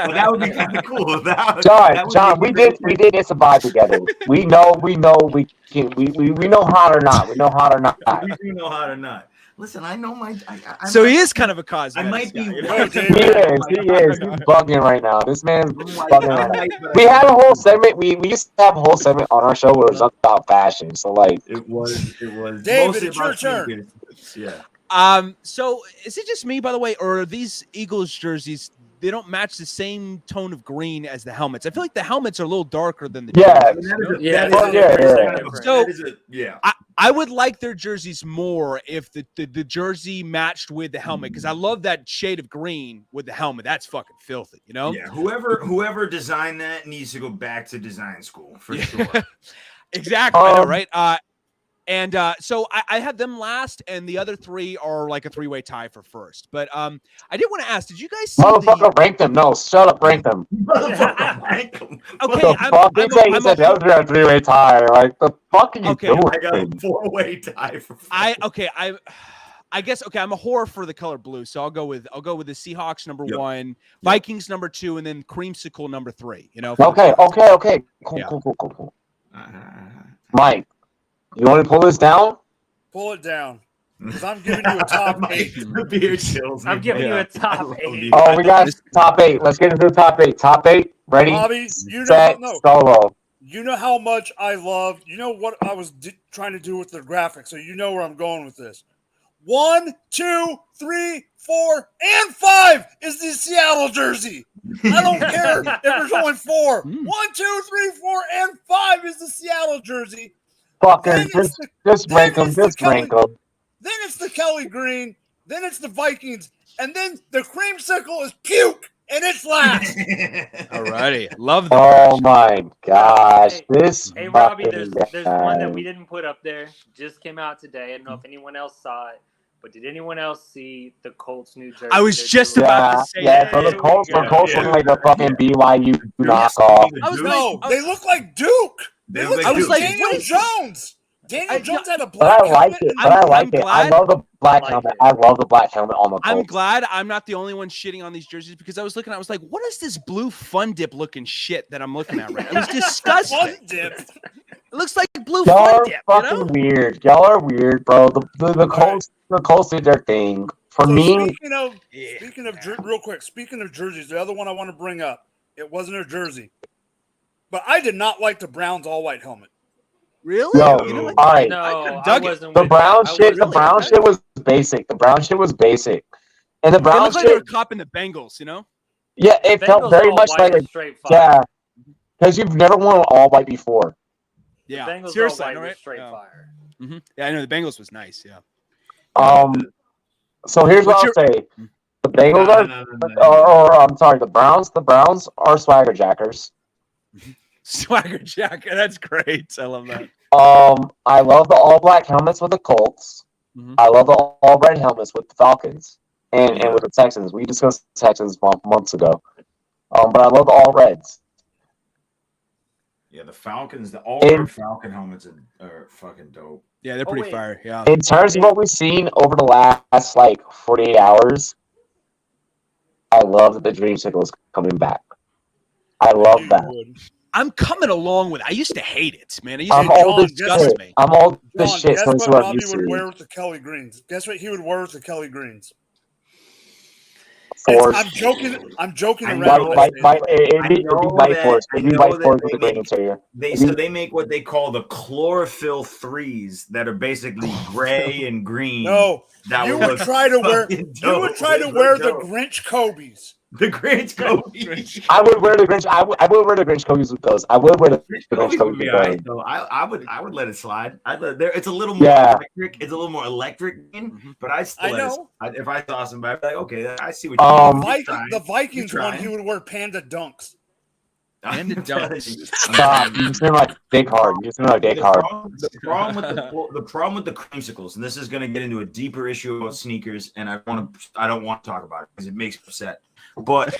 John, we did this a vibe together. We know we know hot or not. We know hot or not. We do know hot or not. Listen, I know my. So he is kind of a cosmetics. I might be. Guy, He is. He's bugging right now. This man's bugging right now. We had a whole segment. We used to have a whole segment on our show where it was about fashion. So like, it was. David, it's your turn. Yeah. So is it just me, by the way, or are these Eagles jerseys, they don't match the same tone of green as the helmets? I feel like the helmets are a little darker than the jerseys. I would like their jerseys more if the jersey matched with the helmet, because I love that shade of green with the helmet. That's fucking filthy, Yeah, whoever designed that needs to go back to design school for sure. Exactly, I know, right? And so I had them last, and the other three are like a three-way tie for first. But I did want to ask, did you guys see motherfucker rank them? No, shut up, rank them. Rank them. Okay, I'm a three-way tie. Like the fuck are you doing? I got a four-way tie for first. I guess I'm a whore for the color blue, so I'll go with the Seahawks number 1, Vikings number 2, and then Creamsicle number 3. Okay. Cool. Mike. You want to pull this down? Pull it down. Because I'm giving you a top 8. The beer chills. I'm giving you a top 8. Oh, we got top 8. Let's get into the top 8. Top 8. Ready? Bobby, solo. You know how much I love. You know what I was trying to do with the graphics, so you know where I'm going with this. 1, 2, 3, 4, and 5 is the Seattle jersey. I don't care if there's only 4. 1, 2, 3, 4, and 5 is the Seattle jersey. Fucking just rank them. Just rank them. Then it's the Kelly Green. Then it's the Vikings. And then the Creamsicle is puke. And it's last. Alrighty. Love that. Oh my gosh. Hey Robbie, there's one that we didn't put up there. Just came out today. I don't know if anyone else saw it. But did anyone else see the Colts New Jersey? I was just about to say that. Yeah, the Colts look like a fucking BYU knockoff. They look like Duke. They look like Daniel Jones. Daniel Jones had a But black I like helmet. it. But I like it. I glad- love the black I like helmet. it. I love the black helmet on the Colts. I'm glad I'm not the only one shitting on these jerseys because I was looking, I was like, what is this blue Fun Dip looking shit that I'm looking at right now? It was disgusting. Fun Dip. It looks like blue Y'all Fun are Dip, you fucking know? weird. Y'all are weird, bro. The Colts did their thing. For So me, speaking of real quick, speaking of jerseys, the other one I want to bring up, it wasn't a jersey, but I did not like the Browns all white helmet. Really? yo, You know what? all right. No, I dug it. wasn't. The with brown that. I shit. The wasn't brown with shit was basic. The brown shit was basic, and the They brown look like they were shit. copping the Bengals, you know? Yeah, it that. felt Bengals very all much white like was straight fire. yeah, because you've never worn all white before. Yeah. The Bengals Seriously, all I white know, was right? straight Yeah. fire. Yeah, I know the Bengals was nice. Yeah. So here's what What's I'll say: the Bengals or I'm sorry, the Browns. The Browns are swagger jackers. Swagger Jack. That's great. I love that. I love the all black helmets with the Colts. I love the all red helmets with the Falcons and with the Texans. We discussed the Texans months ago. But I love the all reds. Yeah, the Falcons, the all-red Falcon helmets are fucking dope. Yeah, they're pretty fire. Yeah. In terms of what we've seen over the last 48 hours, I love that the Dreamsicle is coming back. I love that. I'm coming along with it. I used to hate it, man. I used I'm to old as disgust shit. me. I'm old as John, shit. guess So what it's what I'm Robbie used would to. wear with the Kelly Greens? Guess what he would wear with the Kelly Greens? Force. I'm joking. I'm joking I around. know- It'd be White Force. It'd be White Force with the green interior. They make what they call the chlorophyll threes that are basically gray and green. No, that you would would look try to wear. fucking You dope. would try to They wear look the dope. Grinch Kobe's. The Grinch Kobe. I would wear the Grinch. I would wear the Grinch Kobe's with those. I would wear the Grinch Kobe's Kobe's would be with all those. right, though. I would let it slide. It's a little more Yeah. electric. It's a little more electric, but I still I let it know. slide. If I saw somebody, I'd be like, okay, I see what you're doing. The Vikings You're one, trying. he would wear panda dunks. Panda dunks. Stop. You just sound like Dick Hard. You just sound like Dick Hard. The problem with the creamsicles, and this is going to get into a deeper issue about sneakers, and I don't want to talk about it because it makes me upset. But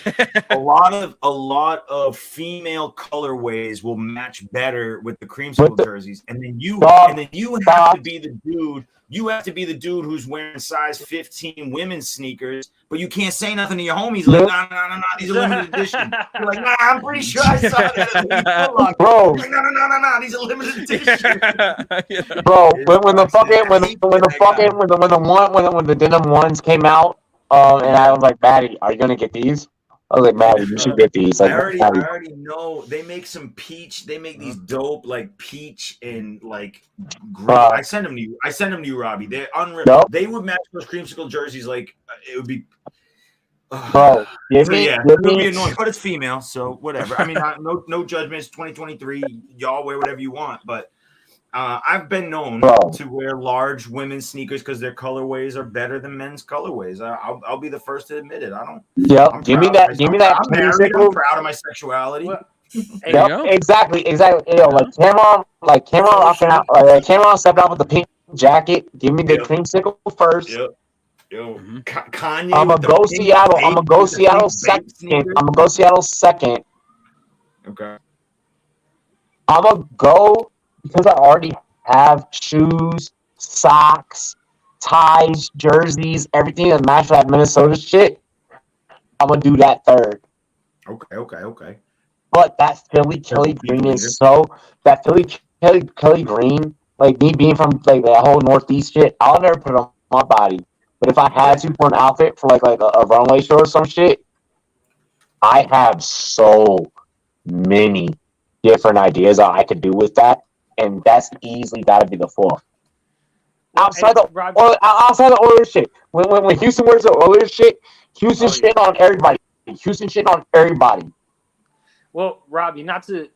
a lot of female colorways will match better with the creamsicle jerseys, and then you have to be the dude. You have to be the dude who's wearing size 15 women's sneakers, but you can't say nothing to your homies. Like, no, these are limited edition. You're like, nah, I'm pretty sure I saw that. Bro. Like, no, these are limited edition. Bro, when the denim ones came out, and I was like, Maddie, are you gonna get these? I was like, Maddie, you should get these. Like, I Maddie. already know they make some peach. They make these dope like peach and like green. I send them to you, Robbie. They're unreal. Nope. They would match those creamsicle jerseys. Like it would be. Bro, It would be annoying, but it's female, so whatever. I mean, no judgments. 2023, y'all wear whatever you want, but I've been known to wear large women's sneakers because their colorways are better than men's colorways. I'll be the first to admit it. I don't. Yep. Give me that. I'm married. I'm proud of my sexuality. Yep. Exactly. You know, like Cameron stepped out with the pink jacket. Give me the creamsicle first. Yep. Yo, Kanye. I'm gonna go Seattle. I'm gonna go Seattle second. Okay. I'm gonna go because I already have shoes, socks, ties, jerseys, everything that matches that Minnesota shit. I'm gonna do that third. Okay. But that Philly Kelly Green is that Philly Kelly Green, like me being from like that whole Northeast shit, I'll never put it on my body. But if I had to for an outfit for like a runway show or some shit, I have so many different ideas that I could do with that, and that's easily got to be the fourth. Outside the Oilers shit, when Houston wears the Oilers shit, Houston shit on everybody. Houston shit on everybody. Well, Robbie, not to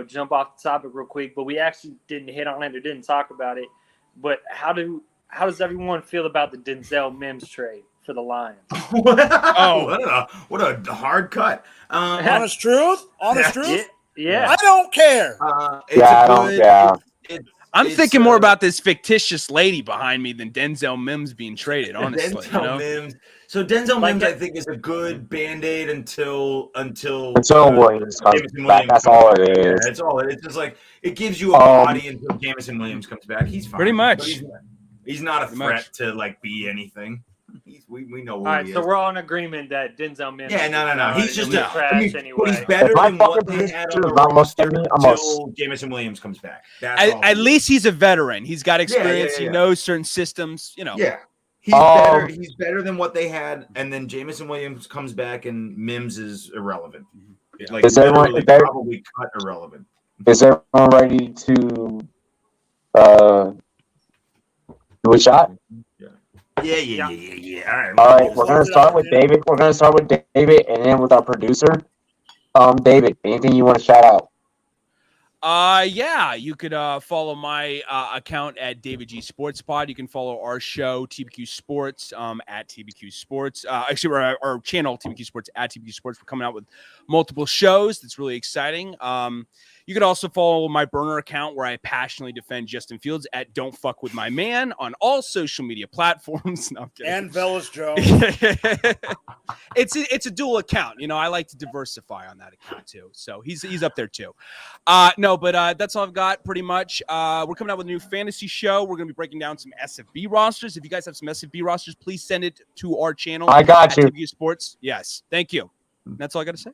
jump off the topic real quick, but we actually didn't hit on it or didn't talk about it. But how does everyone feel about the Denzel Mims trade for the Lions? What a hard cut. Honest truth. Yeah. I don't care. I'm thinking more about this fictitious lady behind me than Denzel Mims being traded. Honestly, Denzel Mims. So Denzel Like Mims, I that- think, is a good Band-Aid until Williams comes Jameson back. That's comes all back. it Yeah, is. it's all. It's just like it gives you a body until Jameson Williams comes back. He's fine. Pretty much. But he's not a Pretty threat much. to like be anything. We know who All right, he so is. we're all in agreement that Denzel Mims. Yeah, no. He's just a trash I mean, anyway. but he's better If my than what fucking they had on producer the not looking roster at me, I'm a- until Jameson Williams comes back. That's all. At least he's a veteran. He's got experience. yeah. He knows certain systems. You know. Yeah. He's better than what they had, and then Jameson Williams comes back, and Mims is irrelevant. Like Is everyone- literally probably cut irrelevant. Is everyone ready to do a shot? Yeah. All right. All right, we're gonna start with David. We're gonna start with David, and then with our producer. David, anything you want to shout out? Yeah, you could follow my account at David G Sports Pod. You can follow our show TBQ Sports at TBQ Sports. Actually, our channel TBQ Sports at TBQ Sports. We're coming out with multiple shows. That's really exciting. You could also follow my burner account where I passionately defend Justin Fields at Don't Fuck With My Man on all social media platforms. No, I'm kidding. And Velas Joe. It's a dual account. You know, I like to diversify on that account too. So he's up there too. No, but that's all I've got pretty much. We're coming out with a new fantasy show. We're going to be breaking down some SFB rosters. If you guys have some SFB rosters, please send it to our channel. I got you. TBQ Sports. Yes. Thank you. That's all I got to say.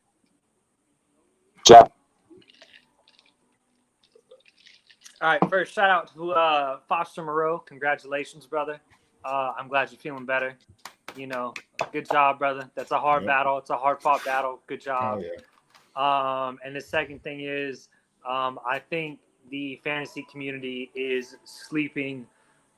Jeff. All right, first shout out to Foster Moreau. Congratulations, brother. I'm glad you're feeling better. You know, good job, brother. That's a hard battle. It's a hard fought battle. Good job. Oh, yeah. And the second thing is, I think the fantasy community is sleeping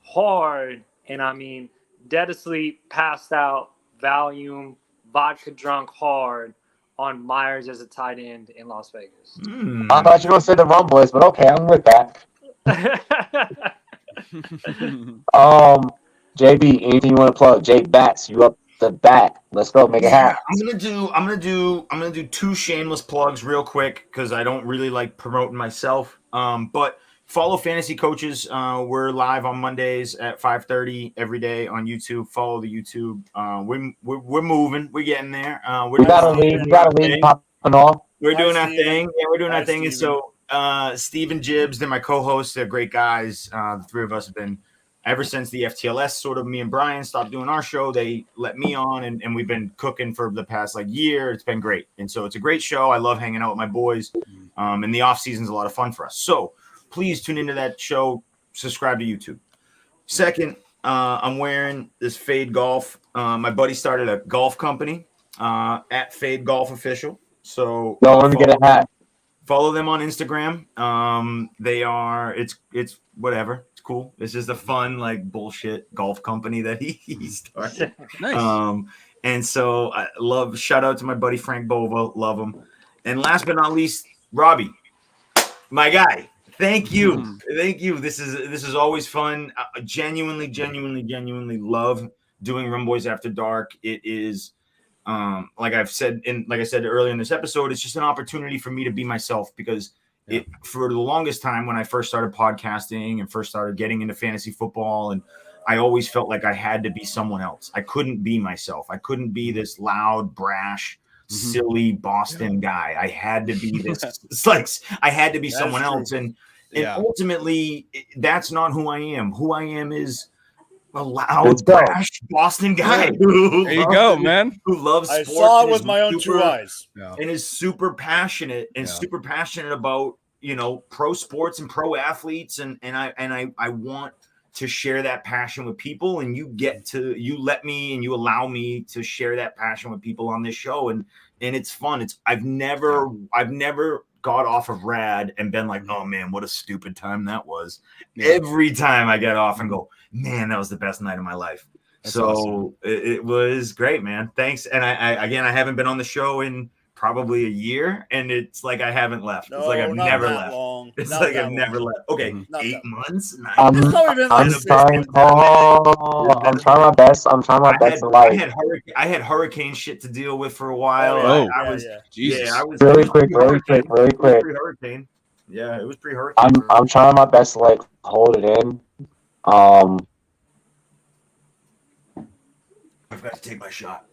hard, and I mean dead asleep, passed out, Valium, vodka drunk hard on Myers as a tight end in Las Vegas. I thought you were going to say the Rumboyz, but okay, I'm with that. JB, anything you want to plug? Jake Bats, you up the bat. Let's go, make it happen. I'm gonna do two shameless plugs real quick because I don't really like promoting myself. But follow Fantasy Coaches. We're live on Mondays at 5:30 every day on YouTube. Follow the YouTube. We're moving. We're getting there. We got a lead popping off. We're doing our Steven. thing. Yeah, we're doing our Hi, thing. And so Steve Jibbs, they're my co-hosts. They're great guys. The three of us have been ever since the FTLS, sort of me and Brian stopped doing our show. They let me on, and we've been cooking for the past year. It's been great. And so it's a great show. I love hanging out with my boys. And the off season is a lot of fun for us. So please tune into that show. Subscribe to YouTube. Second, I'm wearing this Fade Golf. My buddy started a golf company at Fade Golf Official. So let me get a hat. Follow them on Instagram. They are it's whatever. It's cool. It's just a fun bullshit golf company that he started. Nice. And so I shout out to my buddy Frank Bova. Love him. And last but not least, Robbie, my guy. Thank you. Thank you. This is always fun. I genuinely love doing Rumboyz After Dark. It is like I said earlier in this episode, it's just an opportunity for me to be myself because for the longest time when I first started podcasting and first started getting into fantasy football, and I always felt like I had to be someone else. I couldn't be myself. I couldn't be this loud, brash, silly Boston guy. I had to be this. It's I had to be someone else, and ultimately that's not who I am. Who I am is a loud, brash Boston guy. There you go, man. Who loves sports. I saw it with my own two eyes. And is super passionate about, pro sports and pro athletes. And I want to share that passion with people. And you let me and you allow me to share that passion with people on this show. And it's fun. I've never got off of Rad and been like, oh man, what a stupid time that was. Every time I get off and go, man, that was the best night of my life. That's awesome. It was great, man. Thanks. And I haven't been on the show in probably a year, and it's like I haven't left. It's like I've never left. It's like I've never left. Okay, 8 months. 9 months. I'm trying my best. I had hurricane shit to deal with for a while. I was really quick. Hurricane. Yeah, it was pre-hurricane. I'm trying my best to hold it in. I've got to take my shot.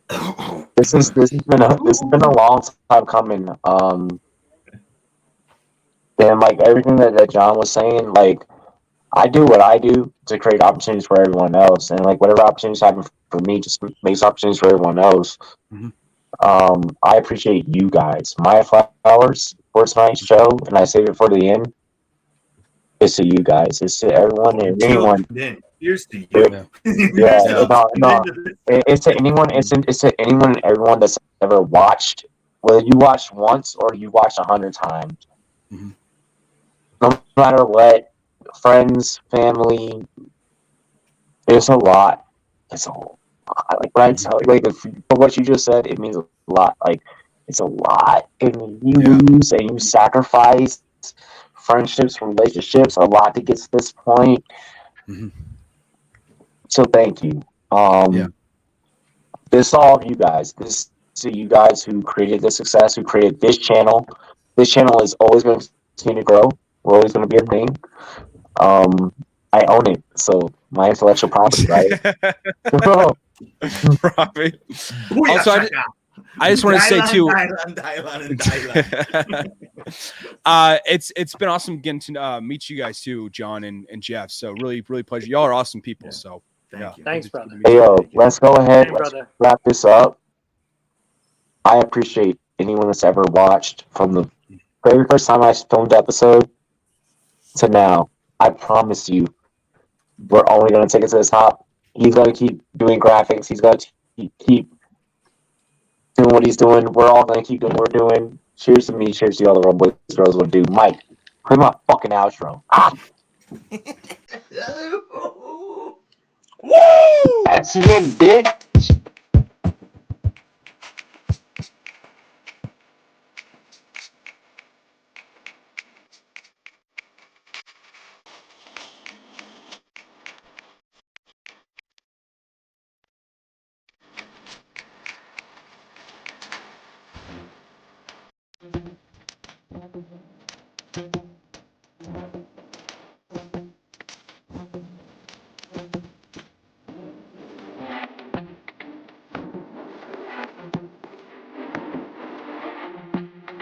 This has been a long time coming. And like everything that John was saying, like I do what I do to create opportunities for everyone else, and like whatever opportunities happen for me, just makes opportunities for everyone else. Mhm. I appreciate you guys. My flowers for tonight's show, and I save it for the end. It's to you guys. It's to everyone and anyone. Here's to you. Yeah, It's to anyone. It's to anyone and everyone that's ever watched. Whether you watched once or you watched 100 times. Mhm. No matter what, friends, family. It's a lot. It's a lot. Like what I tell you, like for what you just said, it means a lot. Like it's a lot, and you lose and you sacrifice friendships, relationships, a lot to get to this point. Mhm. So thank you. Yeah. This is all of you guys. This to you guys who created this success, who created this channel. This channel is always going to continue to grow. We're always going to be a thing. I own it, so my intellectual property, right? Profit. Also, I just want to say too. It's been awesome getting to meet you guys too, John and Jeff. So really pleasure. Y'all are awesome people. So Thank you. Thanks, brother. Hey, yo, let's go ahead. Hey, Let's brother. wrap this up. I appreciate anyone that's ever watched from the very first time I filmed the episode to now. I promise you, we're only going to take it to the top. He's going to keep doing graphics. He's going to keep doing what he's doing. We're all going to keep doing what we're doing. Cheers to me. Cheers to all the Rumboyz girls will do. Mike, play my fucking outro. Woo! That's it, bitch.